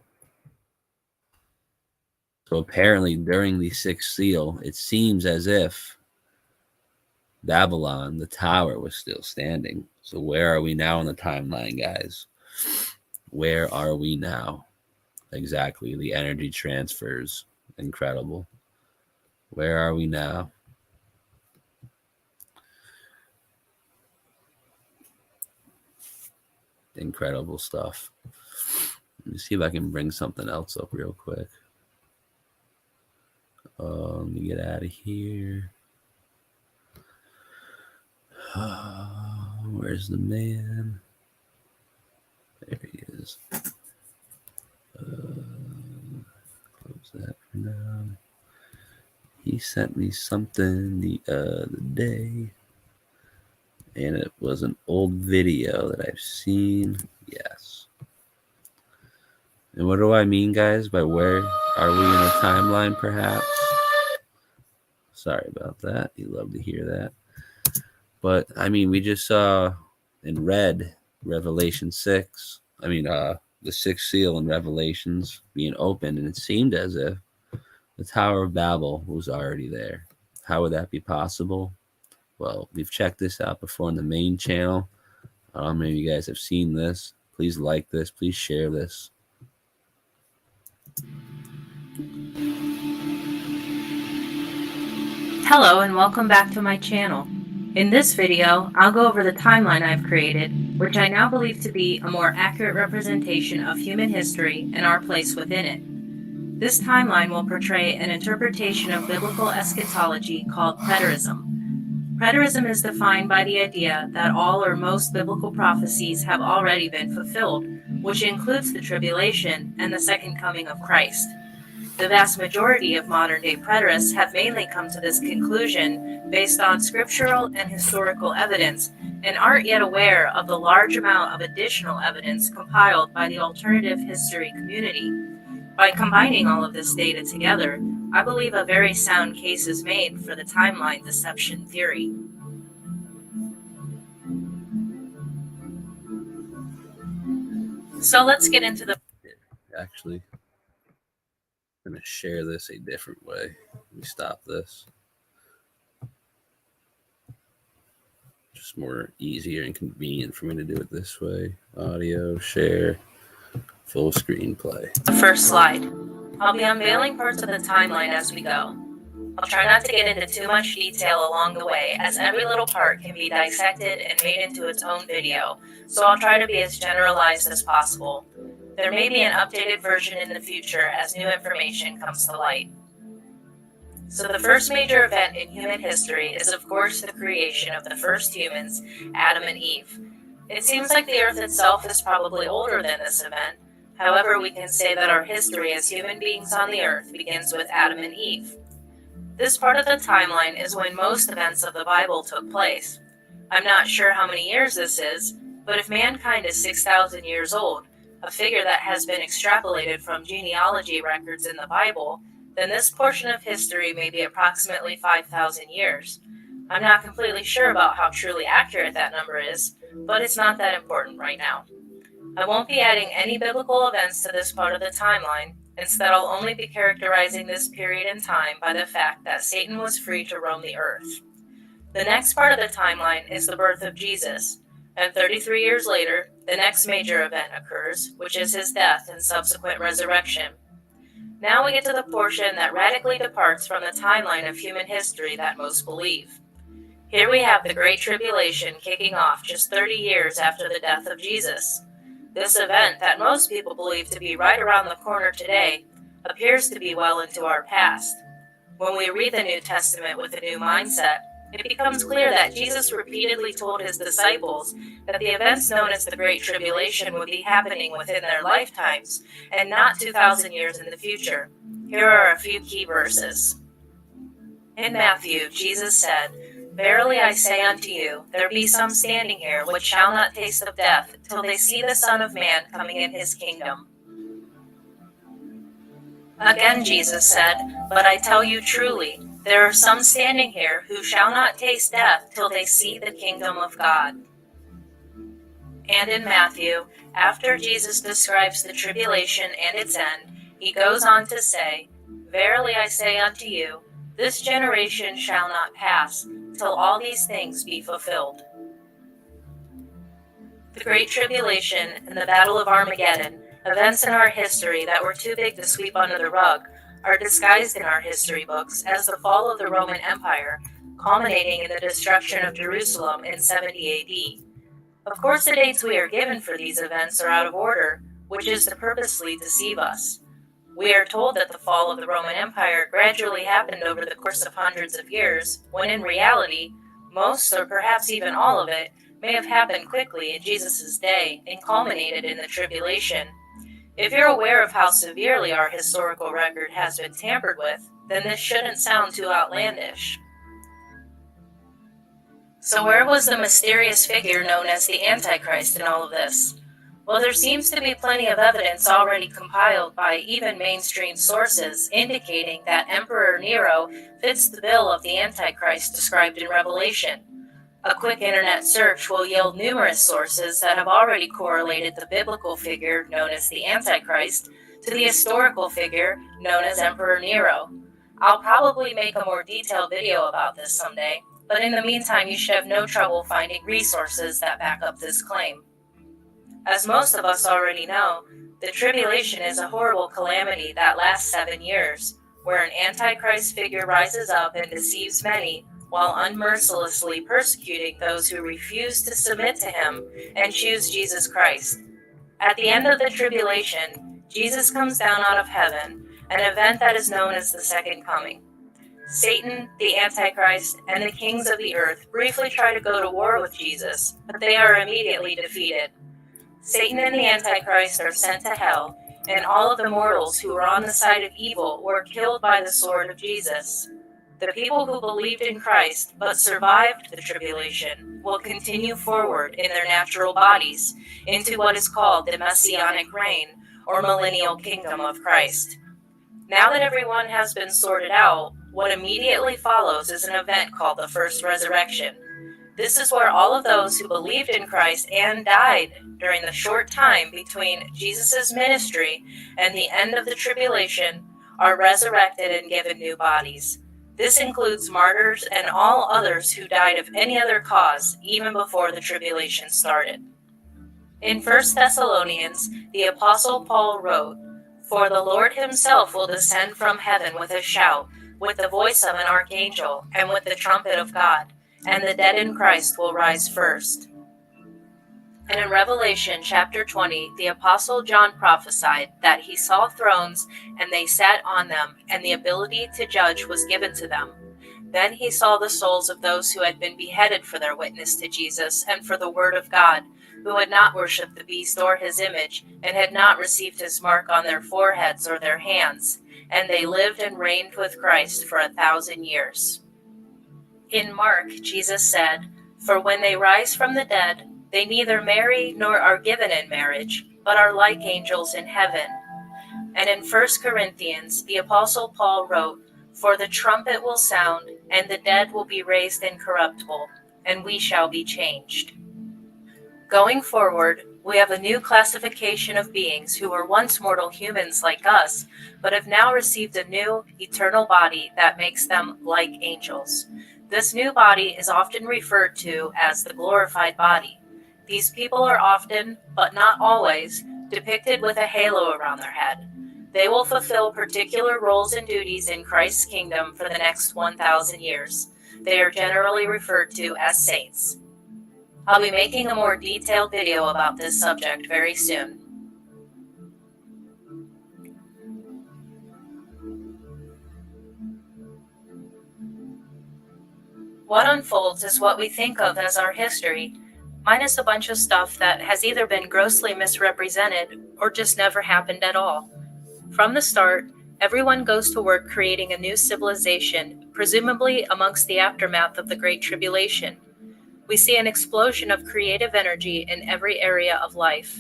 So apparently during the sixth seal, it seems as if Babylon, the tower, was still standing. So where are we now in the timeline, guys? Where are we now? Exactly. The energy transfers. Incredible. Where are we now? Incredible stuff. Let me see if I can bring something else up real quick. Let me get out of here. Where's the man? There he is. Close that for now. He sent me something the other day, and it was an old video that I've seen. Yes. And what do I mean, guys, by where are we in a timeline, perhaps? Sorry about that. You love to hear that. But, I mean, we just saw and read Revelation 6. I mean, the sixth seal in Revelations being opened, and it seemed as if the Tower of Babel was already there. How would that be possible? Well, we've checked this out before on the main channel. I don't know how many of you guys have seen this. Please like this. Please share this. Hello and welcome back to my channel. In this video, I'll go over the timeline I've created, which I now believe to be a more accurate representation of human history and our place within it. This timeline will portray an interpretation of biblical eschatology called preterism. Preterism is defined by the idea that all or most biblical prophecies have already been fulfilled, which includes the tribulation and the second coming of Christ. The vast majority of modern-day preterists have mainly come to this conclusion based on scriptural and historical evidence and aren't yet aware of the large amount of additional evidence compiled by the alternative history community. By combining all of this data together, I believe a very sound case is made for the timeline deception theory. So let's get into the... Actually, I'm going to share this a different way. Let me stop this. Just more easier and convenient for me to do it this way. Audio, share, full screen play. The first slide. I'll be unveiling parts of the timeline as we go. I'll try not to get into too much detail along the way, as every little part can be dissected and made into its own video, so I'll try to be as generalized as possible. There may be an updated version in the future as new information comes to light. So the first major event in human history is of course the creation of the first humans, Adam and Eve. It seems like the earth itself is probably older than this event. However, we can say that our history as human beings on the earth begins with Adam and Eve. This part of the timeline is when most events of the Bible took place. I'm not sure how many years this is, but if mankind is 6,000 years old, a figure that has been extrapolated from genealogy records in the Bible, then this portion of history may be approximately 5,000 years. I'm not completely sure about how truly accurate that number is, but it's not that important right now. I won't be adding any biblical events to this part of the timeline. Instead, I'll only be characterizing this period in time by the fact that Satan was free to roam the earth. The next part of the timeline is the birth of Jesus, and 33 years later, the next major event occurs, which is his death and subsequent resurrection. Now we get to the portion that radically departs from the timeline of human history that most believe. Here we have the Great Tribulation kicking off just 30 years after the death of Jesus. This event that most people believe to be right around the corner today appears to be well into our past. When we read the New Testament with a new mindset, it becomes clear that Jesus repeatedly told his disciples that the events known as the Great Tribulation would be happening within their lifetimes and not 2,000 years in the future. Here are a few key verses. In Matthew, Jesus said, "Verily I say unto you, there be some standing here which shall not taste of death till they see the Son of Man coming in his kingdom." Again Jesus said, "But I tell you truly, there are some standing here who shall not taste death till they see the kingdom of God." And in Matthew, after Jesus describes the tribulation and its end, he goes on to say, "Verily I say unto you, this generation shall not pass till all these things be fulfilled." The Great Tribulation and the Battle of Armageddon, events in our history that were too big to sweep under the rug, are disguised in our history books as the fall of the Roman Empire, culminating in the destruction of Jerusalem in 70 AD. Of course, the dates we are given for these events are out of order, which is to purposely deceive us. We are told that the fall of the Roman Empire gradually happened over the course of hundreds of years, when in reality, most or perhaps even all of it may have happened quickly in Jesus' day and culminated in the tribulation. If you're aware of how severely our historical record has been tampered with, then this shouldn't sound too outlandish. So where was the mysterious figure known as the Antichrist in all of this? Well, there seems to be plenty of evidence already compiled by even mainstream sources indicating that Emperor Nero fits the bill of the Antichrist described in Revelation. A quick internet search will yield numerous sources that have already correlated the biblical figure known as the Antichrist to the historical figure known as Emperor Nero. I'll probably make a more detailed video about this someday, but in the meantime you should have no trouble finding resources that back up this claim. As most of us already know, the tribulation is a horrible calamity that lasts 7 years, where an Antichrist figure rises up and deceives many while unmercilessly persecuting those who refuse to submit to him and choose Jesus Christ. At the end of the tribulation, Jesus comes down out of heaven, an event that is known as the Second Coming. Satan, the Antichrist, and the kings of the earth briefly try to go to war with Jesus, but they are immediately defeated. Satan and the Antichrist are sent to hell, and all of the mortals who were on the side of evil were killed by the sword of Jesus. The people who believed in Christ but survived the tribulation will continue forward in their natural bodies into what is called the Messianic reign or millennial kingdom of Christ. Now that everyone has been sorted out, what immediately follows is an event called the First Resurrection. This is where all of those who believed in Christ and died during the short time between Jesus' ministry and the end of the tribulation are resurrected and given new bodies. This includes martyrs and all others who died of any other cause even before the tribulation started. In 1 Thessalonians, the Apostle Paul wrote, "For the Lord himself will descend from heaven with a shout, with the voice of an archangel, and with the trumpet of God, and the dead in Christ will rise first." And in Revelation chapter 20, the Apostle John prophesied that he saw thrones, and they sat on them, and the ability to judge was given to them. Then he saw the souls of those who had been beheaded for their witness to Jesus and for the word of God, who had not worshipped the beast or his image, and had not received his mark on their foreheads or their hands, and they lived and reigned with Christ for 1,000 years. In Mark, Jesus said, "For when they rise from the dead, they neither marry nor are given in marriage, but are like angels in heaven." And in 1 Corinthians, the Apostle Paul wrote, "For the trumpet will sound, and the dead will be raised incorruptible, and we shall be changed." Going forward, we have a new classification of beings who were once mortal humans like us, but have now received a new, eternal body that makes them like angels. This new body is often referred to as the glorified body. These people are often, but not always, depicted with a halo around their head. They will fulfill particular roles and duties in Christ's kingdom for the next 1,000 years. They are generally referred to as saints. I'll be making a more detailed video about this subject very soon. What unfolds is what we think of as our history, minus a bunch of stuff that has either been grossly misrepresented or just never happened at all. From the start, everyone goes to work creating a new civilization, presumably amongst the aftermath of the Great Tribulation. We see an explosion of creative energy in every area of life.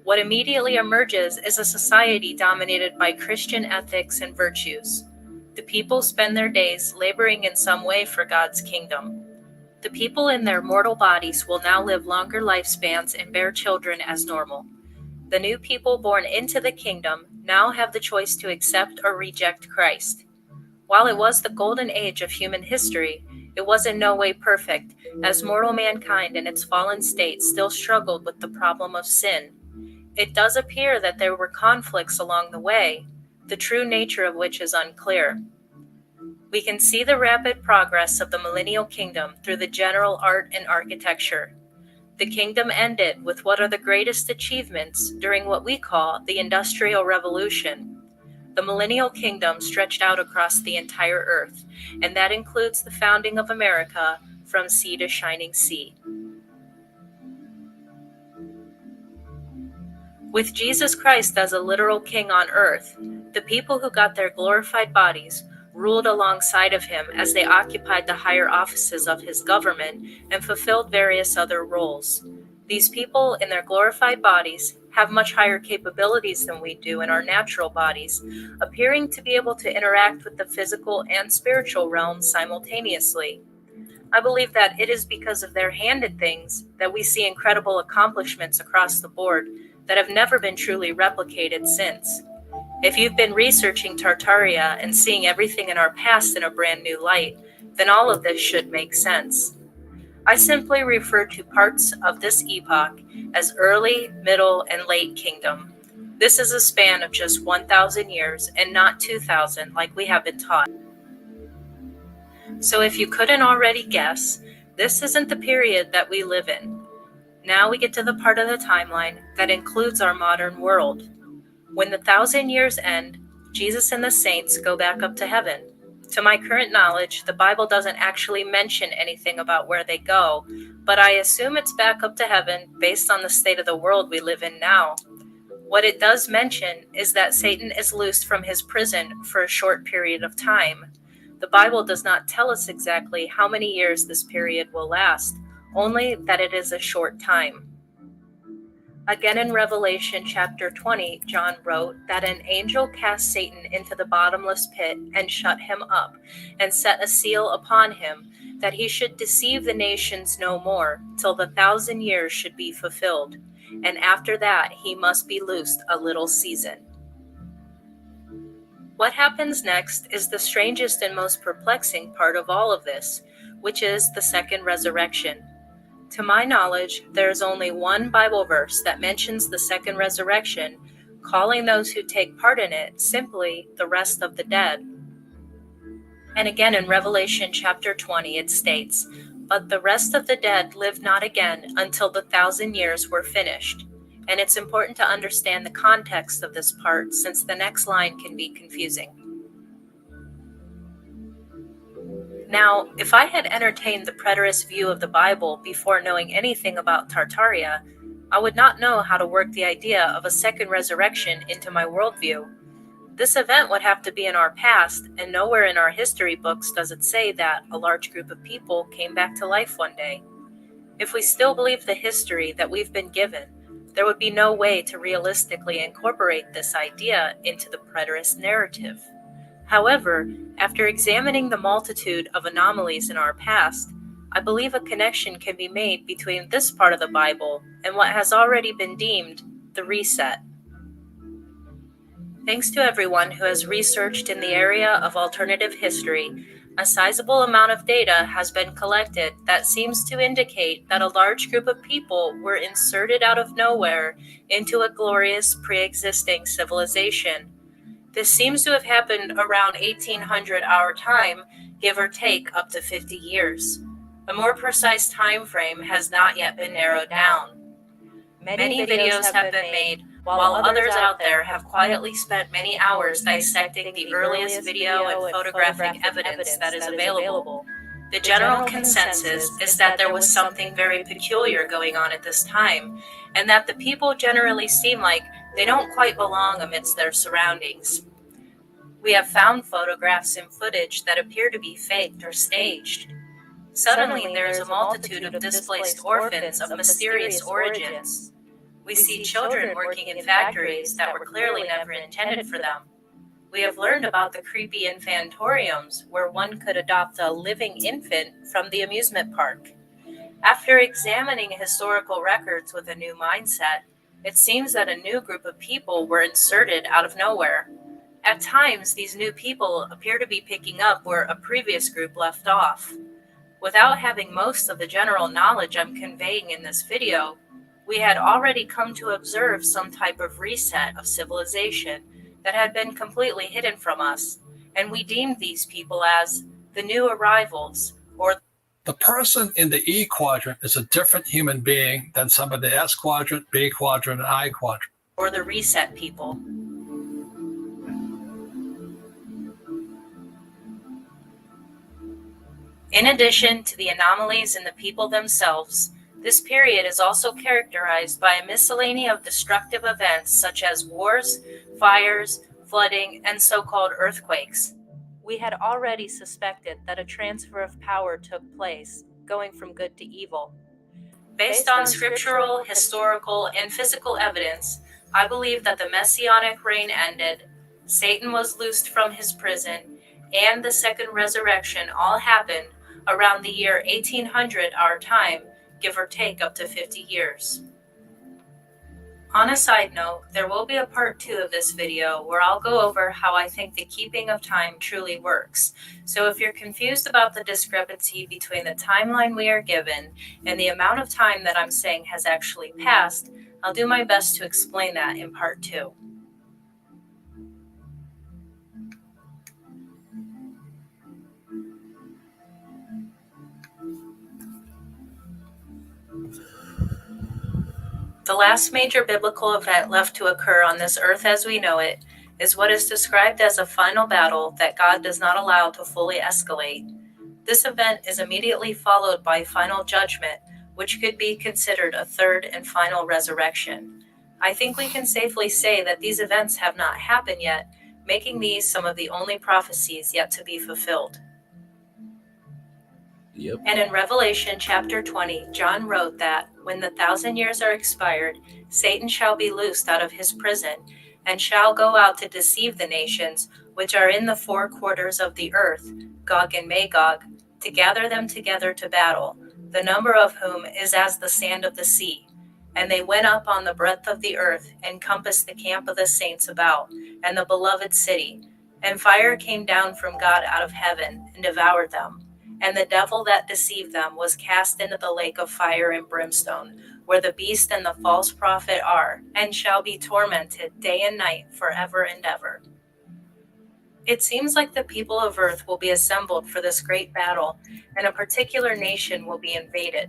What immediately emerges is a society dominated by Christian ethics and virtues. The people spend their days laboring in some way for God's kingdom. The people in their mortal bodies will now live longer lifespans and bear children as normal. The new people born into the kingdom now have the choice to accept or reject Christ. While it was the golden age of human history, it was in no way perfect, as mortal mankind in its fallen state still struggled with the problem of sin. It does appear that there were conflicts along the way, the true nature of which is unclear. We can see the rapid progress of the millennial kingdom through the general art and architecture. The kingdom ended with what are the greatest achievements during what we call the Industrial Revolution. The millennial kingdom stretched out across the entire earth, and that includes the founding of America from sea to shining sea. With Jesus Christ as a literal king on earth, the people who got their glorified bodies ruled alongside of him as they occupied the higher offices of his government and fulfilled various other roles. These people in their glorified bodies have much higher capabilities than we do in our natural bodies, appearing to be able to interact with the physical and spiritual realms simultaneously. I believe that it is because of their handed things that we see incredible accomplishments across the board that have never been truly replicated since. If you've been researching Tartaria and seeing everything in our past in a brand new light, then all of this should make sense. I simply refer to parts of this epoch as early, middle, and late kingdom. This is a span of just 1,000 years and not 2,000 like we have been taught. So if you couldn't already guess, this isn't the period that we live in. Now we get to the part of the timeline that includes our modern world. When the 1,000 years end, Jesus and the saints go back up to heaven. To my current knowledge, the Bible doesn't actually mention anything about where they go, but I assume it's back up to heaven based on the state of the world we live in now. What it does mention is that Satan is loosed from his prison for a short period of time. The Bible does not tell us exactly how many years this period will last, only that it is a short time. Again in Revelation chapter 20, John wrote that an angel cast Satan into the bottomless pit and shut him up, and set a seal upon him, that he should deceive the nations no more, till the 1,000 years should be fulfilled, and after that he must be loosed a little season. What happens next is the strangest and most perplexing part of all of this, which is the second resurrection. To my knowledge, there is only one Bible verse that mentions the second resurrection, calling those who take part in it simply the rest of the dead. And again in Revelation chapter 20 it states, "But the rest of the dead lived not again until the 1,000 years were finished." And it's important to understand the context of this part, since the next line can be confusing. Now, if I had entertained the preterist view of the Bible before knowing anything about Tartaria, I would not know how to work the idea of a second resurrection into my worldview. This event would have to be in our past, and nowhere in our history books does it say that a large group of people came back to life one day. If we still believe the history that we've been given, there would be no way to realistically incorporate this idea into the preterist narrative. However, after examining the multitude of anomalies in our past, I believe a connection can be made between this part of the Bible and what has already been deemed the reset. Thanks to everyone who has researched in the area of alternative history, a sizable amount of data has been collected that seems to indicate that a large group of people were inserted out of nowhere into a glorious pre-existing civilization. This seems to have happened around 1800 our time, give or take up to 50 years. A more precise time frame has not yet been narrowed down. Many videos have been made, while others out there have quietly spent many hours dissecting the earliest video and photographic evidence that is available. The general consensus is that there was something very peculiar going on at this time, and that the people generally seem like they don't quite belong amidst their surroundings. We have found photographs and footage that appear to be faked or staged. Suddenly, there is a multitude of displaced orphans of mysterious origins. We see children working in factories that were clearly never intended for them. We have learned about the creepy infantoriums where one could adopt a living infant from the amusement park. After examining historical records with a new mindset, it seems that a new group of people were inserted out of nowhere. At times, these new people appear to be picking up where a previous group left off. Without having most of the general knowledge I'm conveying in this video, we had already come to observe some type of reset of civilization that had been completely hidden from us, and we deemed these people as the new arrivals, or the person in the E quadrant is a different human being than some of the S quadrant, B quadrant, and I quadrant. Or the reset people. In addition to the anomalies in the people themselves, this period is also characterized by a miscellany of destructive events such as wars, fires, flooding, and so-called earthquakes. We had already suspected that a transfer of power took place, going from good to evil. Based on scriptural, historical, and physical evidence, I believe that the Messianic reign ended, Satan was loosed from his prison, and the second resurrection all happened around the year 1800 our time, give or take up to 50 years. On a side note, there will be a part 2 of this video where I'll go over how I think the keeping of time truly works. So if you're confused about the discrepancy between the timeline we are given and the amount of time that I'm saying has actually passed, I'll do my best to explain that in part 2. The last major biblical event left to occur on this earth as we know it is what is described as a final battle that God does not allow to fully escalate. This event is immediately followed by final judgment, which could be considered a third and final resurrection. I think we can safely say that these events have not happened yet, making these some of the only prophecies yet to be fulfilled. Yep. And in Revelation chapter 20, John wrote that when the 1,000 years are expired, Satan shall be loosed out of his prison, and shall go out to deceive the nations which are in the 4 quarters of the earth, Gog and Magog, to gather them together to battle, the number of whom is as the sand of the sea. And they went up on the breadth of the earth, and compassed the camp of the saints about, and the beloved city. And fire came down from God out of heaven, and devoured them. And the devil that deceived them was cast into the lake of fire and brimstone, where the beast and the false prophet are, and shall be tormented day and night forever and ever. It seems like the people of earth will be assembled for this great battle, and a particular nation will be invaded.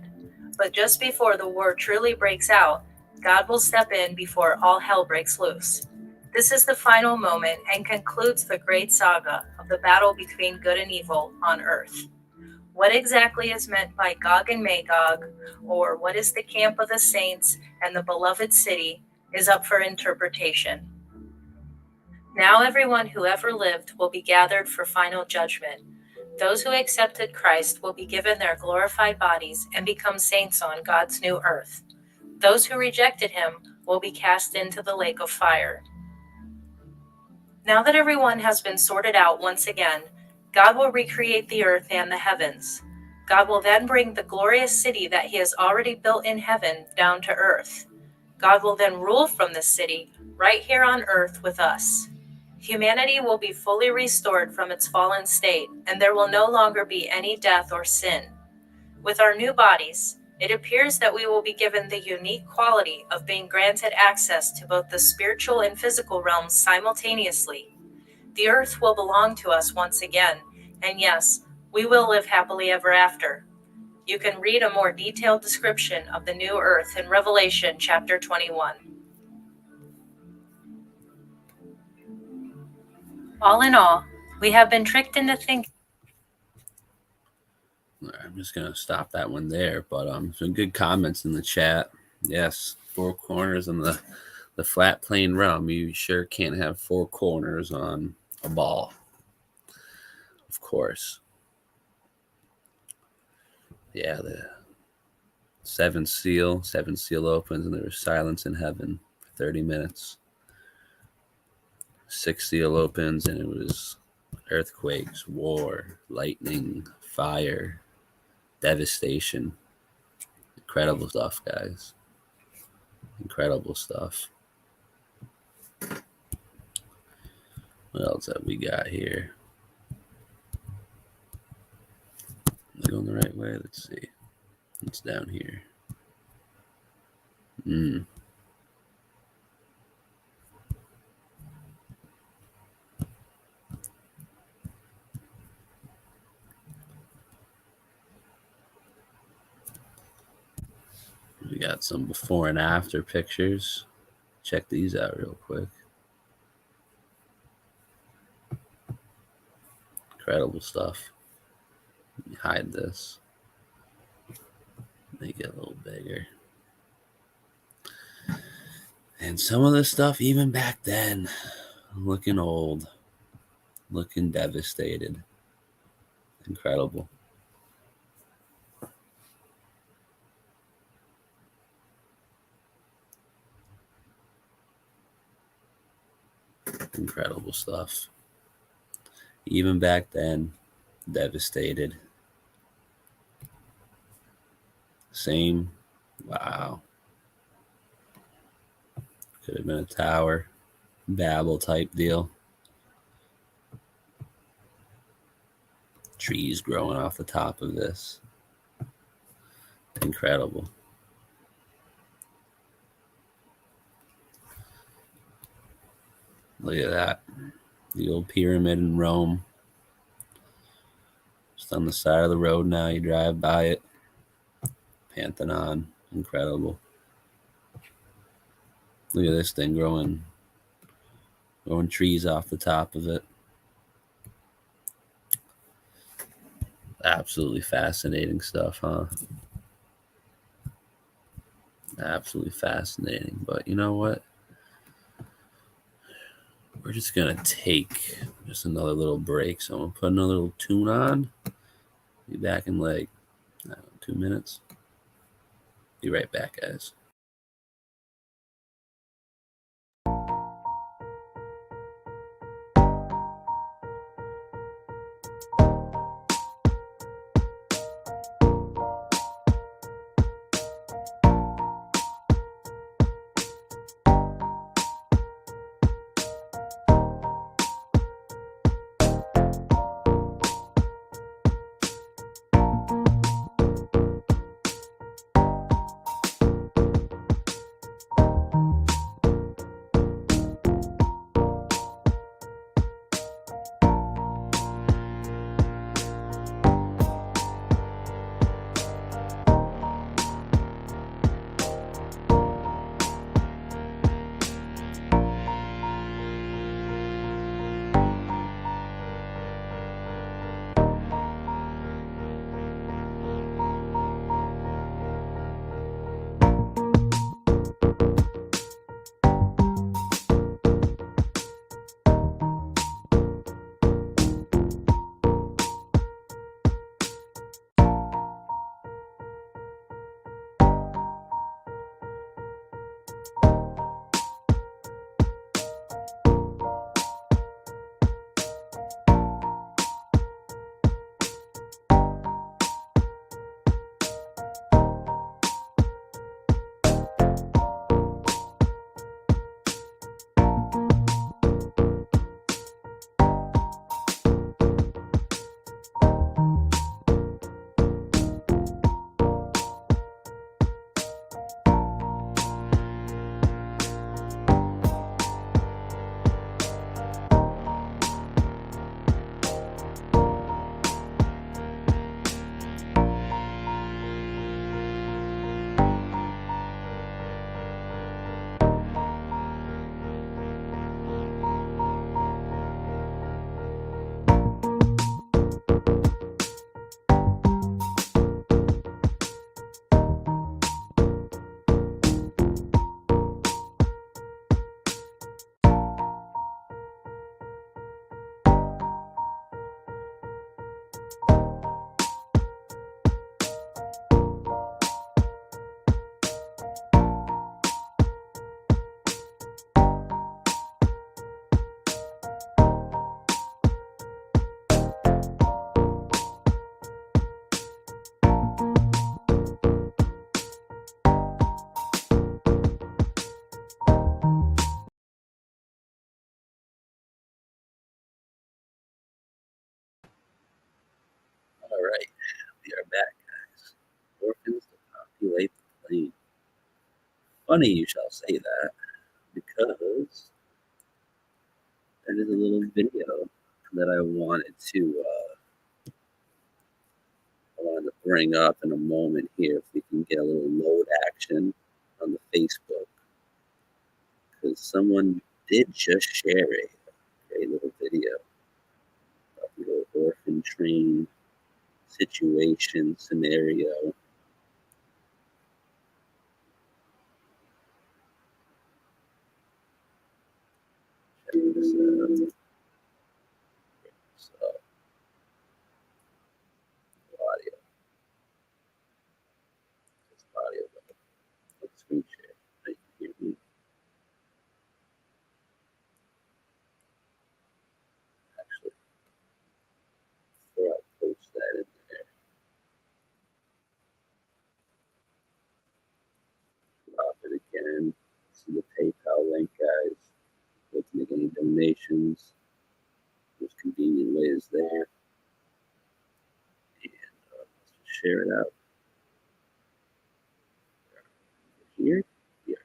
But just before the war truly breaks out, God will step in before all hell breaks loose. This is the final moment and concludes the great saga of the battle between good and evil on earth. What exactly is meant by Gog and Magog, or what is the camp of the saints and the beloved city, is up for interpretation. Now everyone who ever lived will be gathered for final judgment. Those who accepted Christ will be given their glorified bodies and become saints on God's new earth. Those who rejected him will be cast into the lake of fire. Now that everyone has been sorted out once again, God will recreate the earth and the heavens. God will then bring the glorious city that he has already built in heaven down to earth. God will then rule from this city right here on earth with us. Humanity will be fully restored from its fallen state, and there will no longer be any death or sin. With our new bodies, it appears that we will be given the unique quality of being granted access to both the spiritual and physical realms simultaneously. The earth will belong to us once again, and yes, we will live happily ever after. You can read a more detailed description of the new earth in Revelation chapter 21. All in all, we have been tricked into thinking. I'm just gonna stop that one there, but some good comments in the chat. Yes, four corners in the flat plane realm. You sure can't have four corners on a ball, of course. Yeah, the seventh seal opens, and there was silence in heaven for 30 minutes. Sixth seal opens, and it was earthquakes, war, lightning, fire, devastation. Incredible stuff, guys. Incredible stuff. What else have we got here? Am I going the right way? Let's see. What's down here? We got some before and after pictures. Check these out real quick. Incredible stuff. Let me hide this. Make it a little bigger. And some of this stuff, even back then, looking old, looking devastated. Incredible. Incredible stuff. Even back then, devastated. Same. Wow. Could have been a tower. Babel type deal. Trees growing off the top of this. Incredible. Look at that. The old pyramid in Rome. Just on the side of the road now. You drive by it. Pantheon. Incredible. Look at this thing growing trees off the top of it. Absolutely fascinating stuff, huh? Absolutely fascinating. But you know what? We're just going to take just another little break. So I'm going to put another little tune on. Be back in like 2 minutes. Be right back, guys. right, we are back, guys. Orphans to populate the plane. Funny you shall say that, because there is a little video that I wanted to bring up in a moment here. If we can get a little load action on the Facebook, because someone did just share a great little video of the little orphan train situation scenario. Check this out. So, audio. It's audio. Let's screen share. Right here. Actually, before I post that in there, drop it again. See the PayPal link, guys. Let's make any donations. There's convenient ways there. And let's just share it out. Here. Here.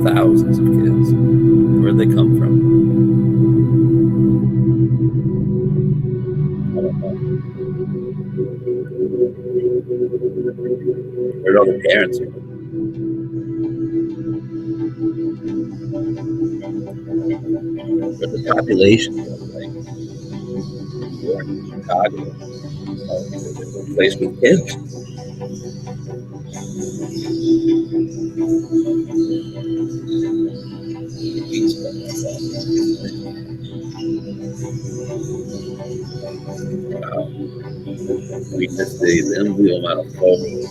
Thousands of kids. Where'd they come from? I don't know. Where'd all the parents go? Where'd the population go? Like New York, Chicago, a place with kids. Wow. We missed the emblem amount of photos.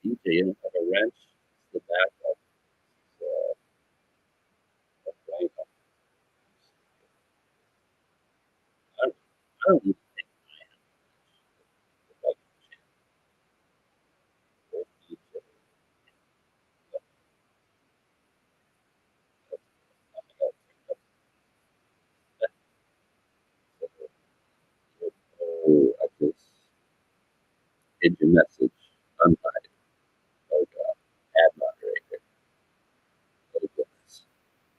DJ, you don't have a wrench. It's the back of the I don't even think I just hid your message unhide. Oh God, add moderator. Oh goodness,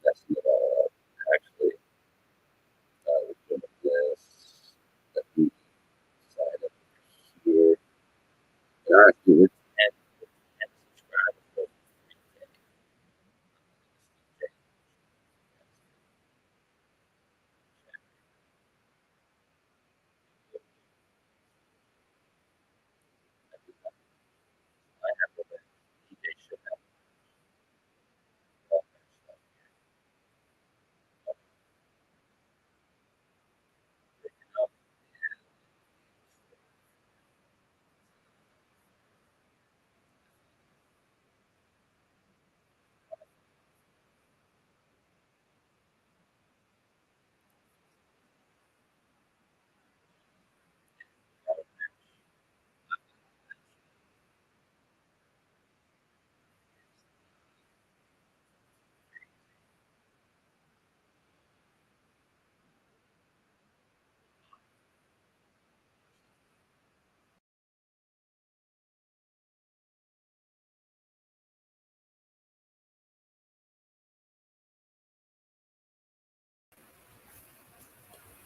messing it all up. Actually, we're doing this. Let me sign up here. And honestly, we're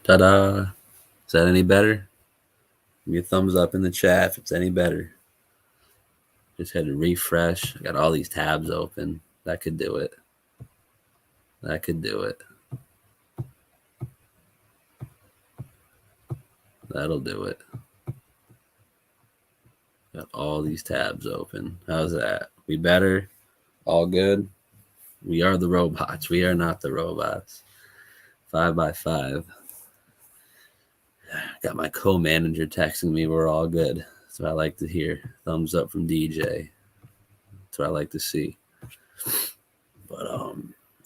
Ta-da! Is that any better? Give me a thumbs up in the chat if it's any better. Just had to refresh. I got all these tabs open. That could do it. That could do it. That'll do it. Got all these tabs open. How's that? We better? All good? We are the robots. We are not the robots. 5x5. Got my co-manager texting me we're all good. That's what I like to hear. Thumbs up from DJ. That's what I like to see. But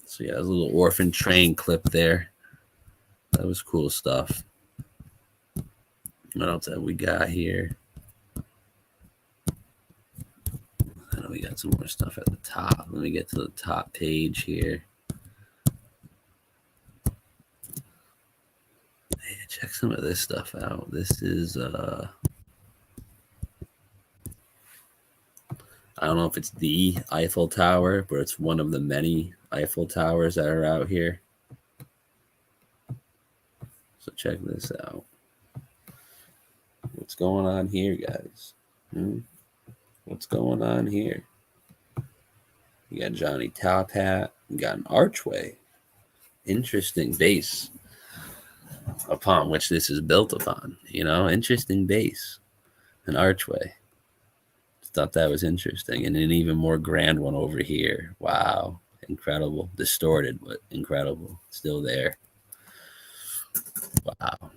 so yeah, there's a little Orphan Train clip there. That was cool stuff. What else have we got here? I know we got some more stuff at the top. Let me get to the top page here. Hey, check some of this stuff out. This is I don't know if it's the Eiffel Tower, but it's one of the many Eiffel Towers that are out here. So check this out. What's going on here, guys? What's going on here? You got Johnny Top Hat. You got an archway. Interesting base upon which this is built upon. You know, interesting base. An archway. Thought that was interesting. And an even more grand one over here. Wow. Incredible. Distorted, but incredible. Still there. Wow.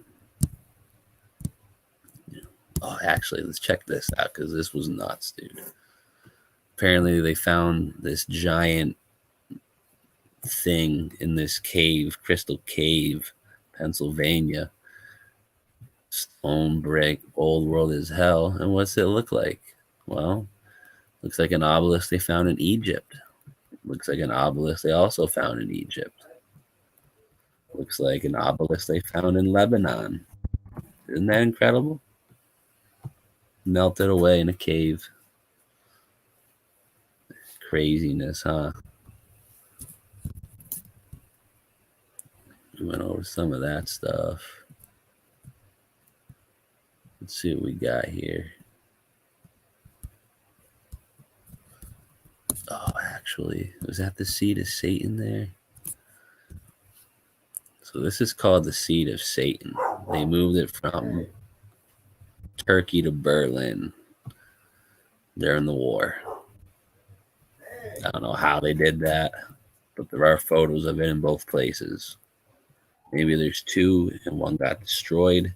Oh, actually, let's check this out because this was nuts, dude. Apparently, they found this giant thing in this cave, Crystal Cave, Pennsylvania. Stone brick, old world as hell. And what's it look like? Well, looks like an obelisk they found in Egypt. Looks like an obelisk they also found in Egypt. Looks like an obelisk they found in Lebanon. Isn't that incredible? Melted away in a cave. Craziness, huh? We went over some of that stuff. Let's see what we got here. Oh, actually, was that the seat of Satan there? So this is called the seat of Satan. They moved it from Turkey to Berlin during the war. I don't know how they did that, but there are photos of it in both places. Maybe there's two and one got destroyed.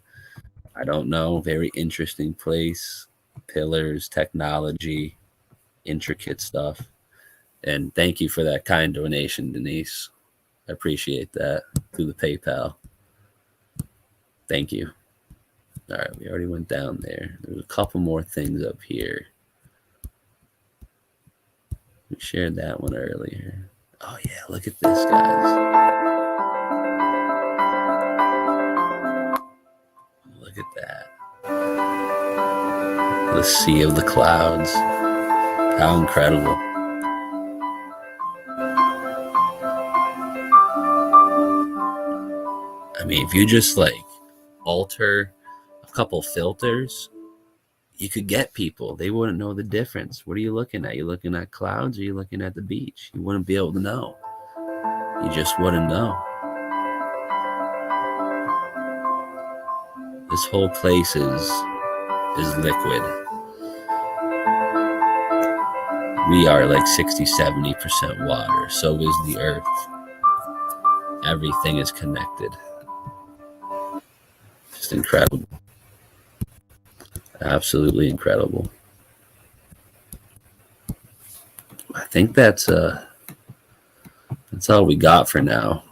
I don't know. Very interesting place. Pillars, technology, intricate stuff. And thank you for that kind donation, Denise. I appreciate that through the PayPal. Thank you. All right, we already went down there. There's a couple more things up here. We shared that one earlier. Oh, yeah, look at this, guys. Look at that. The Sea of the Clouds. How incredible. I mean, if you just like alter a couple filters, you could get people. They wouldn't know the difference. What are you looking at? You looking at clouds or you looking at the beach? You wouldn't be able to know. You just wouldn't know. This whole place is liquid. We are like 60-70% water. So is the earth. Everything is connected. Just incredible. Absolutely incredible. I think that's all we got for now.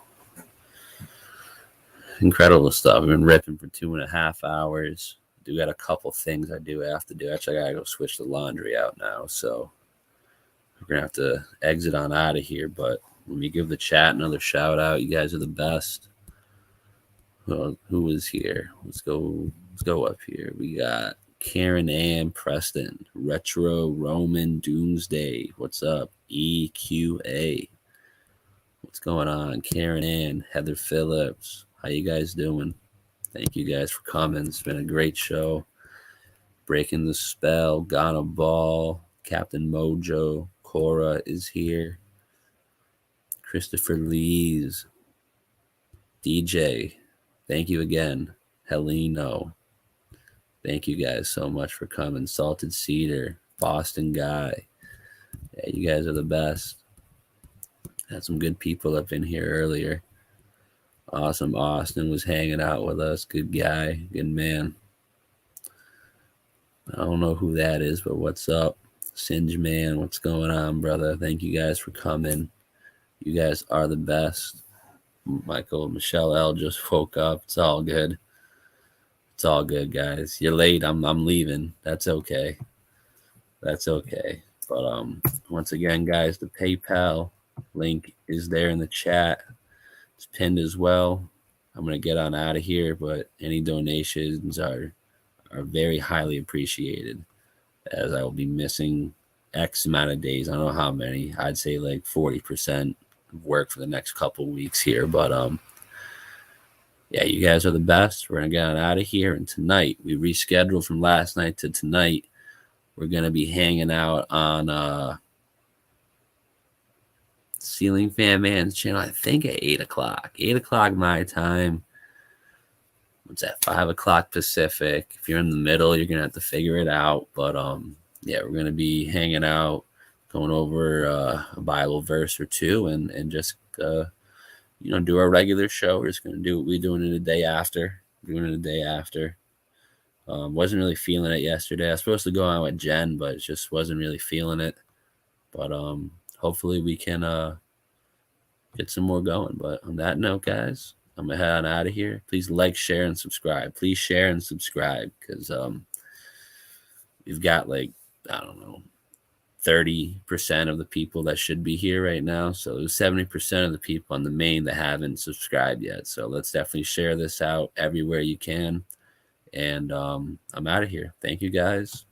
Incredible stuff. We've been ripping for 2.5 hours. Do got a couple things I do have to do. Actually, I gotta go switch the laundry out now, so we're gonna have to exit on out of here. But let me give the chat another shout out. You guys are the best. Well, who is here? Let's go up here. We got Karen Ann Preston, Retro Roman Doomsday. What's up? EQA. What's going on? Karen Ann, Heather Phillips. How you guys doing? Thank you guys for coming. It's been a great show. Breaking the Spell, Ghana Ball, Captain Mojo, Cora is here. Christopher Lees, DJ, thank you again. Heleno, thank you guys so much for coming. Salted Cedar, Boston Guy, yeah, you guys are the best. Had some good people up in here earlier. Awesome. Austin was hanging out with us. Good guy, good man. I don't know who that is, but what's up? Singe Man, what's going on, brother? Thank you guys for coming. You guys are the best. Michelle L just woke up. It's all good. It's all good, guys. You're late. I'm leaving. That's okay. That's okay. But once again, guys, the PayPal link is there in the chat. It's pinned as well. I'm gonna get on out of here, but any donations are very highly appreciated, as I will be missing X amount of days. I don't know how many. I'd say like 40% of work for the next couple weeks here. But yeah, you guys are the best. We're gonna get on out of here. And tonight, we rescheduled from last night to tonight. We're gonna be hanging out on Ceiling Fan Man's channel, I think at 8 o'clock. 8 o'clock my time. What's that? 5 o'clock Pacific. If you're in the middle, you're gonna have to figure it out. But yeah, we're gonna be hanging out, going over a Bible verse or two, and just do our regular show. We're just gonna do what we're doing it the day after. Wasn't really feeling it yesterday. I was supposed to go out with Jen, but just wasn't really feeling it. But hopefully we can get some more going. But on that note, guys, I'm gonna head on out of here. Please like, share, and subscribe. Please share and subscribe, because we've got 30% of the people that should be here right now. So there's 70% of the people on the main that haven't subscribed yet. So let's definitely share this out everywhere you can. And I'm out of here. Thank you, guys.